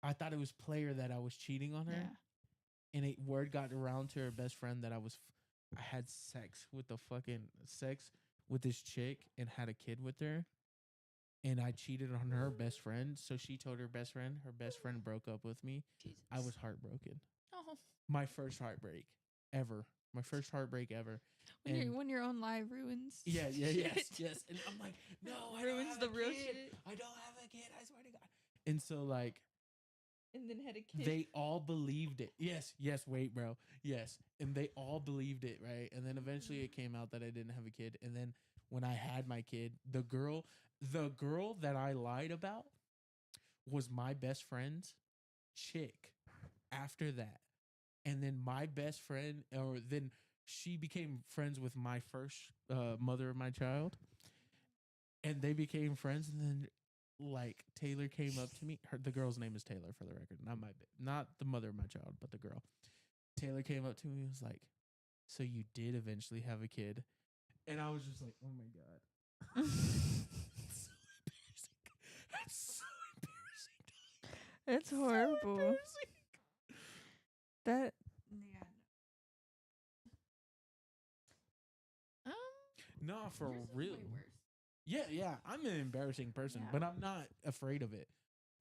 A: I thought it was player that I was cheating on her.
B: Yeah.
A: And word got around to her best friend that I had sex with this chick and had a kid with her. And I cheated on her best friend. So she told her best friend. Her best friend broke up with me.
B: Jesus.
A: I was heartbroken.
B: Oh.
A: My first heartbreak ever. My first heartbreak ever.
B: When your own lie ruins.
A: Yeah, yes. And I'm like, no, I
B: ruins
A: don't have
B: the
A: a
B: real
A: kid.
B: shit.
A: I don't have a kid. I swear to God. And so like,
B: and then had a kid.
A: they all believed it. Yes, wait, bro. Yes. And they all believed it, right? And then eventually it came out that I didn't have a kid. And then when I had my kid, the girl that I lied about was my best friend's chick after that. And then my best friend, or then she became friends with my first mother of my child. And they became friends. And then like Taylor came up to me. The girl's name is Taylor, for the record. Not the mother of my child, but the girl. Taylor came up to me and was like, so you did eventually have a kid? And I was just like, oh my God. It's so embarrassing.
B: That's horrible.
A: So embarrassing.
B: That
A: No, for real. Yeah, I'm an embarrassing person, but I'm not afraid of it.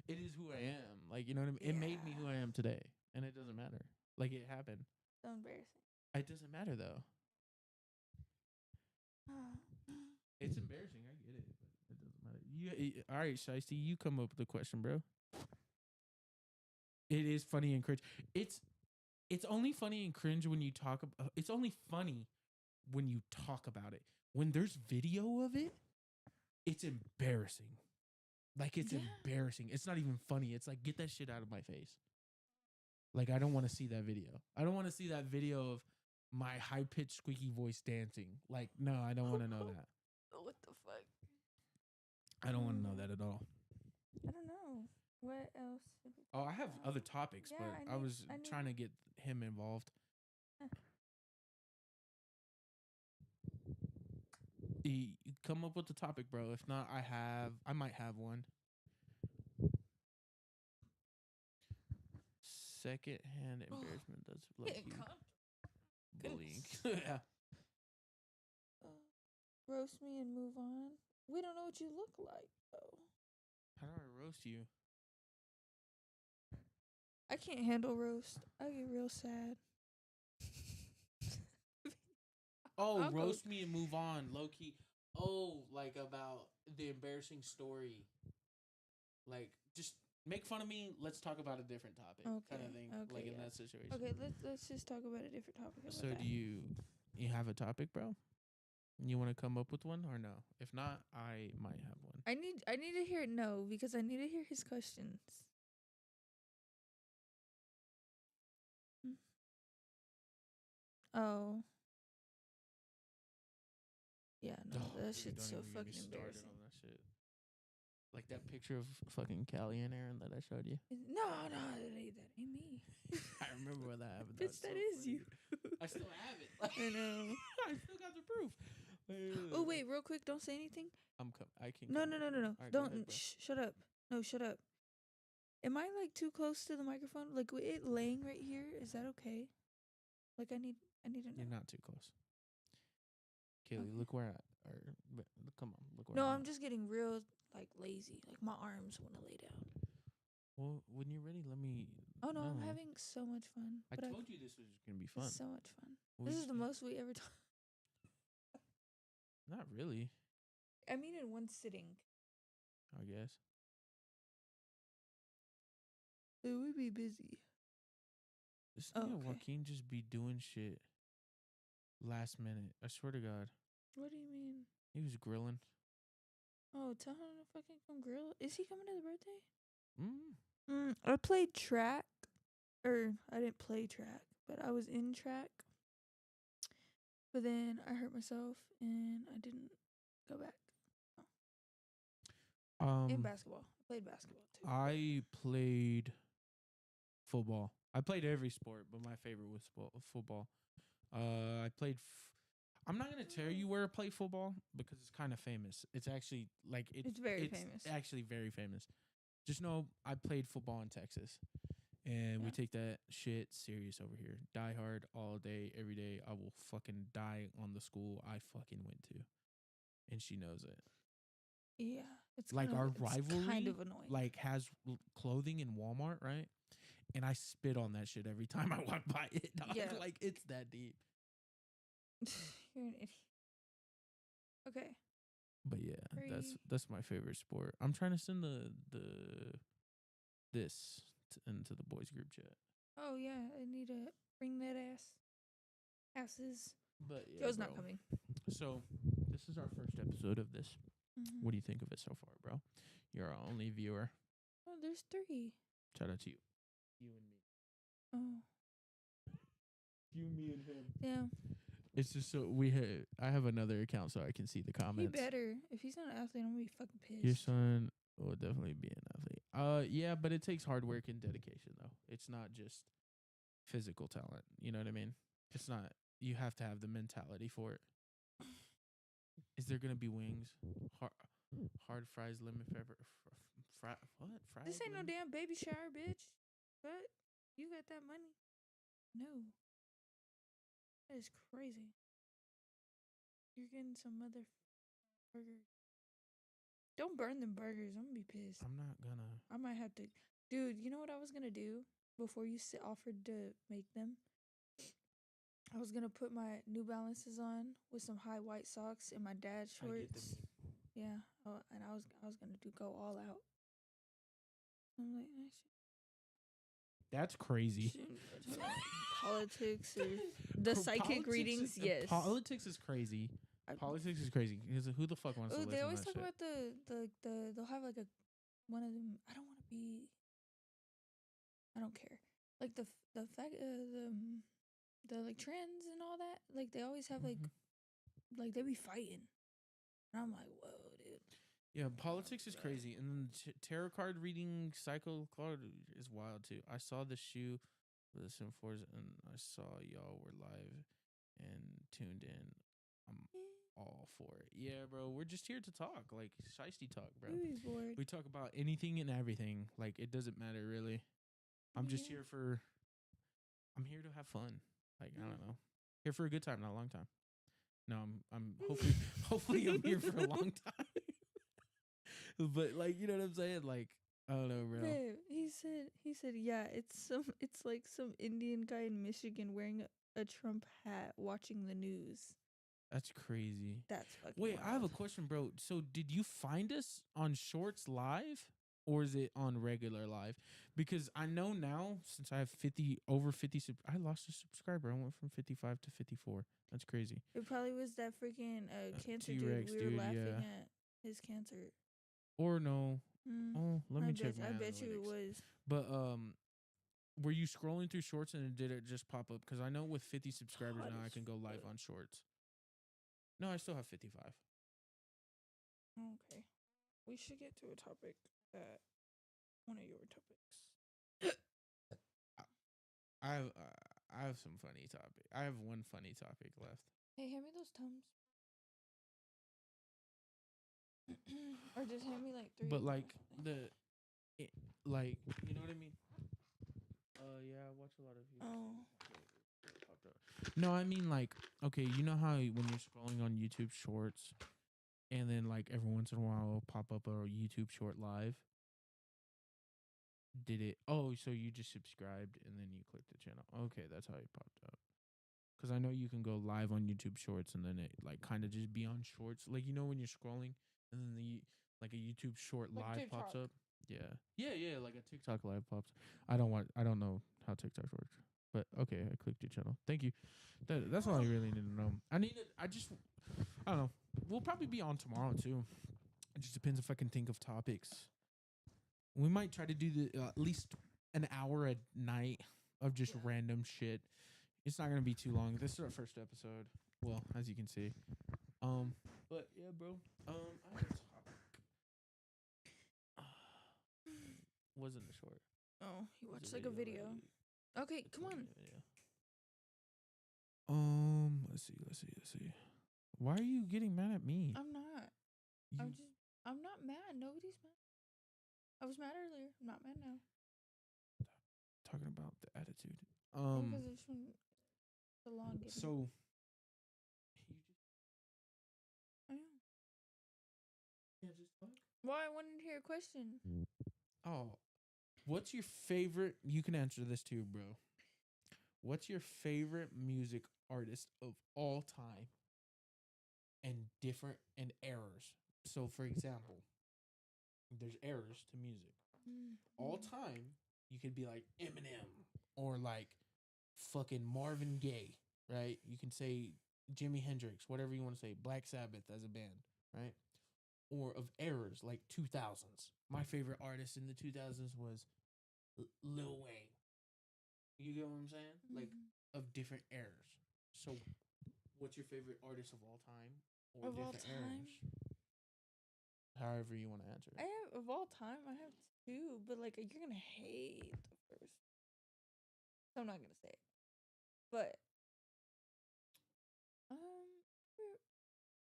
A: It is who I am. Like, you know what I mean? It made me who I am today, and it doesn't matter. Like, it happened.
B: So embarrassing.
A: It doesn't matter, though. It's embarrassing. I get it, but it doesn't matter. All right, Shiesty, you come up with a question, bro. It is funny and cringe. It's only funny and cringe when you talk about. It's only funny when you talk about it. When there's video of it, it's embarrassing. Like, it's embarrassing. It's not even funny. It's like, get that shit out of my face. Like, I don't want to see that video. I don't want to see that video of my high-pitched squeaky voice dancing. Like, no, I don't want to know that.
B: What the fuck?
A: I don't want to know that at all.
B: I don't know. What else?
A: Oh, I have other topics, but I was trying to get him involved. Come up with the topic, bro. If not, I might have one. Second-hand embarrassment. That's bullying. Yeah.
B: Roast me and move on. We don't know what you look like, though.
A: How do I roast you?
B: I can't handle roast. I get real sad.
A: Oh, roast me and move on, low key. Oh, like about the embarrassing story. Like, just make fun of me. Let's talk about a different topic, kind of thing.
B: Okay,
A: like in that situation.
B: Okay, let's just talk about a different topic.
A: So do you have a topic, bro? You want to come up with one or no? If not, I might have one.
B: I need to hear no because I need to hear his questions. Mm. Oh. Yeah, no, that
A: Dude,
B: shit's
A: don't
B: so
A: even get me
B: fucking
A: started
B: embarrassing.
A: on that shit. Like that picture of fucking Callie and Aaron that I showed you.
B: No, that ain't me.
A: I remember when that happened.
B: Bitch, that is you.
A: I still have it.
B: I know.
A: I still got the proof.
B: Oh wait, real quick, don't say anything.
A: I can.
B: No.
A: All right, go
B: Don't.
A: ahead, bro.
B: Shut up. No, shut up. Am I like too close to the microphone? Like with it laying right here, is that okay? Like I need to know.
A: You're not too close. Kaylee,
B: Okay.
A: look where come on, look where
B: No,
A: I'm
B: I'm
A: at.
B: just getting real like lazy. Like my arms want to lay down.
A: Well, when you're ready, let me.
B: Oh no, I'm having so much fun.
A: I
B: But
A: told you this was gonna be fun.
B: it's so much fun.
A: We
B: This is
A: just
B: the
A: got-
B: most we ever talked.
A: Not really,
B: I mean, in one sitting.
A: I guess.
B: It would be busy.
A: This
B: Oh,
A: nigga
B: okay.
A: Joaquin just be doing shit last minute. I swear to God,
B: What do you mean?
A: he was grilling.
B: Oh, tell him to fucking come grill. Is he coming to the birthday?
A: Mm.
B: I played track. Or I didn't play track, but I was in track. But then I hurt myself and I didn't go back. In basketball. I played basketball too.
A: I played football. I played every sport, but my favorite was football. I played. I'm not gonna tell you where to play football because it's kind of famous. It's actually like
B: It's very famous.
A: Actually, very famous. Just know I played football in Texas, and we
B: Yeah.
A: take that shit serious over here. Die hard all day, every day. I will fucking die on the school I fucking went to, and she knows it.
B: Yeah. It's
A: Like
B: kind
A: our
B: of,
A: rivalry,
B: kind of annoying.
A: like has clothing in Walmart, right? And I spit on that shit every time I walk by it. Dog.
B: Yeah.
A: Like it's that deep.
B: You're an idiot. Okay.
A: But yeah, that's my favorite sport. I'm trying to send this into the boys group chat.
B: Oh yeah, I need to bring that asses.
A: But yeah,
B: Joe's
A: bro.
B: not coming.
A: So this is our first episode of this.
B: Mm-hmm.
A: What do you think of it so far, bro? You're our only viewer.
B: Oh, there's 3.
A: Shout out to you. You and me.
B: Oh.
A: You, me, and him.
B: Yeah.
A: It's just so I have another account so I can see the comments.
B: He better. If he's not an athlete, I'm gonna be fucking pissed.
A: Your son will definitely be an athlete. Yeah, but it takes hard work and dedication though. It's not just physical talent. You know what I mean? It's not. You have to have the mentality for it. Is there gonna be wings? Hard fries, lemon pepper. What? Fries?
B: This ain't no damn baby shower, bitch. But you got that money. No. That is crazy. You're getting some mother burger. Don't burn them burgers. I'm gonna be pissed.
A: I'm not gonna.
B: I might have to. Dude, you know what I was gonna do before you offered to make them? I was gonna put my New Balances on with some high white socks and my dad's shorts. Yeah, and I was gonna go all out. I'm like,
A: That's crazy.
B: politics or the psychic readings. Yes,
A: Politics is crazy. Politics is crazy. Because who the fuck wants to listen
B: they always
A: to that
B: talk
A: shit?
B: about the they'll have like a one of them. I don't want to be. I don't care. Like the fact the like trends and all that. Like they always have like they be fighting. And I'm like, whoa, dude.
A: Yeah, politics is crazy, and then tarot card reading, cycle card is wild too. I saw the shoe with the symphors, and I saw y'all were live and tuned in. I'm all for it. Yeah, bro. We're just here to talk, like Shiesty Talk, bro. We talk about anything and everything. Like it doesn't matter really. I'm just here for. I'm here to have fun. Like I don't know, here for a good time, not a long time. No, I'm hopefully I'm here for a long time. But like you know what I'm saying? Like I don't know, bro.
B: Babe, he said, yeah, it's like some Indian guy in Michigan wearing a Trump hat watching the news.
A: That's crazy.
B: That's fucking
A: Wait,
B: wild.
A: I have a question, bro. So did you find us on Shorts Live? or is it on regular live? Because I know now, since I have over 50, I lost a subscriber. I went from 55 to 54. That's crazy.
B: It probably was that freaking cancer
A: T-Rex,
B: dude. We were
A: dude,
B: laughing
A: yeah.
B: at his cancer.
A: Or no. Oh, let me check my
B: I bet you it
A: analytics.
B: was.
A: But were you scrolling through shorts and did it just pop up? Because I know with 50 subscribers
B: Hot
A: now, I
B: as
A: can go live on shorts. No, I still have 55.
B: Okay. We should get to a topic that one of your topics.
A: I have some funny topic. I have one funny topic left.
B: Hey, hand me those Tums. Or just hand me like 3.
A: But like like you know what I mean? Yeah, I watch a lot of YouTube.
B: Oh.
A: No, I mean like okay, you know how when you're scrolling on YouTube Shorts, and then like every once in a while it'll pop up a YouTube Short live. Did it? Oh, so you just subscribed and then you clicked the channel. Okay, that's how it popped up. Because I know you can go live on YouTube Shorts and then it like kind of just be on Shorts, like you know when you're scrolling and then like a YouTube Short
B: Like
A: live
B: TikTok.
A: pops up. Yeah, like a TikTok live pops. I don't know how TikTok works, but okay, I clicked your channel. Thank you. That's all I really need to know. I don't know. We'll probably be on tomorrow too. It just depends if I can think of topics. We might try to do at least an hour at night of just random shit. It's not gonna be too long. This is our first episode. Well, as you can see. But yeah, bro. I have a topic. Wasn't a short.
B: Oh, he watched like a video. Okay, come on.
A: Let's see. Why are you getting mad at me?
B: I'm not. I'm not mad. Nobody's mad. I was mad earlier. I'm not mad now.
A: Talking about the attitude.
B: Because it's from the long game.
A: So
B: I know. Yeah, just talk. Well, I wanted to hear a question.
A: Oh, what's your favorite? You can answer this too, bro. What's your favorite music artist of all time? And different and errors. So, for example, there's errors to music. All time, you could be like Eminem or like fucking Marvin Gaye, right? You can say Jimi Hendrix, whatever you want to say, Black Sabbath as a band, right? Or of errors like 2000s. My favorite artist in the 2000s was Lil Wayne. You get what I'm saying? Like of different errors. So, what's your favorite artist of all time? Or
B: of all time?
A: Errors? However you want to answer it.
B: I have of all time. I have 2, but like you're gonna hate the first. So I'm not gonna say it. But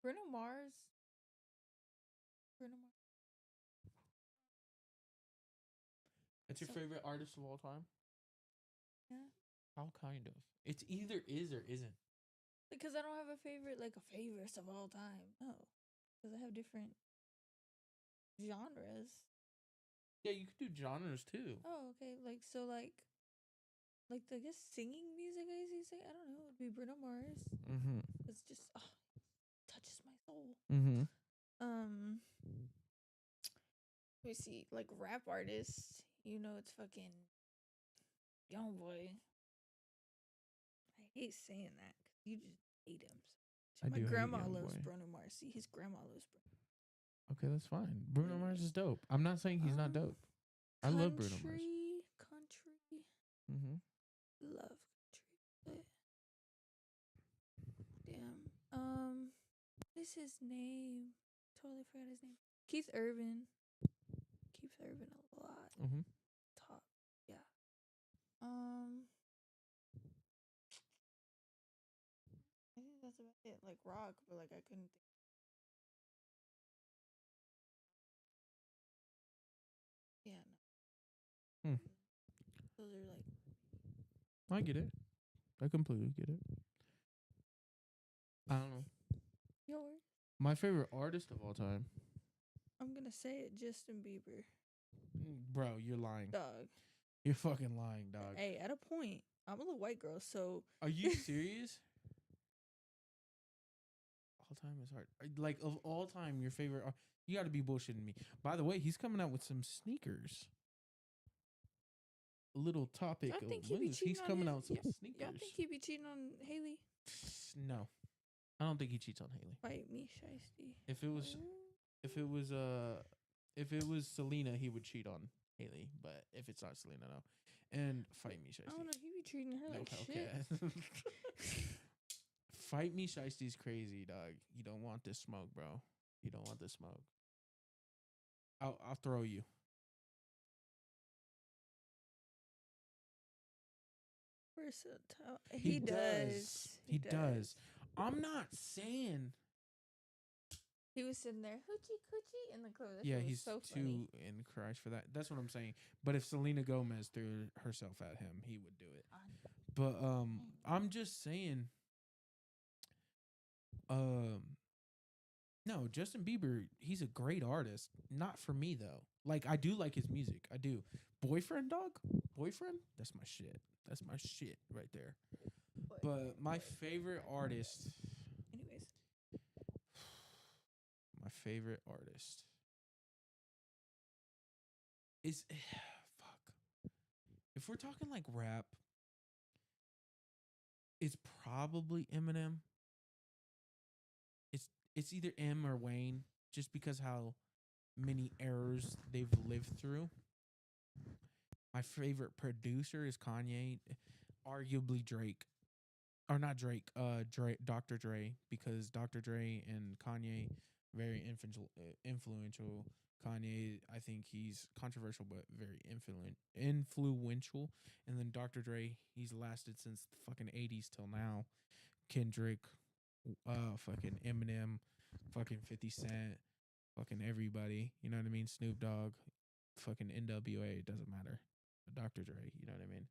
B: Bruno Mars.
A: That's your favorite artist of all time?
B: Yeah.
A: How kind of? It's either is or isn't.
B: Because I don't have a favorite, like a favorite of all time. No. Because I have different genres.
A: Yeah, you could do genres too.
B: Oh, okay. Like, so like I guess singing music, I usually say. I don't know. It'd be Bruno Mars. It's just, touches my soul. Let me see. Like, rap artists, it's fucking Young Boy. I hate saying that because you just hate him. My grandma loves Bruno Mars. See, his grandma loves Bruno.
A: Okay, that's fine. Bruno Mars is dope. I'm not saying he's not dope. I love Bruno Mars.
B: Country. Love country. But damn. What is his name? Totally forgot his name. Keith Urban a lot. Top. Yeah. I think that's about it. Like rock, but like I couldn't think. Yeah, no. Those are like.
A: I get it. I completely get it. I don't know.
B: Yours?
A: My favorite artist of all time.
B: I'm gonna say it, Justin Bieber.
A: Bro, you're lying.
B: Dog.
A: You're fucking lying, dog.
B: Hey, at a point, I'm a little white girl, so.
A: Are you serious? All time is hard. Like of all time, your favorite. You got to be bullshitting me. By the way, he's coming out with some sneakers. A little topic.
B: Y'all think he be cheating
A: He's
B: on
A: coming
B: his-
A: out with some
B: Y'all
A: sneakers.
B: think he be cheating on Haley?
A: No, I don't think he cheats on Haley.
B: Fight me, Shiesty.
A: If it was, if it was, if it was Selena, he would cheat on Haley. But if it's not Selena, no. And fight me,
B: I don't know.
A: Shiesty.
B: He be treating her
A: No,
B: like shit.
A: okay. Fight me, Shiesty's crazy, dog. You don't want this smoke, bro. You don't want this smoke. I'll throw you.
B: Versatile. He does.
A: He does. I'm not saying.
B: He was sitting there, hoochie coochie in the club. That
A: Yeah,
B: shit was
A: he's
B: so
A: too
B: funny.
A: in Christ for that. That's what I'm saying. But if Selena Gomez threw herself at him, he would do it. But I'm just saying. No, Justin Bieber, he's a great artist. Not for me though. Like I do like his music. I do. Boyfriend, dog? Boyfriend? That's my shit. That's my shit right there. But my favorite artist.
B: Anyways,
A: My favorite artist is fuck. If we're talking like rap, it's probably Eminem. It's either M or Wayne, just because how many errors they've lived through. My favorite producer is Kanye, arguably Drake. Or not Drake, Dr. Dre, because Dr. Dre and Kanye very influential. Kanye, I think he's controversial but very influential. And then Dr. Dre, he's lasted since the fucking 80s till now. Kendrick, fucking Eminem, fucking 50 Cent, fucking everybody. You know what I mean? Snoop Dogg, fucking NWA. It doesn't matter. Dr. Dre. You know what I mean?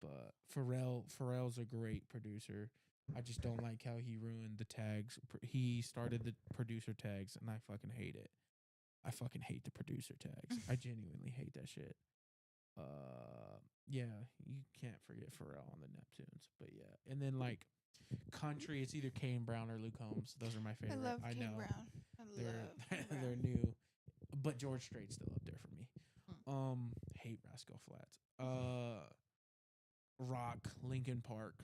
A: But Pharrell's a great producer. I just don't like how he ruined the tags. He started the producer tags, and I fucking hate it. I fucking hate the producer tags. I genuinely hate that shit. Yeah, you can't forget Pharrell on the Neptunes. But yeah, and then like country, it's either Kane Brown or Luke Combs. Those are my favorite.
B: I love
A: I
B: Kane
A: know
B: Brown.
A: they're they're new, but George Strait's still up there for me. Hate Rascal Flatts. Rock, Linkin Park.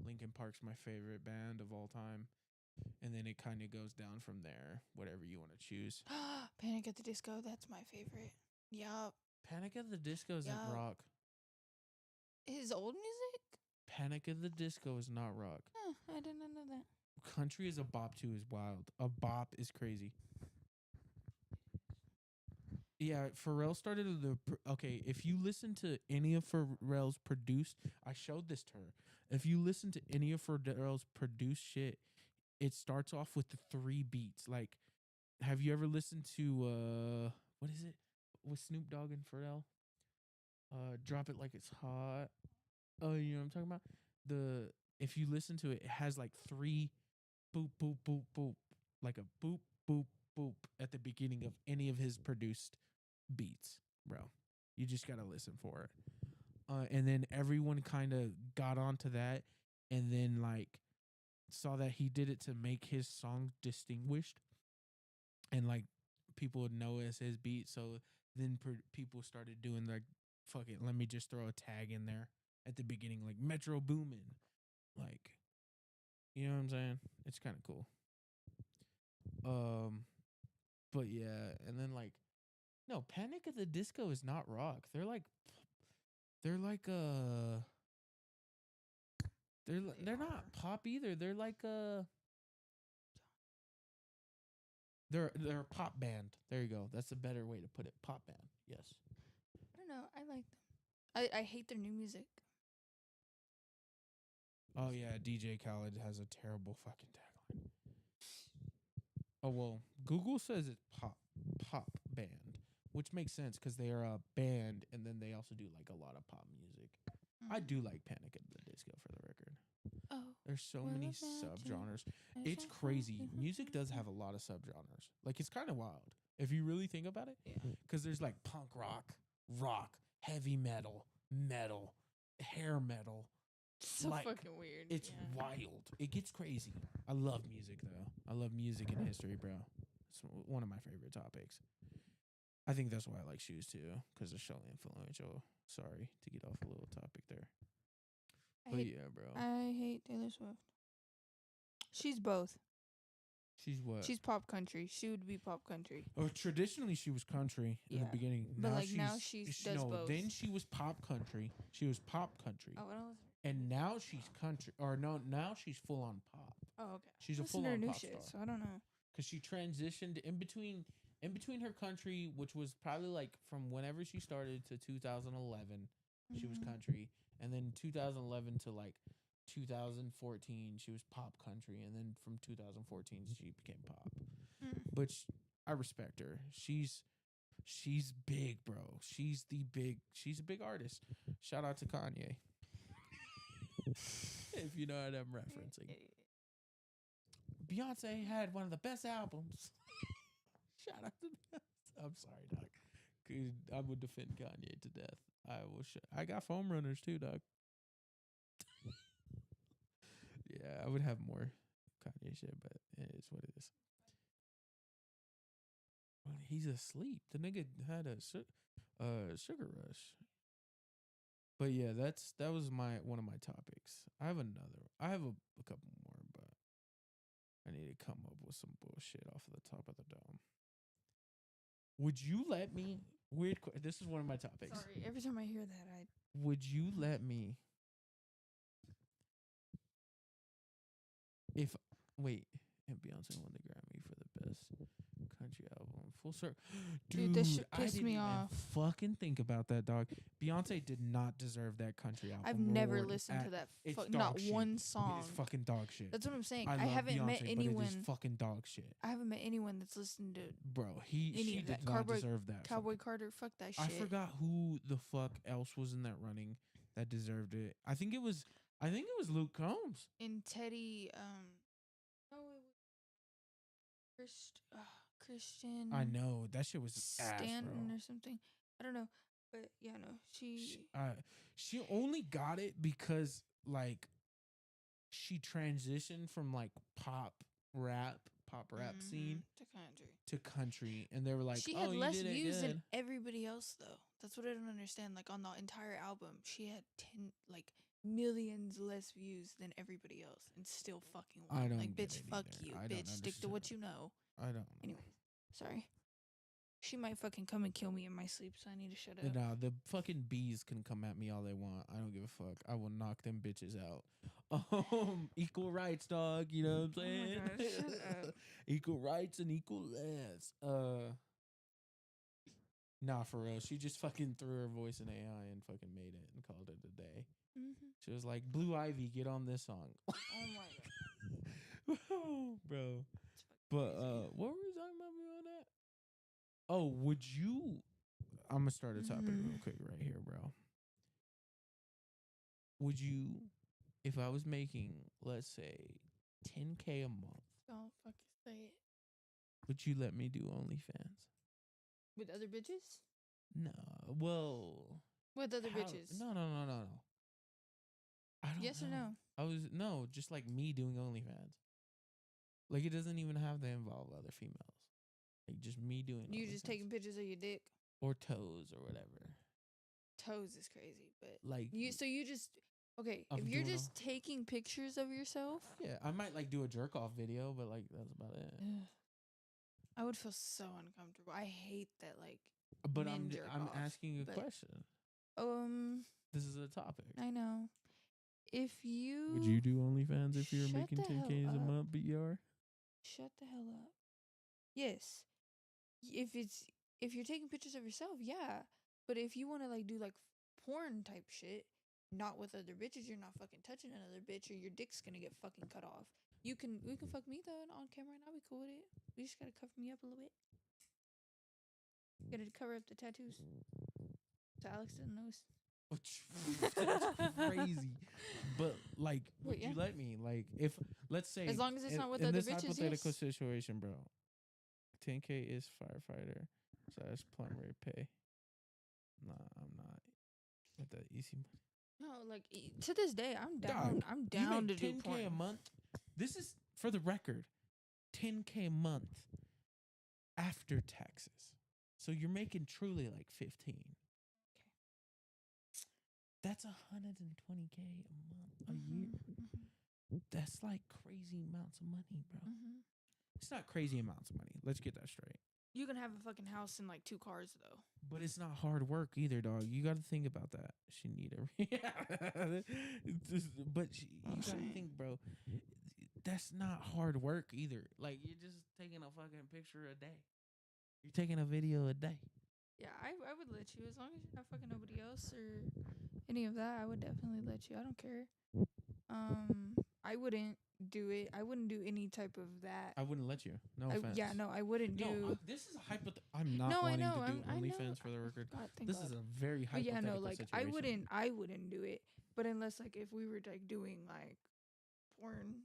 A: Linkin Park's my favorite band of all time. And then it kind of goes down from there, whatever you want to choose.
B: Panic at the Disco. That's my favorite. Yup.
A: Panic at the Disco isn't
B: Yup.
A: rock.
B: His old music?
A: Panic at the Disco is not rock.
B: Huh, I did not know that.
A: Country is a bop too is wild. A bop is crazy. Yeah, Pharrell started okay, if you listen to any of Pharrell's produced, I showed this to her. If you listen to any of Pharrell's produced shit, it starts off with the 3 beats. Like, have you ever listened to what is it with Snoop Dogg and Pharrell? Drop It Like It's Hot. Oh, you know what I'm talking about? If you listen to it, it has like 3 boop boop boop boop, like a boop boop boop at the beginning of any of his produced beats, bro. You just gotta listen for it. And then everyone kind of got onto that, and then like saw that he did it to make his song distinguished, and like people would know it's his beat. So then people started doing like, fuck it, let me just throw a tag in there at the beginning, like Metro Boomin, like, you know what I'm saying? It's kind of cool. But yeah, and then like, no, Panic at the Disco is not rock. They're like they're not pop either. They're like they're a pop band. There you go. That's a better way to put it. Pop band. Yes.
B: I don't know. I like them. I hate their new music.
A: Oh yeah, DJ Khaled has a terrible fucking tagline. Oh well, Google says it's pop band, which makes sense because they are a band, and then they also do like a lot of pop music. I do like Panic at the Disco for the record.
B: Oh,
A: There's so many subgenres. It's crazy. Music does have a lot of subgenres. Like, it's kind of wild if you really think about it.
B: Yeah.
A: Because there's like punk rock, heavy metal, hair metal,
B: So
A: like,
B: fucking weird.
A: It's wild. It gets crazy. I love music though. I love music and history, bro. It's one of my favorite topics. I think that's why I like shoes too, because they're so influential. Sorry to get off a little topic there. But yeah, bro.
B: I hate Taylor Swift. She's both.
A: She's what?
B: She's pop country. She would be pop country.
A: Oh, traditionally she was country in the beginning.
B: But now she does both.
A: Then she was pop country. She was pop country.
B: Oh, I don't.
A: And now she's country. Or no, now she's full on pop.
B: Oh, okay.
A: She's a full on
B: new
A: pop
B: shit,
A: star.
B: so I don't know.
A: Because she transitioned in between her country, which was probably like from whenever she started to 2011, she was country, and then 2011 to like 2014, she was pop country, and then from 2014 she became pop. But I respect her. She's big, bro. She's a big artist. Shout out to Kanye. If you know what I'm referencing. Beyonce had one of the best albums. Shout out to Beyonce. I'm sorry, dog. I would defend Kanye to death. I will. I got foam runners too, dog. Yeah, I would have more Kanye shit, but it is what it is. Well, he's asleep. The nigga had a sugar rush. But yeah, that was one of my topics. I have a couple more, but I need to come up with some bullshit off of the top of the dome. Would you let me? This is one of my topics.
B: Sorry, every time I hear that,
A: Would you let me? And Beyonce won the Grammy for the best country album. Full circle. Dude,
B: that shit
A: I
B: pissed
A: didn't
B: me
A: even
B: off.
A: fucking think about that, dog. Beyonce did not deserve that country album.
B: I've never listened to that. Not
A: shit.
B: one song.
A: It's fucking dog shit.
B: That's what I'm saying.
A: I
B: I haven't
A: Beyonce,
B: met anyone.
A: But it is fucking dog shit.
B: I haven't met anyone that's listened to.
A: Bro, she did
B: that.
A: not deserve that.
B: Cowboy Carter, fuck that shit.
A: I forgot who the fuck else was in that running that deserved it. I think it was Luke Combs.
B: And Teddy, no, it was Christian.
A: I know that shit was
B: Stanton
A: ass, bro.
B: or something. I don't know, but yeah, no,
A: she only got it because like she transitioned from like pop rap scene to country, and they were like,
B: she had less views
A: good.
B: than everybody else though. That's what I don't understand. Like on the entire album, she had millions less views than everybody else, and still fucking won.
A: I don't
B: like, bitch, fuck
A: either.
B: you, bitch. Stick to what you know.
A: I don't.
B: Anyways, sorry. She might fucking come and kill me in my sleep, so I need to shut up.
A: Nah, the fucking bees can come at me all they want. I don't give a fuck. I will knock them bitches out. Equal rights, dog. You know what I'm saying?
B: Oh my gosh, shut up.
A: Equal rights and equal less. Nah, for real. She just fucking threw her voice in AI and fucking made it and called it a day. She was like, Blue Ivy, get on this song.
B: Oh my
A: god. Bro. But what were we talking about before that? Oh, would you? I'm gonna start a topic real quick right here, bro. Would you, if I was making, let's say, $10K a month?
B: Don't fucking say it.
A: Would you let me do OnlyFans?
B: With other bitches?
A: No. Well.
B: With other bitches?
A: No. I don't
B: yes
A: know.
B: or
A: no? Just like me doing OnlyFans. Like it doesn't even have to involve other females. Like just me doing.
B: You just taking pictures of your dick
A: or toes or whatever.
B: Toes is crazy, but
A: like
B: you. So you just okay. If you're just taking pictures of yourself,
A: yeah, I might like do a jerk off video, but like that's about it.
B: I would feel so uncomfortable. I hate that. Like,
A: but I'm asking a question. This is a topic.
B: I know. If you
A: would you do OnlyFans if you're making 10K a month, BR?
B: Shut the hell up. Yes. If you're taking pictures of yourself, yeah. But if you want to like do like porn type shit, not with other bitches, you're not fucking touching another bitch, or your dick's gonna get fucking cut off. We can fuck me though on camera, and I'll be cool with it. We just gotta cover me up a little bit. Gotta cover up the tattoos, so Alex doesn't notice.
A: That's crazy. But like, would you let me? Like, if let's say,
B: as long as it's not with other bitches,
A: in this hypothetical situation, bro, 10K is firefighter, so that's plumber pay. Nah, I'm not with that easy money.
B: No, like to this day, I'm down.
A: Dog,
B: I'm
A: You
B: down to
A: make
B: do
A: 10K
B: porn.
A: a month. This is for the record, 10K a month after taxes. So you're making truly like 15. That's 120K a month a year. That's like crazy amounts of money, bro. It's not crazy amounts of money. Let's get that straight.
B: You can have a fucking house and like 2 cars though.
A: But it's not hard work either, dog. You got to think about that. Shanita. You got to think, bro. That's not hard work either. Like, you're just taking a fucking picture a day. You're taking a video a day.
B: Yeah, I would let you as long as you're not fucking nobody else or any of that. I would definitely let you. I don't care. I wouldn't do it. I wouldn't do any type of that.
A: I wouldn't let you. No offense.
B: Yeah, no, I wouldn't do.
A: No, this is a I'm not
B: No, I
A: wanting
B: know,
A: to do
B: I know.
A: OnlyFans for the record.
B: God, thank
A: This
B: God.
A: is a very
B: But yeah,
A: hypothetical
B: no, like
A: situation.
B: I wouldn't do it. But unless like if we were like doing like porn,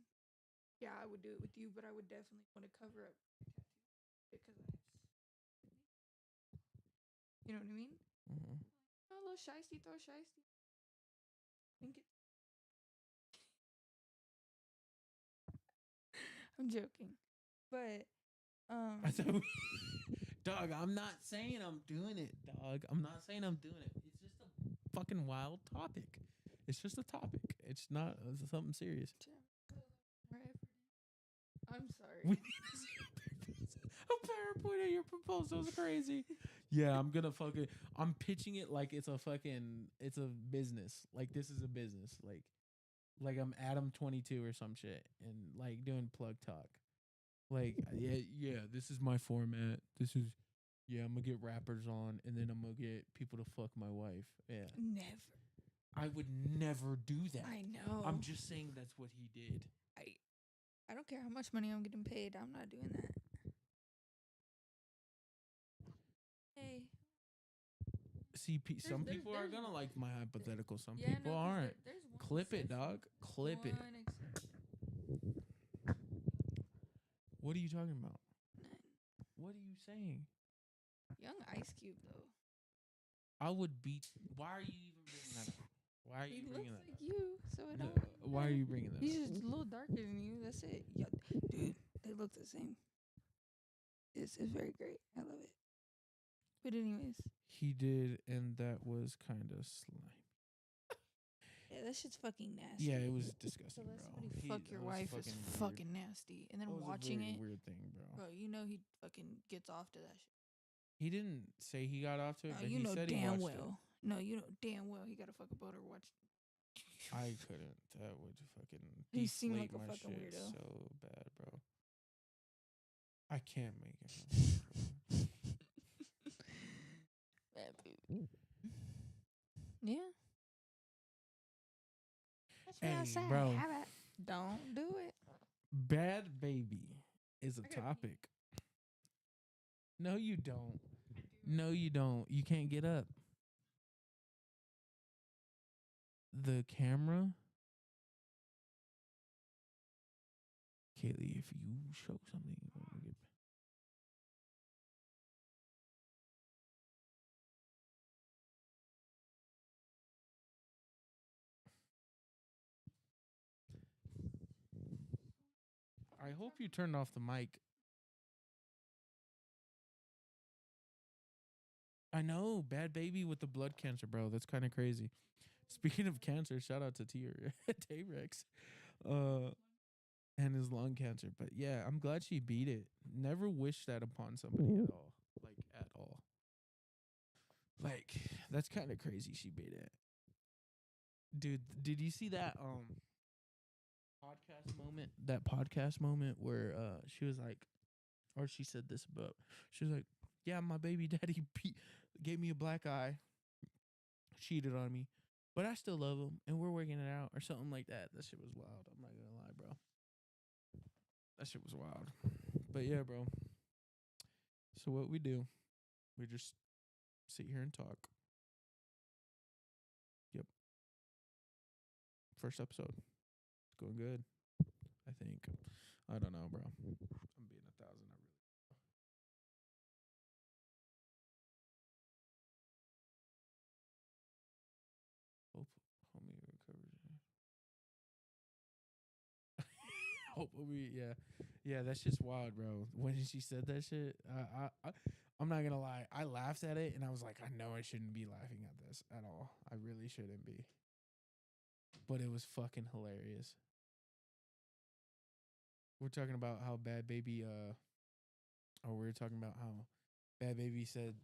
B: yeah, I would do it with you. But I would definitely want to cover up because you know what I mean.
A: Mm-hmm.
B: A little shiesty, throw shiesty. Think it. I'm joking, but
A: I thought dog, I'm not saying I'm doing it, dog. I'm not saying I'm doing it. It's just a fucking wild topic. It's just a topic. It's not something serious.
B: I'm sorry.
A: We need to see a PowerPoint of your proposal. Is crazy. Yeah, I'm gonna fucking. I'm pitching it like it's a business. Like this is a business. Like I'm Adam 22 or some shit, and like doing plug talk. Like yeah. This is my format. This is. Yeah, I'm gonna get rappers on, and then I'm gonna get people to fuck my wife. Yeah.
B: Never.
A: I would never do that.
B: I know.
A: I'm just saying that's what he did.
B: I don't care how much money I'm getting paid. I'm not doing that. Hey.
A: See, some people are gonna like my hypothetical. Some
B: yeah,
A: people
B: no,
A: aren't.
B: There's one
A: Clip it,
B: exception.
A: dog. Clip it. What are you talking about?
B: None.
A: What are you saying?
B: Young Ice Cube though.
A: I would beat. Why are you even bringing that up? Why are you bringing that
B: He looks
A: up?
B: like you, so it
A: No,
B: don't.
A: why are you bringing that
B: He's
A: up?
B: just a little darker than you. That's it. Yeah, dude, they look the same. It's very great. I love it. But anyways,
A: He did, and that was kind of slimy.
B: yeah, that shit's fucking nasty.
A: Yeah, it was
B: To
A: disgusting,
B: let
A: bro.
B: somebody fuck your wife is
A: weird.
B: fucking nasty. And then
A: That was
B: watching
A: a very
B: it,
A: weird thing, bro.
B: you know he fucking gets off to that shit.
A: He didn't say he got off to it,
B: No,
A: but
B: you
A: he
B: know
A: said he
B: damn
A: watched
B: well. No, you know damn well he got to fuck a boat or watch.
A: I couldn't. That would fucking
B: He seemed
A: deflate
B: like a
A: my
B: fucking
A: shit
B: weirdo.
A: so bad, bro. I can't make it.
B: Yeah. That's what I
A: Hey,
B: said.
A: bro.
B: Have it. Don't do it.
A: Bad baby is a
B: I gotta
A: topic. No, you don't. No, you don't. You can't get up. The camera. Kaylee, if you show something, you're gonna get. I hope you turned off the mic. I know, bad baby with the blood cancer, bro. That's kind of crazy. Speaking of cancer, shout out to T-Rex, and his lung cancer. But yeah, I'm glad she beat it. Never wish that upon somebody at all, like at all. Like that's kind of crazy. She beat it, dude. Did you see that podcast moment? That podcast moment where she was like, or she said this about. She was like, "Yeah, my baby daddy gave me a black eye, cheated on me, but I still love him, and we're working it out," or something like that. That shit was wild. I'm not gonna lie, bro. That shit was wild. But yeah, bro. So what we do, we just sit here and talk. Yep. First episode. It's going good. I think. I don't know, bro. I'm being 1,000. I really. Hope Yeah. That's just wild, bro. When she said that shit, I'm not gonna lie. I laughed at it, and I was like, I know I shouldn't be laughing at this at all. I really shouldn't be. But it was fucking hilarious. We're talking about how Bad Baby, or we are talking about how Bad Baby said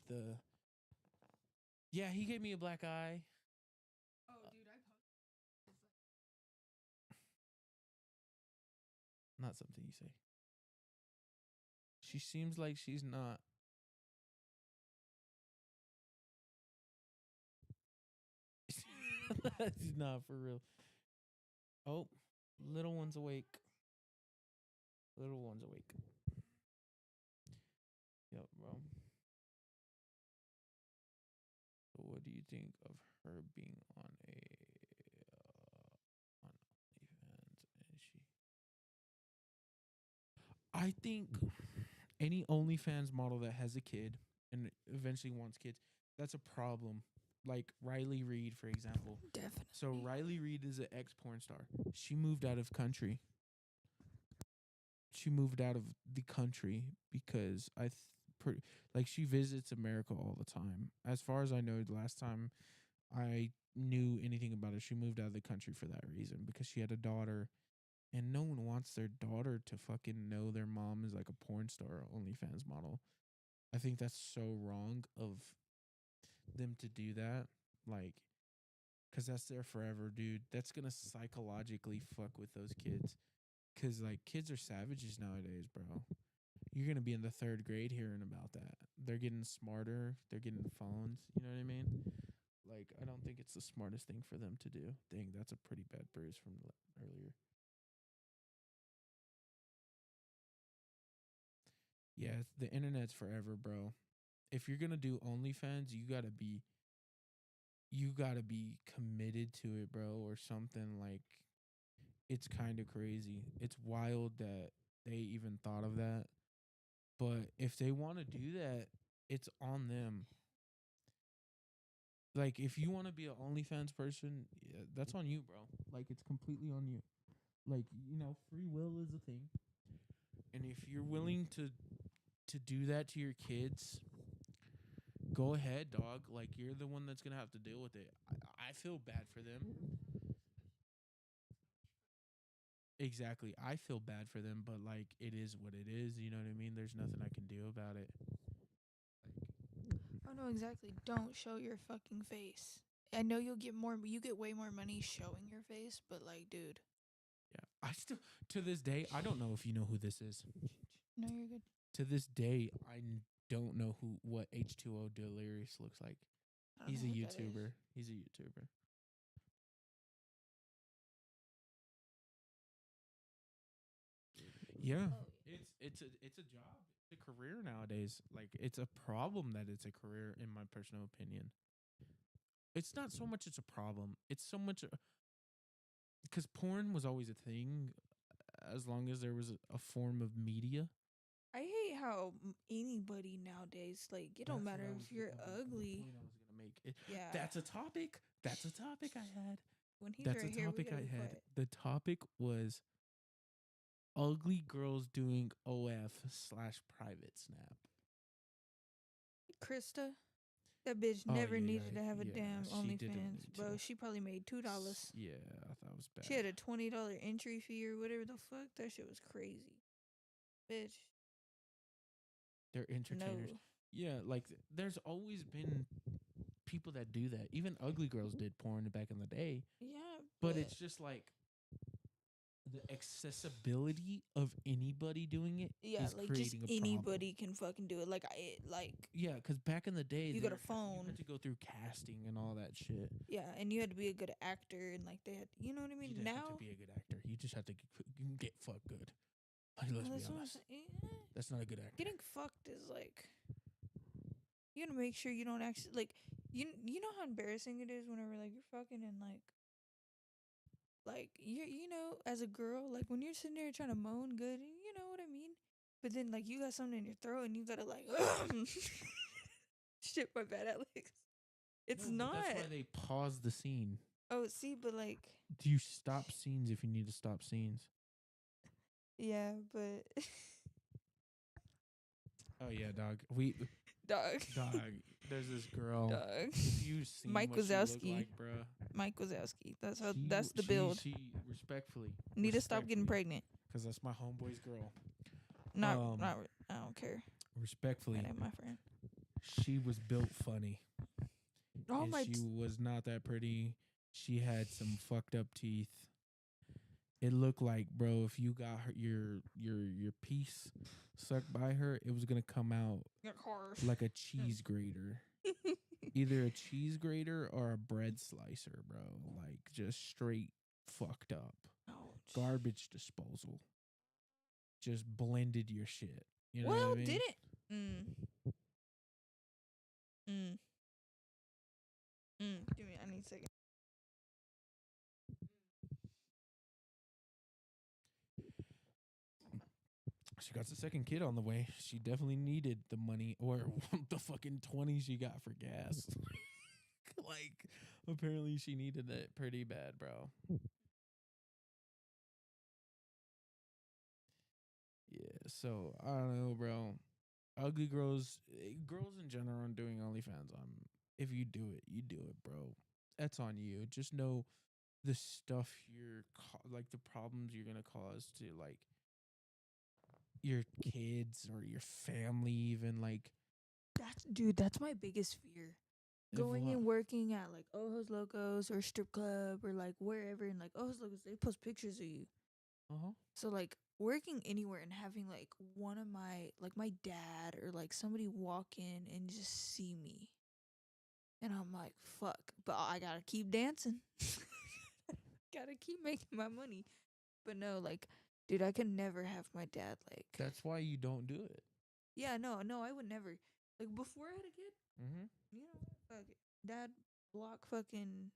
A: yeah, he gave me a black eye.
B: Oh, dude, I posted.
A: Not something you say. She seems like she's not. She's not for real. Oh, little one's awake. Little one's awake. Yep, bro. So what do you think of her being on on OnlyFans? And I think any OnlyFans model that has a kid and eventually wants kids, that's a problem. Like Riley Reid, for example.
B: Definitely.
A: So Riley Reid is an ex porn star. She moved out of country. She moved out of the country because like she visits America all the time. As far as I know, the last time I knew anything about her, she moved out of the country for that reason because she had a daughter, and no one wants their daughter to fucking know their mom is like a porn star or OnlyFans model. I think that's so wrong of them to do that. Like, cause that's there forever, dude. That's gonna psychologically fuck with those kids. Cause like kids are savages nowadays, bro. You're gonna be in the third grade hearing about that. They're getting smarter. They're getting phones. You know what I mean? Like, I don't think it's the smartest thing for them to do. Dang, that's a pretty bad bruise from earlier. Yeah, the internet's forever, bro. If you're gonna do OnlyFans, you gotta be committed to it, bro, or something. Like, it's kind of crazy. It's wild that they even thought of that. But if they want to do that, it's on them. Like, if you want to be an OnlyFans person, yeah, that's on you, bro. Like, it's completely on you. Like, free will is a thing, and if you're willing to do that to your kids, go ahead, dog. Like, you're the one that's gonna have to deal with it. I feel bad for them. Exactly. I feel bad for them, but like it is what it is. You know what I mean? There's nothing I can do about it.
B: Oh no, exactly. Don't show your fucking face. I know you'll get more. You get way more money showing your face, but like, dude.
A: Yeah. I still, to this day, I don't know if you know who this is.
B: No, you're good.
A: To this day, don't know what H2O Delirious looks like. He's a YouTuber. He's a YouTuber. Yeah. It's a job. It's a career nowadays. Like, it's a problem that it's a career, in my personal opinion. It's not so much it's a problem. It's so much because porn was always a thing as long as there was a form of media.
B: I hate how anybody nowadays, like, it don't matter if you're ugly.
A: Point I was gonna make it.
B: Yeah.
A: That's a topic. That's a topic I had.
B: When he's
A: That's
B: right
A: a
B: here, we
A: topic
B: gotta
A: I
B: be
A: had.
B: quiet.
A: The topic was ugly girls doing OF/private snap.
B: Krista, that bitch
A: Oh,
B: never
A: yeah,
B: needed
A: yeah,
B: to have a
A: yeah,
B: damn
A: she didn't
B: OnlyFans,
A: need
B: bro.
A: to.
B: She probably made $2.
A: Yeah, I thought it was bad.
B: She had a $20 entry fee or whatever the fuck. That shit was crazy, bitch.
A: They're entertainers.
B: No.
A: Yeah, like there's always been people that do that. Even ugly girls did porn back in the day.
B: Yeah,
A: But it's just like the accessibility of anybody doing it is
B: like just
A: creating a problem.
B: anybody can fucking do it. Like
A: Yeah, because back in the day,
B: you got a
A: you
B: phone.
A: had to go through casting and all that shit.
B: Yeah, and you had to be a good actor, and like they had, you know what I mean.
A: You didn't have
B: Now
A: to be a good actor. You just have to get fucked good. Like, let's be
B: that's what I'm
A: honest.
B: saying.
A: That's not a good actor.
B: Getting fucked is like you gotta make sure you don't actually like you know how embarrassing it is whenever like you're fucking and like you know as a girl like when you're sitting there trying to moan good you know what I mean, but then like you got something in your throat and you gotta like shit my bad Alex. It's
A: No, but
B: not.
A: That's why they pause the scene.
B: Oh, see, but like
A: Do you stop scenes if you need to stop scenes?
B: Yeah, but
A: Oh yeah, dog.
B: dog,
A: Dog. There's this girl.
B: dog.
A: If you seen
B: Mike
A: what she looked
B: Wazowski.
A: like, bruh.
B: Mike Wazowski.
A: She
B: That's the build.
A: she respectfully.
B: Need to stop getting pregnant.
A: Because that's my homeboy's girl.
B: Not. I don't care.
A: Respectfully,
B: That ain't my friend.
A: she was built funny.
B: Oh
A: And
B: my.
A: she was not that pretty. She had some fucked up teeth. It looked like, bro, if you got her, your piece sucked by her, it was gonna come out like a cheese grater. Either a cheese grater or a bread slicer, bro. Like just straight fucked up.
B: Ouch.
A: Garbage disposal. Just blended your shit. You know
B: Well,
A: what I mean?
B: did it? Give me. I need a second.
A: She got the second kid on the way. She definitely needed the money or the fucking 20 she got for gas. Like, apparently she needed it pretty bad, bro. Yeah, so I don't know, bro. Ugly girls, girls in general, are doing OnlyFans. If you do it, you do it, bro. That's on you. Just know the stuff like the problems you're gonna cause to like your kids or your family, even like.
B: That's my biggest fear. Going and working at like Ojos Locos or strip club or like wherever, and like Ojos Locos, they post pictures of you. So like working anywhere and having like one of my dad or like somebody walk in and just see me, and I'm like, fuck, but I gotta keep dancing. Gotta keep making my money. But no, like, dude, I could never have my dad like.
A: That's why you don't do it.
B: Yeah, no, I would never. Like before I had a kid, you know, fuck it. Dad, block fucking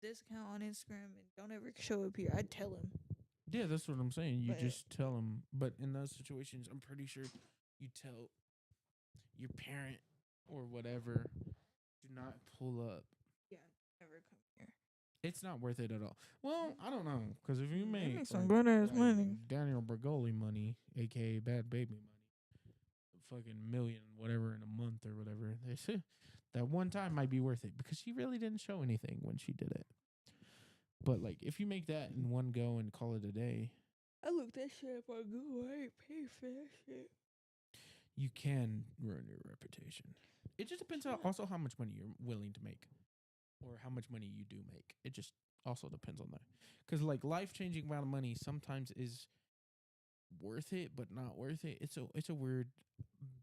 B: discount on Instagram and don't ever show up here. I'd tell him.
A: Yeah, that's what I'm saying. You
B: But-
A: just tell them. But in those situations, I'm pretty sure you tell your parent or whatever, do not pull up.
B: Yeah, never come here.
A: It's not worth it at all. Well, I don't know, because if you make
B: some good ass
A: like
B: money.
A: Daniel Bergoli money, aka Bad Baby money, fucking million whatever in a month or whatever, they say that one time might be worth it because she really didn't show anything when she did it. But like, if you make that in one go and call it a day,
B: I looked that shit up on Google. I ain't paid for that shit.
A: you can ruin your reputation. It just depends on also how much money you're willing to make, or how much money you do make. It just also depends on that. Because like life-changing amount of money sometimes is worth it, but not worth it. It's a weird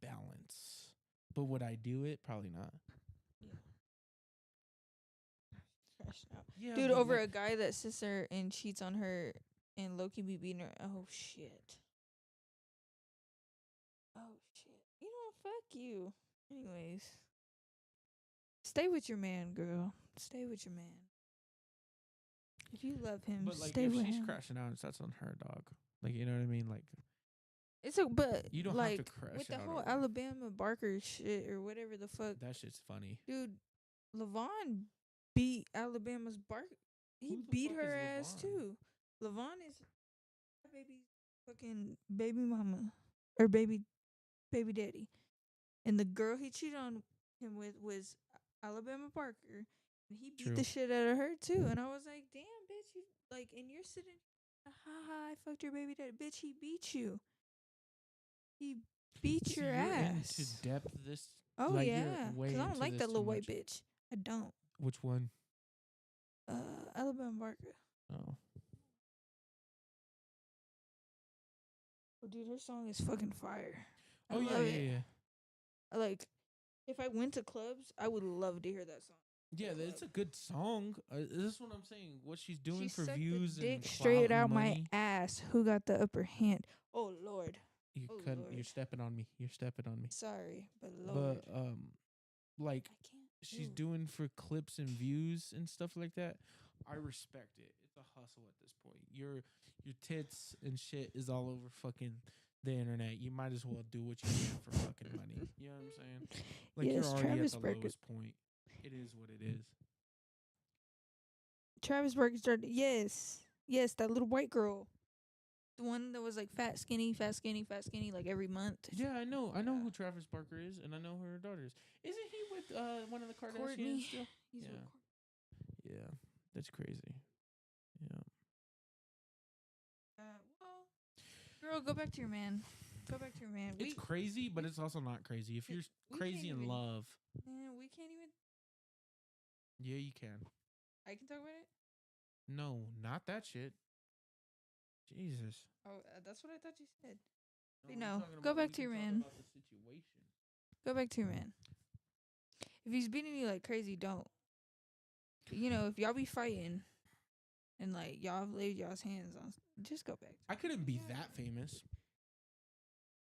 A: balance. But would I do it? Probably not. Yeah,
B: Dude,
A: but
B: over
A: like,
B: a guy that sits there and cheats on her and Loki be beating her. Oh shit. Oh shit. You know what? Fuck you. Anyways. Stay with your man, girl. Stay with your man. If you love him,
A: but like
B: stay
A: if
B: with
A: she's
B: him.
A: crashing out, that's on her, dog. Like, you know what I mean? Like,
B: It's a but
A: you don't
B: like
A: have to crash
B: with the
A: out
B: whole
A: over-
B: Alabama Barker shit or whatever the fuck,
A: that shit's funny.
B: dude. Levon beat Alabama's Barker. He
A: Who the
B: beat
A: fuck
B: her
A: is
B: ass
A: Levon?
B: too. Levon is baby's fucking baby mama or baby daddy, and the girl he cheated on him with was Alabama Barker, and he beat
A: True.
B: the shit out of her too. And I was like, damn, bitch, you like, and you're sitting, ha ha, I fucked your baby daddy, bitch. He beat you. He beat
A: So
B: your
A: you're
B: ass.
A: into depth this.
B: Oh
A: like, you're
B: yeah,
A: way
B: because I don't
A: into
B: like
A: this
B: that
A: too
B: little white
A: much.
B: bitch. I don't.
A: Which one?
B: Alabama Barker.
A: Oh,
B: Oh, dude, her song is fucking fire. I
A: oh yeah,
B: love
A: yeah,
B: it.
A: yeah.
B: Like, if I went to clubs, I would love to hear that song.
A: Yeah, it's a good song. This is what I'm saying. What she's doing
B: She
A: for
B: sucked
A: views
B: the
A: and
B: dick straight
A: clout
B: out
A: and
B: my
A: money.
B: ass. Who got the upper hand? Oh Lord.
A: You
B: Oh,
A: couldn't.
B: Lord.
A: You're stepping on me. You're stepping on me.
B: Sorry, but Lord.
A: But like
B: I can't.
A: she's
B: Ew.
A: doing for clips and views and stuff like that. I respect it. It's a hustle at this point. Your tits and shit is all over fucking the internet. You might as well do what you can for fucking money. You know what I'm saying? Like,
B: Yes,
A: you're already
B: Travis
A: at the
B: Barker.
A: lowest point. It is what it is.
B: Travis Barker started. Yes, that little white girl. The one that was like fat, skinny, fat, skinny, fat, skinny, like every month.
A: Yeah, I know
B: Yeah.
A: who Travis Barker is, and I know who her daughter is. Isn't he with one of the Kardashians
B: Courtney.
A: still?
B: He's
A: Yeah.
B: with
A: Yeah, that's crazy. Yeah.
B: well, girl, go back to your man. Go back to your man.
A: It's crazy, but it's also not crazy. If you're
B: we
A: crazy
B: can't
A: in
B: even-
A: love,
B: we can't even.
A: yeah, you can.
B: I can talk about it.
A: No, not that shit. Jesus.
B: Oh, that's what I thought you said.
A: I'm
B: No,
A: talking
B: go
A: about-
B: back
A: we
B: to your
A: can talk
B: man.
A: about the situation.
B: Go back to your man. If he's beating you like crazy, don't. You know, if y'all be fighting, and like y'all have laid y'all's hands on, just go back.
A: I couldn't be that famous.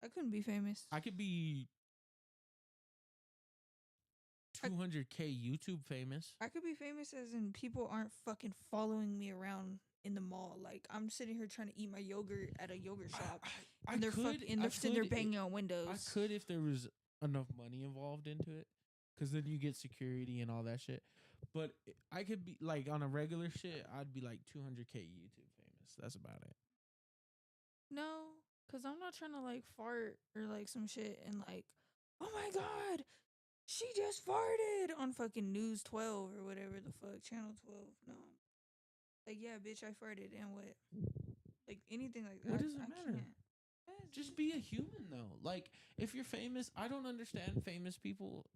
B: I couldn't be famous.
A: I could be 200K YouTube famous.
B: I could be famous as in people aren't fucking following me around in the mall. Like I'm sitting here trying to eat my yogurt at a yogurt shop,
A: I
B: and they're
A: could,
B: fucking, and they're sitting there banging on windows.
A: I could if there was enough money involved into it, because then you get security and all that shit. But I could be like on a regular shit, I'd be like 200K YouTube famous. That's about it.
B: No, cause I'm not trying to like fart or like some shit and like, oh my god, she just farted on fucking News 12 or whatever the fuck, Channel 12. No, like yeah, bitch, I farted and what? Like anything like that.
A: What does it
B: I
A: matter?
B: can't.
A: Just be a human though. Like if you're famous, I don't understand famous people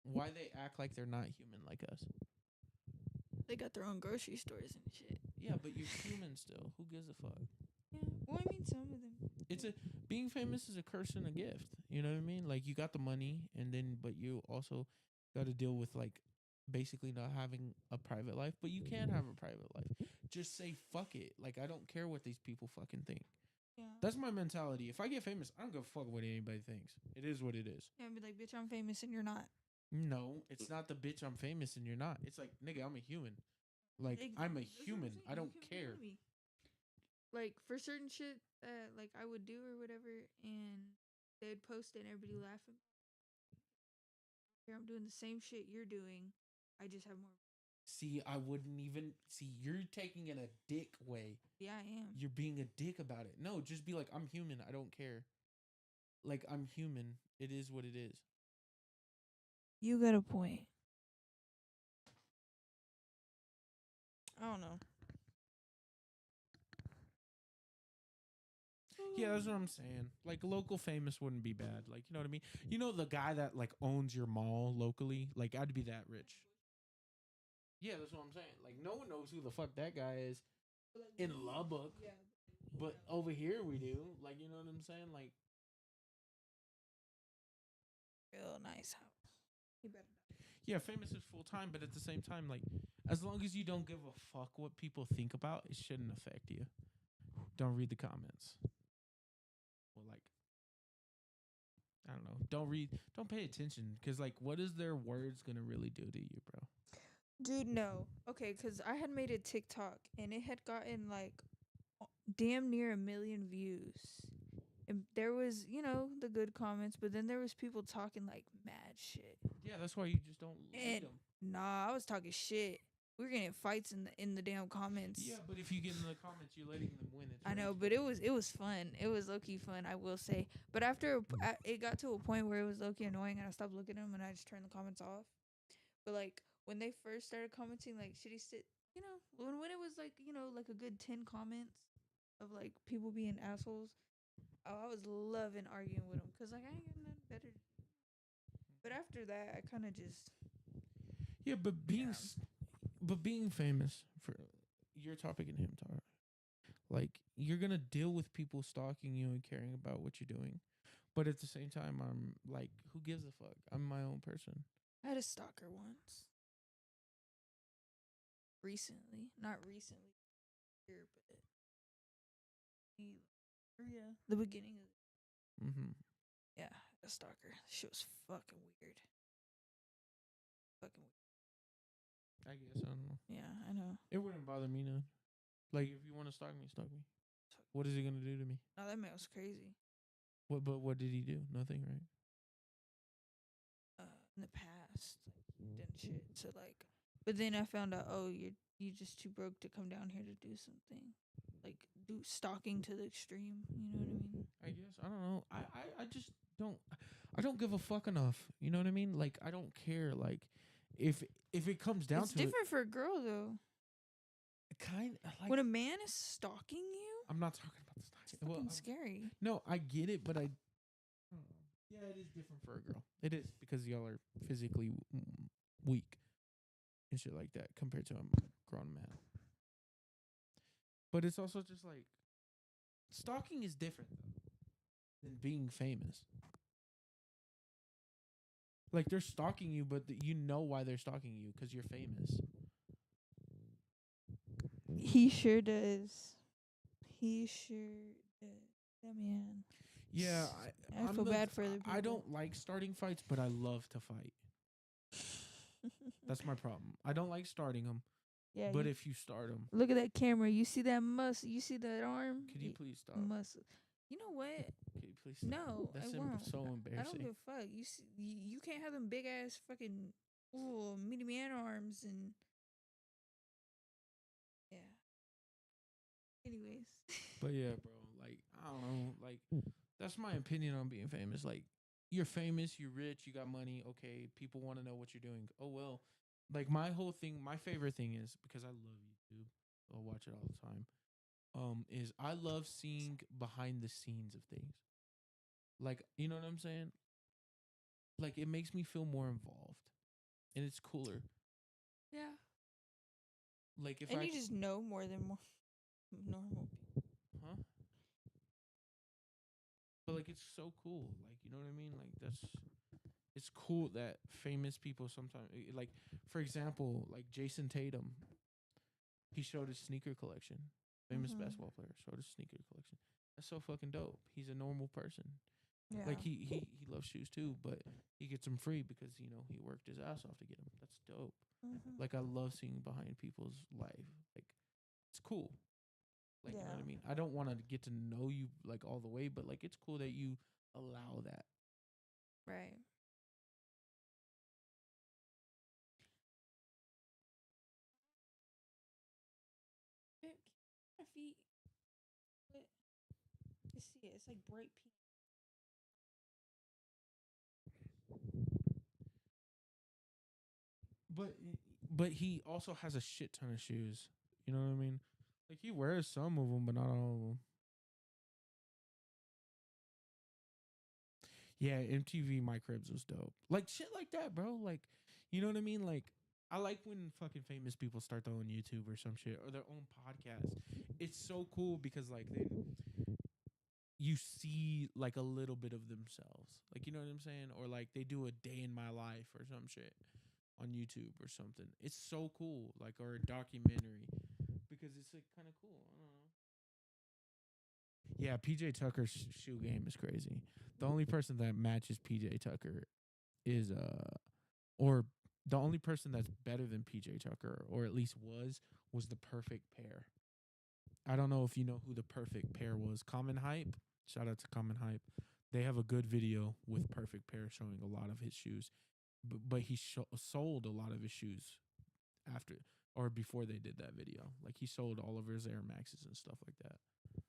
A: why they act like they're not human like us.
B: They got their own grocery stores and shit.
A: Yeah, but you're human still. Who gives a fuck?
B: Yeah, well, I mean, some of them.
A: Being famous is a curse and a gift. You know what I mean? Like you got the money, and then but you also got to deal with like basically not having a private life. But you can have a private life. Just say fuck it. Like I don't care what these people fucking think.
B: Yeah.
A: That's my mentality. If I get famous, I don't give a fuck what anybody thinks. It is what it is.
B: Yeah, I'd be like, bitch, I'm famous and you're not.
A: No, it's not the bitch I'm famous and you're not. It's like, nigga, I'm a human. Like, I'm a
B: That's what I'm
A: human.
B: saying.
A: I don't
B: You can't
A: care.
B: bully me. Like, for certain shit that, like, I would do or whatever, and they'd post it and everybody laughing. Here, I'm doing the same shit you're doing. I just have more.
A: See, I wouldn't even. See, you're taking it a dick way.
B: Yeah, I am.
A: You're being a dick about it. No, just be like, I'm human. I don't care. Like, I'm human. It is what it is.
B: You got a point. I don't know.
A: Yeah, that's what I'm saying. Like, local famous wouldn't be bad. Like, you know what I mean? You know the guy that, like, owns your mall locally? Like, I'd be that rich. Yeah, that's what I'm saying. Like, no one knows who the fuck that guy is in Lubbock.
B: Yeah.
A: But over here we do. Like, you know what I'm saying? Like,
B: Real nice house. You better not.
A: yeah, famous is full time, but at the same time, like, as long as you don't give a fuck what people think about, it shouldn't affect you. Don't read the comments. Well, like, I don't know. Don't pay attention. Because, like, what is their words going to really do to you, bro?
B: Dude, no. Okay, because I had made a TikTok, and it had gotten, like, damn near 1 million views. And there was, you know, the good comments, but then there was people talking, like, mad shit.
A: Yeah, that's why you just don't read
B: And
A: them.
B: nah, I was talking shit. We were getting fights in the damn comments.
A: Yeah, but if you get in the comments, you're letting them win. It's
B: I know, but it was fun. It was low key fun, I will say. But after it got to a point where it was low key annoying, and I stopped looking at them, and I just turned the comments off. But like when they first started commenting, like shitty shit, you know, when it was like, you know, like a good 10 comments of like people being assholes, I was loving arguing with them because like I ain't getting nothing better. But after that, I kind of just
A: Yeah, but being famous for your topic and him talk, like you're gonna deal with people stalking you and caring about what you're doing, but at the same time, I'm like, who gives a fuck? I'm my own person.
B: I had a stalker once. Recently, not recently, here, but yeah, the beginning of yeah, a stalker. She was fucking weird. Fucking weird.
A: I guess I don't know.
B: Yeah, I know.
A: It wouldn't bother me none. Like if you want to stalk me, stalk me. What is he gonna do to me?
B: No, that man was crazy.
A: What? But what did he do? Nothing, right?
B: In the past, like, didn't shit. So like, but then I found out, oh, you just too broke to come down here to do something. Like do stalking to the extreme. You know what I mean?
A: I guess I don't know. I just don't. I don't give a fuck enough. You know what I mean? Like I don't care. Like if if it comes down
B: It's
A: to it,
B: different for a girl though.
A: kind like
B: When a man is stalking you,
A: I'm not talking about this.
B: it's fucking scary.
A: No, I get it, but I don't know. Yeah, it is different for a girl. It is because y'all are physically weak and shit like that compared to a grown man. But it's also just like stalking is different though than being famous. Like they're stalking you, but you know why they're stalking you because you're famous.
B: He sure does. He sure does. That man.
A: Yeah,
B: I feel bad for other people.
A: I don't like starting fights, but I love to fight. That's my problem. I don't like starting them.
B: Yeah.
A: But if you start them,
B: look at that camera. You see that muscle? You see that arm?
A: could you please stop?
B: Muscle. You know what?
A: Could you please stop?
B: No,
A: That's
B: I won't.
A: so embarrassing.
B: I don't give a fuck. You see, you can't have them big ass fucking meaty man arms and yeah. Anyways.
A: But yeah, bro. Like I don't know. Like that's my opinion on being famous. Like you're famous, you're rich, you got money. Okay, people want to know what you're doing. Oh well. Like my whole thing, my favorite thing is because I love YouTube. I'll watch it all the time. Is I love seeing behind the scenes of things. Like you know what I'm saying? Like it makes me feel more involved, and it's cooler.
B: Yeah.
A: Like if
B: and
A: I
B: you just know more than more normal people.
A: huh? But like it's so cool. Like you know what I mean? Like that's it's cool that famous people sometimes like for example, like Jason Tatum, he showed his sneaker collection. Famous basketball player showed his sneaker collection. That's so fucking dope. He's a normal person.
B: Yeah.
A: Like he loves shoes too, but he gets them free because you know he worked his ass off to get them. That's dope. Like I love seeing behind people's life. Like it's cool. Like you know what I mean? I don't want to get to know you like all the way, but like it's cool that you allow that.
B: Right. My feet. You see it? It's like bright pink.
A: But but he also has a shit ton of shoes. You know what I mean? Like he wears some of them, but not all of them. Yeah, MTV My Cribs was dope. Like shit like that, bro. Like, you know what I mean? Like, I like when fucking famous people start their own YouTube or some shit or their own podcast. It's so cool because like they you see like a little bit of themselves. Like, you know what I'm saying? Or like they do a day in my life or some shit on YouTube or something. It's so cool. Like or a documentary because it's like kind of cool. I don't know. Yeah, PJ Tucker's shoe game is crazy. The only person that matches PJ Tucker is or the only person that's better than PJ Tucker or at least was the perfect pair. I don't know if you know who the perfect pair was. Common Hype. Shout out to Common Hype. They have a good video with perfect pair showing a lot of his shoes. But he sold a lot of his shoes after or before they did that video. Like he sold all of his Air Maxes and stuff like that. Okay.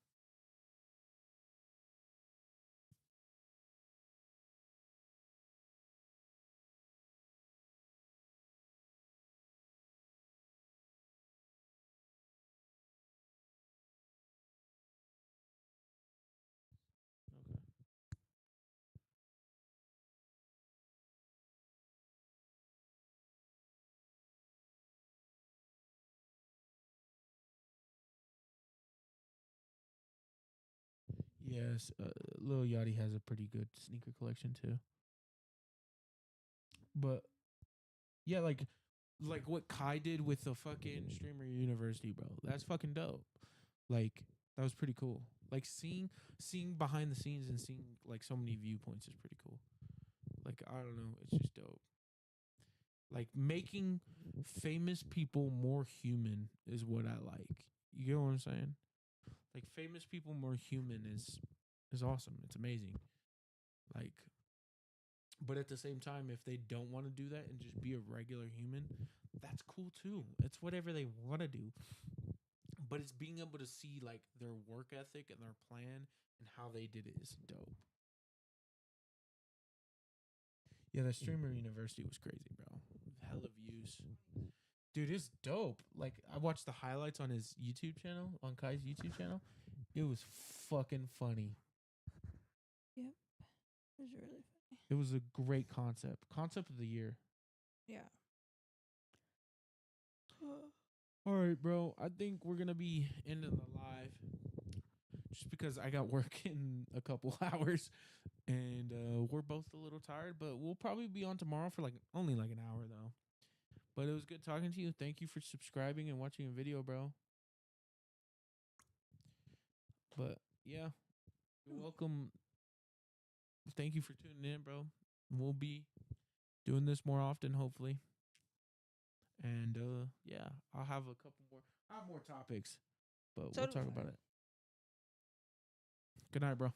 A: Yes, Lil Yachty has a pretty good sneaker collection too. But yeah, like what Kai did with the fucking Streamer University, bro. That's fucking dope. Like that was pretty cool. Like seeing behind the scenes and seeing like so many viewpoints is pretty cool. Like I don't know, it's just dope. Like making famous people more human is what I like. You get what I'm saying? Like famous people more human is awesome. It's amazing. Like But at the same time, if they don't want to do that and just be a regular human, that's cool too. It's whatever they want to do. But it's being able to see like their work ethic and their plan and how they did it is dope. Yeah, that streamer university was crazy, bro. Hella views. Dude, it's dope. Like I watched the highlights on his YouTube channel, on Kai's YouTube channel. It was fucking funny.
B: Yep. It was really funny.
A: It was a great concept. Concept of the year.
B: Yeah.
A: All right, bro. I think we're gonna be ending the live just because I got work in a couple hours, and we're both a little tired. But we'll probably be on tomorrow for like only like an hour though. But it was good talking to you. Thank you for subscribing and watching a video, bro. But yeah, you're welcome. Thank you for tuning in, bro. We'll be doing this more often, hopefully. And yeah, I'll have a couple more. I have more topics, but we'll talk about it. Good night, bro.